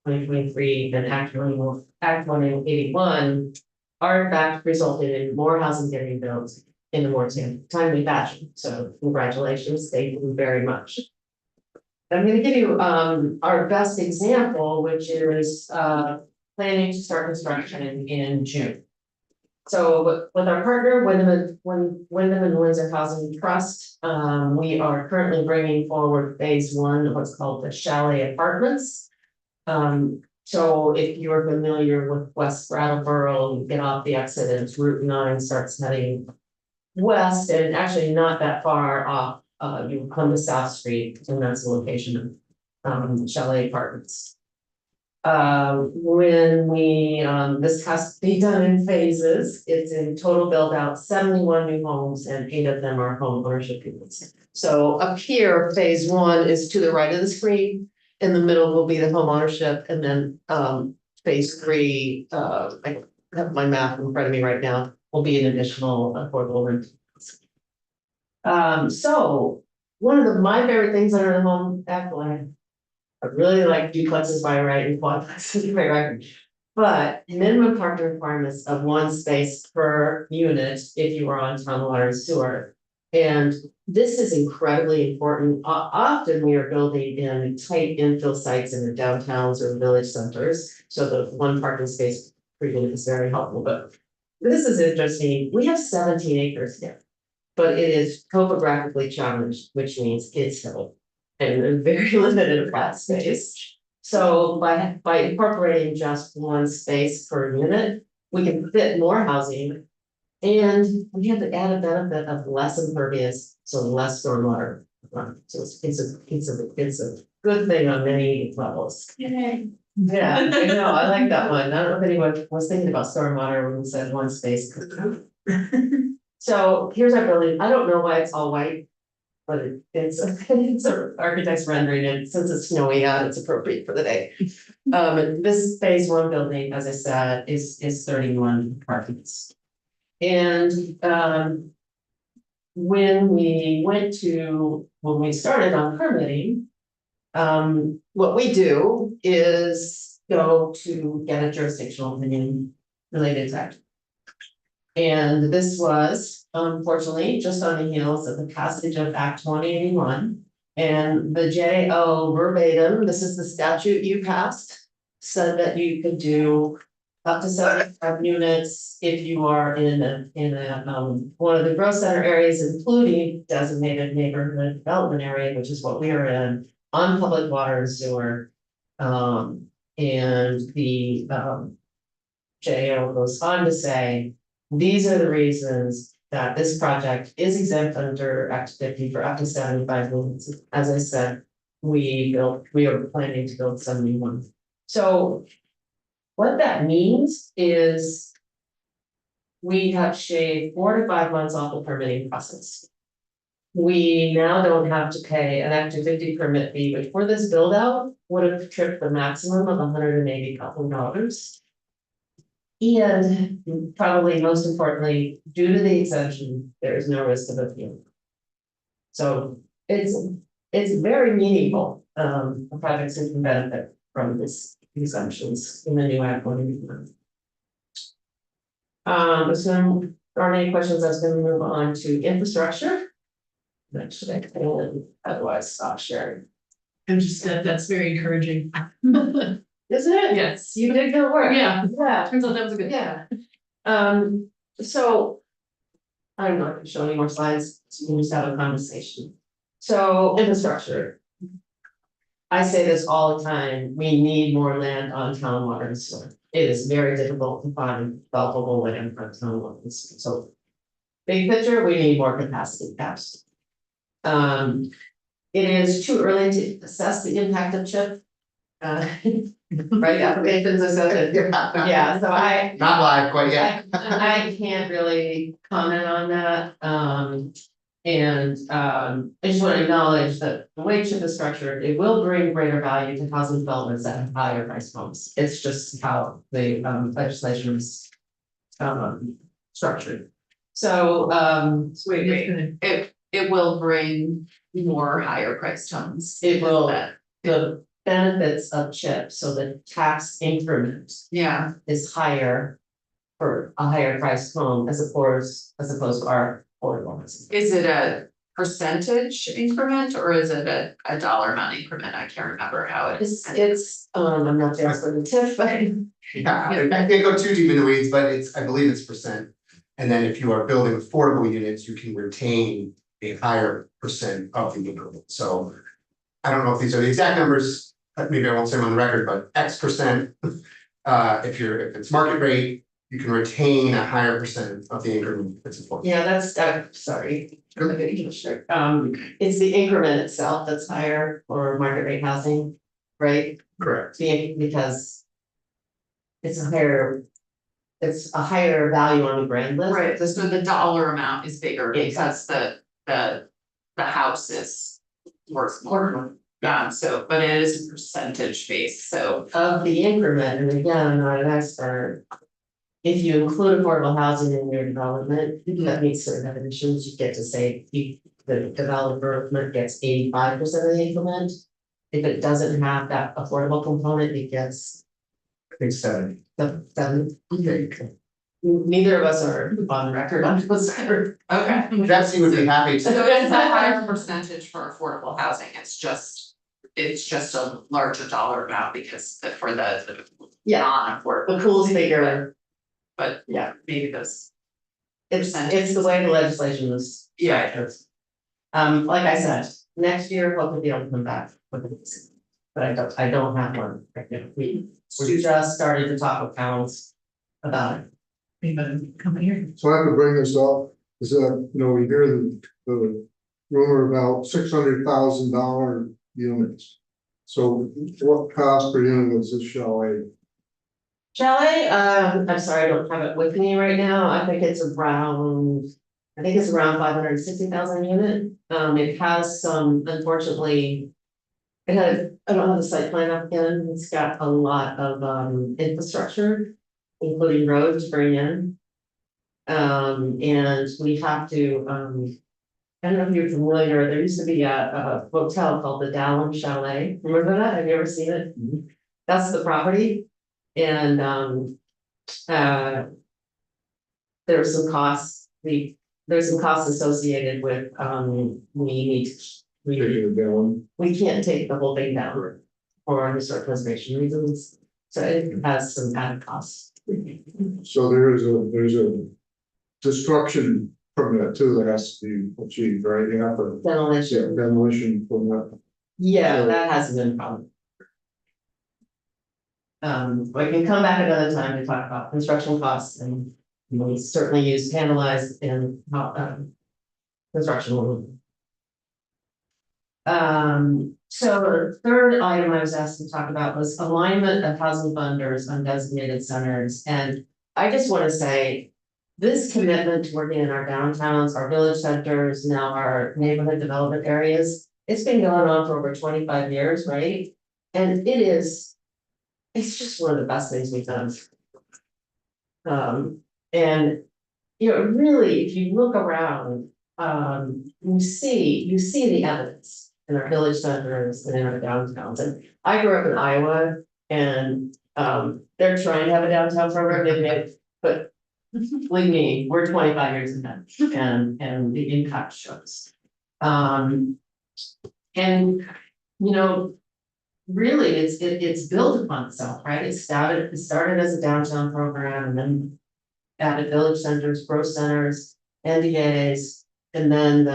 S12: 2023 and Act 181 are in fact resulted in more housing getting built in a more timely fashion. So congratulations, thank you very much. I'm gonna give you our best example, which is planning to start construction in June. So with our partner, Wyndham and Windsor Housing Trust, we are currently bringing forward phase one of what's called the chalet apartments. So if you're familiar with West Brattleboro, you get off the exit and it's Route 9 starts heading west, and actually not that far off, you come to South Street, and that's the location of chalet apartments. When we, this has to be done in phases, it's in total build out 71 new homes and 8 of them are home ownership units. So up here, phase one is to the right of the screen. In the middle will be the home ownership, and then phase three, I have my map in front of me right now, will be an additional affordable rent. So one of my favorite things under the home act, I really like duplexes by right and quadplexes by right. But minimum parking requirements of 1 space per unit if you are on town water and sewer. And this is incredibly important. Often we are building in tight infill sites in the downtowns or village centers. So the 1 parking space per unit is very helpful, but this is interesting. We have 17 acres here, but it is topographically challenged, which means it's hilly and very limited flat space. So by incorporating just 1 space per unit, we can fit more housing. And we have the added benefit of less impervious, so less stormwater. So it's a good thing on many levels.
S5: Yay.
S12: Yeah, I know, I like that one. I don't know if anyone was thinking about stormwater when we said 1 space. So here's our building. I don't know why it's all white. But it's a architect's rendering, and since it's snowy out, it's appropriate for the day. This phase one building, as I said, is 31 apartments. And when we started on permitting, what we do is go to get a jurisdictional opinion related to that. And this was unfortunately just on the heels of the passage of Act 2081. And the JO verbatim, this is the statute you passed, said that you could do up to 75 units if you are in one of the growth center areas, including designated neighborhood development area, which is what we are in, on public water and sewer. And the JO goes on to say, these are the reasons that this project is exempt under Act 50 for up to 75 units. As I said, we are planning to build 71. So what that means is we have shaved 4 to 5 months off the permitting process. We now don't have to pay an Act 50 permit fee, which for this build out would have tripped the maximum of $180,000. And probably most importantly, due to the exemption, there is no risk of appeal. So it's very meaningful. The projects can benefit from this exemptions in the new Act 181. So there aren't any questions. I was going to move on to infrastructure. Actually, I can otherwise stop sharing.
S1: I'm just, that's very encouraging.
S12: Isn't it?
S1: Yes.
S12: You did good work.
S1: Yeah.
S12: Yeah.
S1: Turns out that was a good.
S12: Yeah. So I'm not gonna show any more slides, so we can just have a conversation. So infrastructure. I say this all the time, we need more land on town water and sewer. It is very difficult to find developable land for town water and sewer. So big picture, we need more capacity caps. It is too early to assess the impact of CHIP. Right, applications associated. Yeah, so
S3: Not live quite yet.
S12: I can't really comment on that, I just want to acknowledge that the way CHIP is structured, it will bring greater value to housing developments that have higher price homes. It's just how the legislation is structured. So
S5: It will bring more higher priced homes.
S12: it will, the benefits of CHIP, so the tax increment
S5: Yeah,
S12: is higher for a higher priced home as opposed to our affordable housing.
S5: is it a percentage increment or is it a dollar amount increment? I can't remember how it is.
S12: I'm not the expert in TIF, but
S3: Yeah, I can't go too deep in the weeds, but I believe it's percent. And then if you are building affordable units, you can retain a higher percent of the increment. So I don't know if these are the exact numbers, maybe I won't say them on the record, but X percent. If it's market rate, you can retain a higher percent of the increment that's affordable.
S12: yeah, that's, sorry. Sure. It's the increment itself that's higher for market rate housing, right?
S3: Correct.
S12: Because it's a higher value on the brand list.
S5: Right, so the dollar amount is bigger because the house is worth more. Yeah, so, but it is a percentage base, so.
S12: Of the increment, and again, I'm not an expert. If you include affordable housing in your development, that meets certain definitions, you get to say the developer gets 85% of the increment. If it doesn't have that affordable component, it gets
S3: I think 70.
S12: the 7. Neither of us are on the record on this.
S5: Okay.
S3: Jesse would be happy
S5: So
S3: to.
S5: it's a higher percentage for affordable housing, it's just a larger dollar amount because for the
S12: Yeah,
S5: non-affordable.
S12: the pool's bigger.
S5: But
S12: Yeah.
S5: maybe this,
S12: It's the way the legislation was.
S5: Yeah.
S12: structured. Like I said, next year, hopefully be able to come back with it. But I don't have one right now. We just started to talk with towns about it.
S1: Even come here.
S4: So I have to bring this up, is that, we hear the rumor about $600,000 units. So what cost per unit is this chalet?
S12: Chalet, I'm sorry, I don't have it with me right now. I think it's around 560,000 a unit. It has some, unfortunately. I don't have the site plan up again. It's got a lot of infrastructure, including roads to bring in. And we have to, I don't know if you're familiar, there used to be a hotel called the Dallin Chalet. Remember that? Have you ever seen it? That's the property. And there's some costs, there's some costs associated with, we can't take the whole thing down for historic preservation reasons, so it has some added costs.
S4: So there's a destruction permit too that has to be achieved, right? You have to demolition permit.
S12: Yeah,
S4: So-
S12: that hasn't been a problem. We can come back another time to talk about construction costs and we certainly use panelized and construction. So the third item I was asked to talk about was alignment of housing funders on designated centers. And I just want to say, this commitment to working in our downtowns, our village centers, now our neighborhood development areas, it's been going on for over 25 years, right? And it's just one of the best things we've done. And really, if you look around, you see the evidence in our village centers and in our downtowns. And I grew up in Iowa and they're trying to have a downtown program, but believe me, we're 25 years ahead and the impact shows. Really it's built upon itself, right? It started as a downtown program and then added village centers, growth centers, NDAs, and then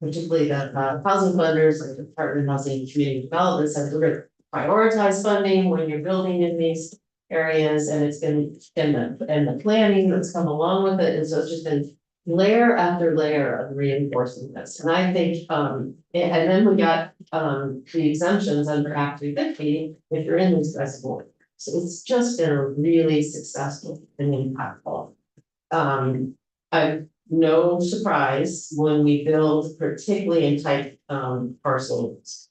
S12: particularly the housing funders, like the Department of Housing and Community Development, said we're gonna prioritize funding when you're building in these areas, and it's been and the planning that's come along with it, and so it's just been layer after layer of reinforcing this. And I think and then we got the exemptions under Act 350 if you're in these festival. So it's just been a really successful and impactful. No surprise when we build, particularly in tight parcels,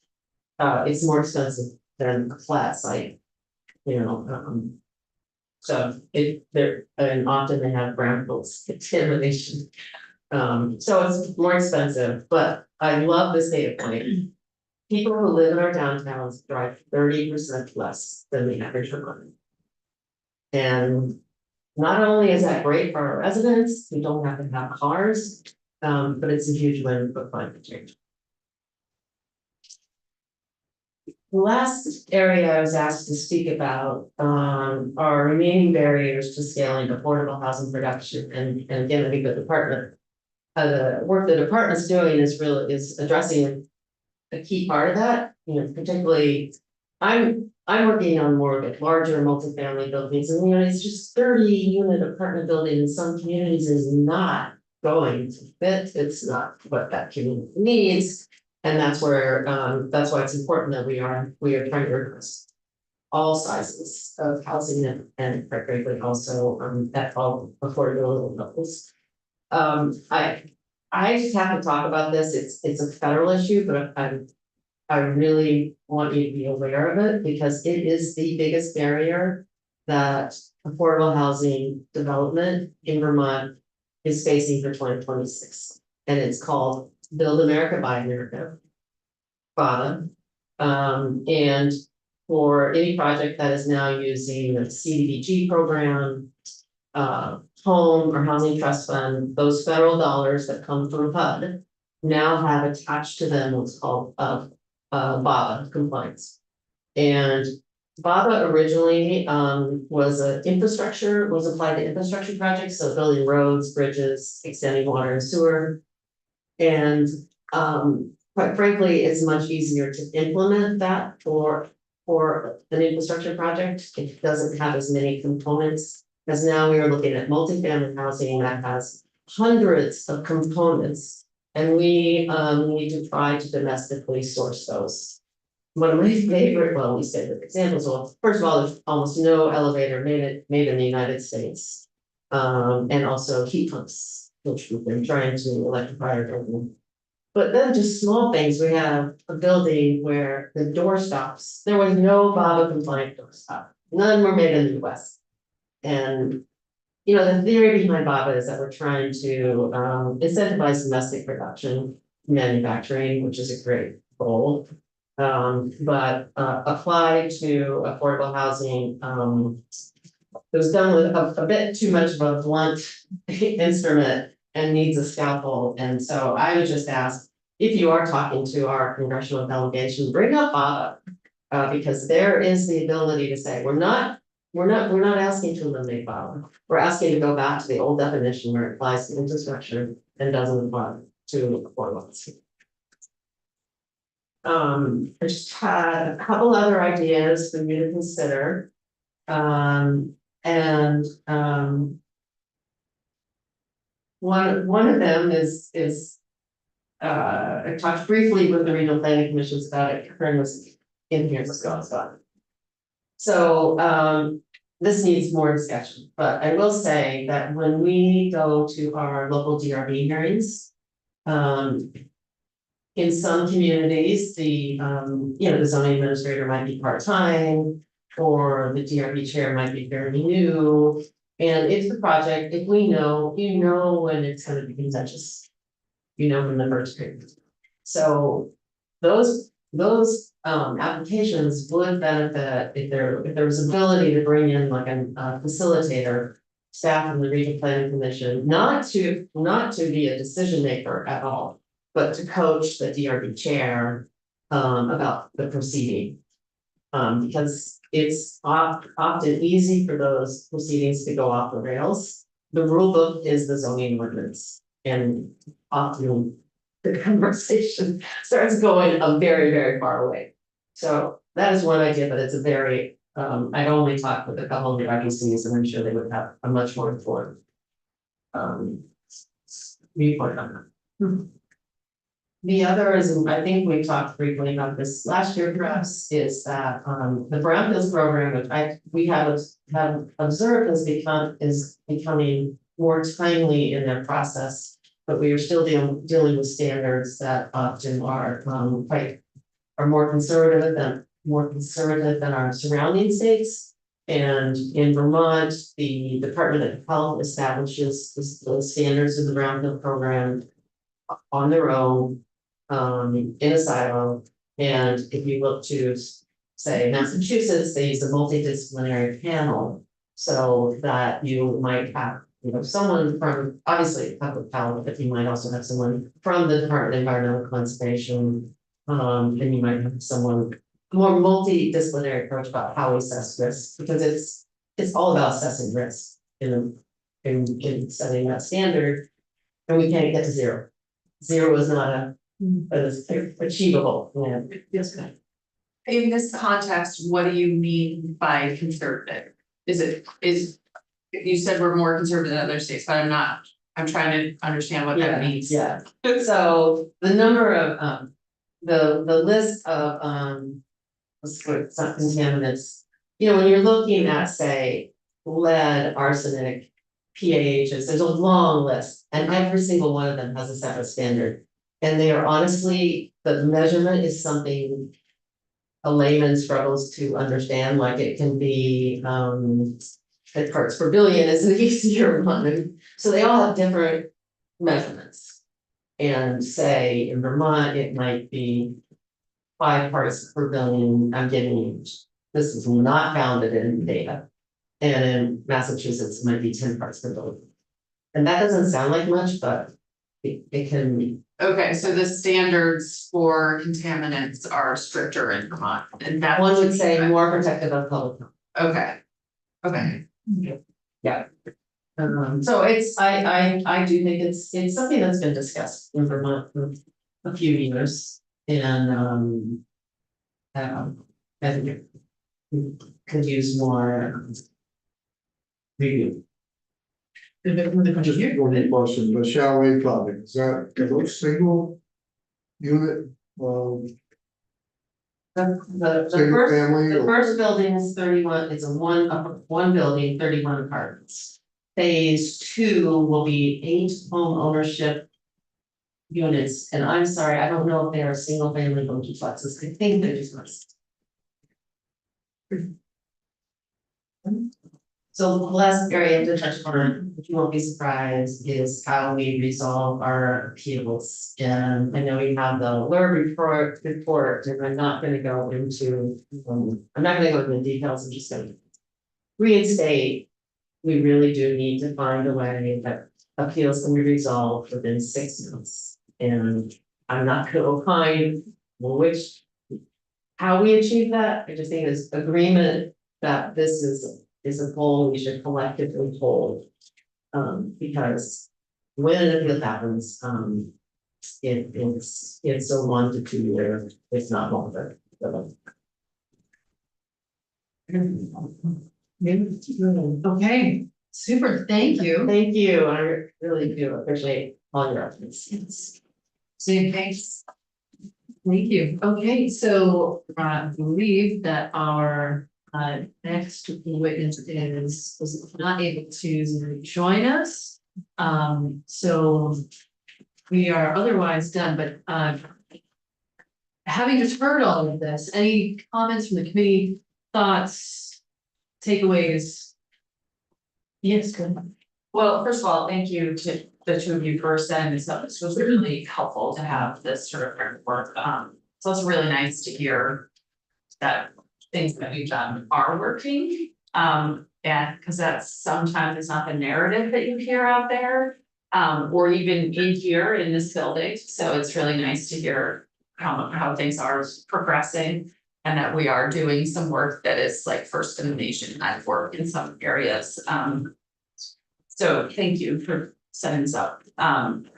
S12: it's more expensive than a flat site, so and often they have brownfields contamination. So it's more expensive, but I love this data point. People who live in our downtowns drive 30% less than the average Vermonter. And not only is that great for our residents who don't have to have cars, But it's a huge win for climate change. The last area I was asked to speak about are remaining barriers to scaling affordable housing production. And again, I think the department, the work the department's doing is addressing a key part of that, you know, particularly. I'm working on more of like larger multifamily buildings, and you know, it's just 30-unit apartment building in some communities is not going to fit. It's not what that community needs. And that's where, that's why it's important that we are trying to address all sizes of housing and quite frankly, also, at all affordability levels. I just have to talk about this. It's a federal issue, but I really want you to be aware of it because it is the biggest barrier that affordable housing development in Vermont is facing for 2026. And it's called Build America, Buy America, BABA. And for any project that is now using the CDBG program, home or housing trust fund, those federal dollars that come from HUD now have attached to them what's called BABA compliance. And BABA originally was applied to infrastructure projects, so building roads, bridges, extending water and sewer. And quite frankly, it's much easier to implement that for an infrastructure project. It doesn't have as many components, as now we are looking at multifamily housing that has hundreds of components. And we need to try to domestically source those. One of my favorite, well, we say the examples, well, first of all, there's almost no elevator made in the United States. And also heat pumps, which we've been trying to electrify our building. But then just small things, we have a building where the door stops, there was no BABA compliant door stop, none were made in the US. And you know, the theory behind BABA is that we're trying to incentivize domestic production, manufacturing, which is a great goal. But applied to affordable housing, it was done with a bit too much of a blunt instrument and needs a scalpel. And so I would just ask, if you are talking to our congressional delegation, bring up BABA, because there is the ability to say, we're not asking to eliminate BABA. We're asking to go back to the old definition where it applies to infrastructure and doesn't apply to affordable housing. I just had a couple other ideas for you to consider. One of them is I talked briefly with the regional planning commissions about it. Karen was in here, let's go. So this needs more discussion, but I will say that when we go to our local DRB hearings, in some communities, the zoning administrator might be part-time, or the DRB chair might be fairly new. And if the project, if we know, you know when it's gonna be contentious, you know when the first period. So those applications would benefit if there was ability to bring in like a facilitator, staff from the regional planning commission, not to be a decision maker at all, but to coach the DRB chair about the proceeding. Because it's often easy for those proceedings to go off the rails. The rule book is the zoning ordinance, and often the conversation starts going a very, very far away. So that is one idea, but it's a very, I'd only talked with a couple of the RDCs, and I'm sure they would have a much more informed viewpoint on that. The other is, and I think we talked briefly about this last year perhaps, is that the brownfields program, which we have observed is becoming more timely in their process, but we are still dealing with standards that often are more conservative than our surrounding states. And in Vermont, the Department of Health establishes the standards of the brownfield program on their own. In a silo, and if you look to say Massachusetts, they use a multidisciplinary panel so that you might have someone from, obviously, public health, but you might also have someone from the Department of Environmental Conservation. And you might have someone more multidisciplinary approach about how we assess risk, because it's all about assessing risk in setting that standard. And we can't get to zero. Zero is not achievable, yeah.
S5: Yes, good. In this context, what do you mean by conservative? You said we're more conservative than other states, but I'm trying to understand what that means.
S12: Yeah, so the number of, the list of, let's put some contaminants. When you're looking at, say, lead, arsenic, PAHs, there's a long list, and every single one of them has a separate standard. And they are honestly, the measurement is something a layman struggles to understand, like it can be, like parts per billion is an easier one. So they all have different measurements. And say in Vermont, it might be 5 parts per billion. I'm getting, this is not founded in data. And in Massachusetts, it might be 10 parts per billion. And that doesn't sound like much, but it can be.
S5: Okay, so the standards for contaminants are stricter in Vermont, and that
S12: One would say more protective of public health.
S5: Okay. Okay.
S12: Yeah. So I do think it's something that's been discussed in Vermont for a few years, and I think we could use more review.
S4: Just one question, the chalet project, is that a single unit,
S12: The
S4: single
S12: first,
S4: family?
S12: the
S4: or-
S12: first building is 31, it's a one building, 31 apartments. Phase 2 will be 8 home ownership units, and I'm sorry, I don't know if they are single family or duplexes, I think they're duplexes. So the last area to touch on, if you won't be surprised, is how we resolve our appeals. And I know you have the LUR report, and I'm not gonna go into, I'm not gonna go into the details, I'm just gonna reinstate. We really do need to find a way that appeals can be resolved within 6 months. And I'm not gonna opine how we achieve that. I just think there's agreement that this is a goal we should collectively hold. Because when an appeal happens, it's a 1 to 2 year, it's not longer.
S1: Okay, super, thank you.
S12: Thank you, I really do appreciate all your efforts.
S1: Same thanks. Thank you. Okay, so I believe that our next witness was not able to join us. So we are otherwise done, but having just heard all of this, any comments from the committee, thoughts, takeaways? Yes, good.
S5: Well, first of all, thank you to the two of you for setting this up. This was really helpful to have this sort of framework. So it's really nice to hear that things that we've done are working. And because that's sometimes not the narrative that you hear out there, or even in here in this building. So it's really nice to hear how things are progressing and that we are doing some work that is like first in the nation at work in some areas. So thank you for setting this up. And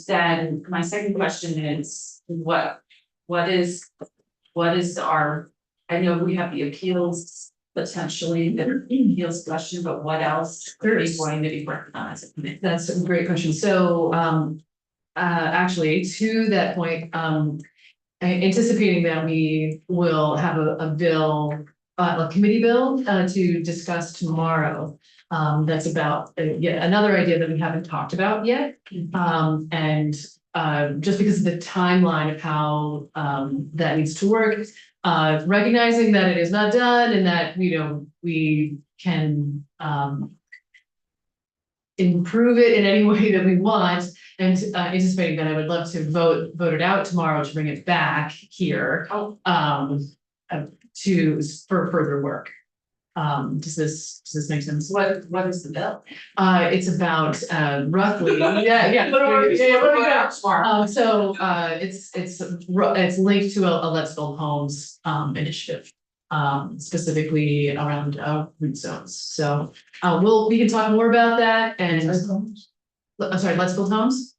S5: then my second question is what is our, I know we have the appeals potentially, the appeals question, but what else is going to be working on as a committee?
S1: That's a great question. So actually, to that point, anticipating that we will have a bill, a committee bill to discuss tomorrow. That's about yet another idea that we haven't talked about yet. And just because of the timeline of how that needs to work, recognizing that it is not done and that, we can improve it in any way that we want, and anticipating that I would love to vote it out tomorrow to bring it back here for further work. Does this make sense?
S5: What is the bill?
S1: It's about, roughly, yeah. So, it's linked to a Let's Build Homes, initiative. Specifically around, root zones, so, we can talk more about that and. I'm sorry, Let's Build Homes?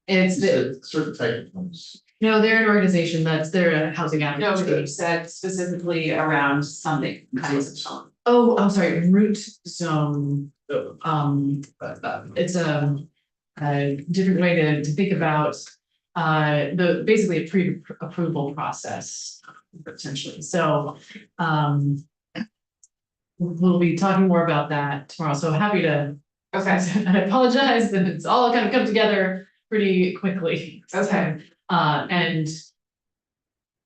S1: It's the,
S6: Certain type of homes.
S1: no, they're an organization they're a housing
S5: No,
S1: advocacy.
S5: but you said specifically around something kinds of home.
S1: Oh, I'm sorry, root zone, it's a different way to think about. Basically a pre-approval process, potentially, so, we'll be talking more about that tomorrow, so happy to.
S5: Okay,
S1: I apologize that it's all kind of come together pretty quickly.
S5: okay.
S1: And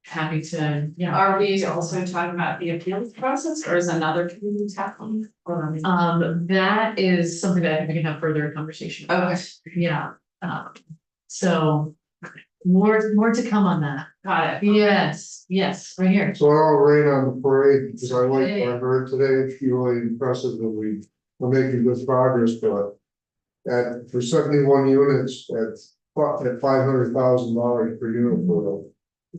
S1: happy to, yeah.
S5: Are we also talking about the appeals process or is another community tackling? Or?
S1: That is something that I think we can have further conversation about.
S5: Okay.
S1: Yeah, so more to come on that.
S5: Got it.
S1: Yes, right here.
S4: So I'll rain on the parade, because I like what I heard today, it's really impressive that we're making good progress, but. For 71 units, at $500,000 per unit for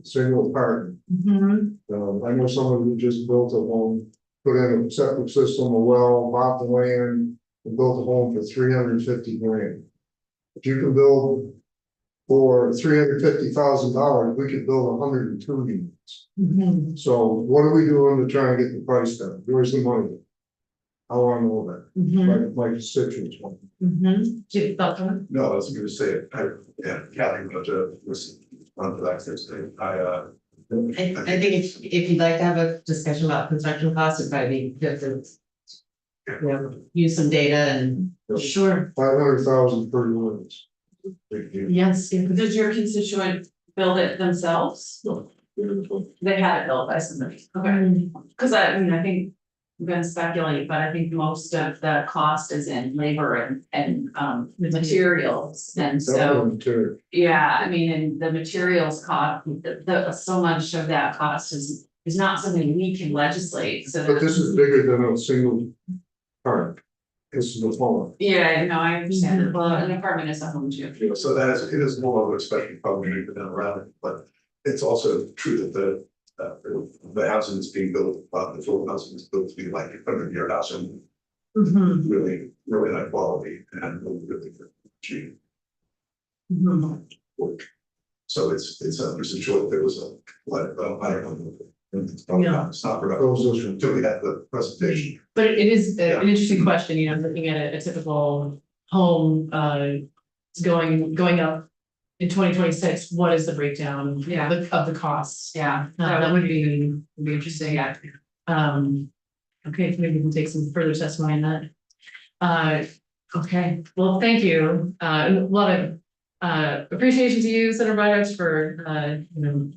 S4: a single apartment. I know someone who just built a home, put in a septic system, a well, bought the land, and built a home for $350,000. If you can build for $350,000, we could build 102 units. So what are we doing to try and get the price down? Where's the money? I want to know that, my constituents want.
S1: Do you have thoughts on
S2: No, I was gonna say, Kathy, but, was on that Thursday,
S12: I think if you'd like to have a discussion about construction costs, it might be good to. You know, use some data and.
S1: it? Sure,
S4: 500,000 per unit. Big deal.
S1: yes,
S5: Does your constituent build it themselves? They had it built by somebody. Okay. Cause I mean, I think I'm gonna speculate, but I think most of the cost is in labor and materials. And so,
S4: Definitely.
S5: yeah, I mean, and the materials cost, so much of that cost is not something we can legislate, so.
S4: But this is bigger than a single part. This is a home.
S5: Yeah, no, I understand. Well, an apartment is a home too.
S2: So that it is more of a special probably than around it, but it's also true that the housing that's being built, the full housing is built to be like a 100-year house and really high quality and really good cheap work. So it's a choice. There was a I don't know. It's probably not, it's not productive until we have the presentation.
S1: but it is an interesting question, you know, looking at a typical home, going up. In 2026, what is the breakdown of the costs?
S5: Yeah.
S1: That would be interesting.
S5: Yeah.
S1: Okay, maybe we can take some further testimony on that. Okay, well, thank you. A lot of appreciation to you, Senator Bidart, for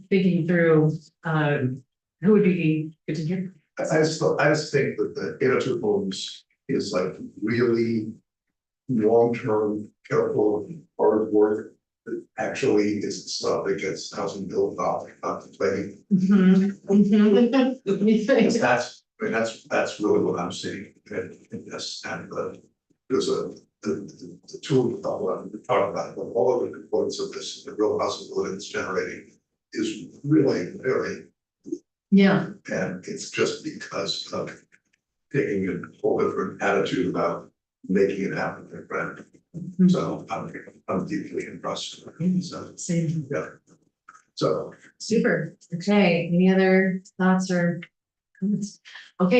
S1: thinking through who would be good to hear.
S2: I just think that the Innovative Homes is like really long-term, careful, hard work. That actually is the stuff that gets housing built off, not the planning. That's really what I'm seeing in this, and there's the tool we talk about, but all of the components of this, the real possibility it's generating is really very.
S1: Yeah.
S2: And it's just because of taking a whole different attitude about making it happen, my friend. So I'm deeply impressed. So,
S1: Same.
S2: yeah. So.
S1: Super. Okay. Any other thoughts or comments? Okay.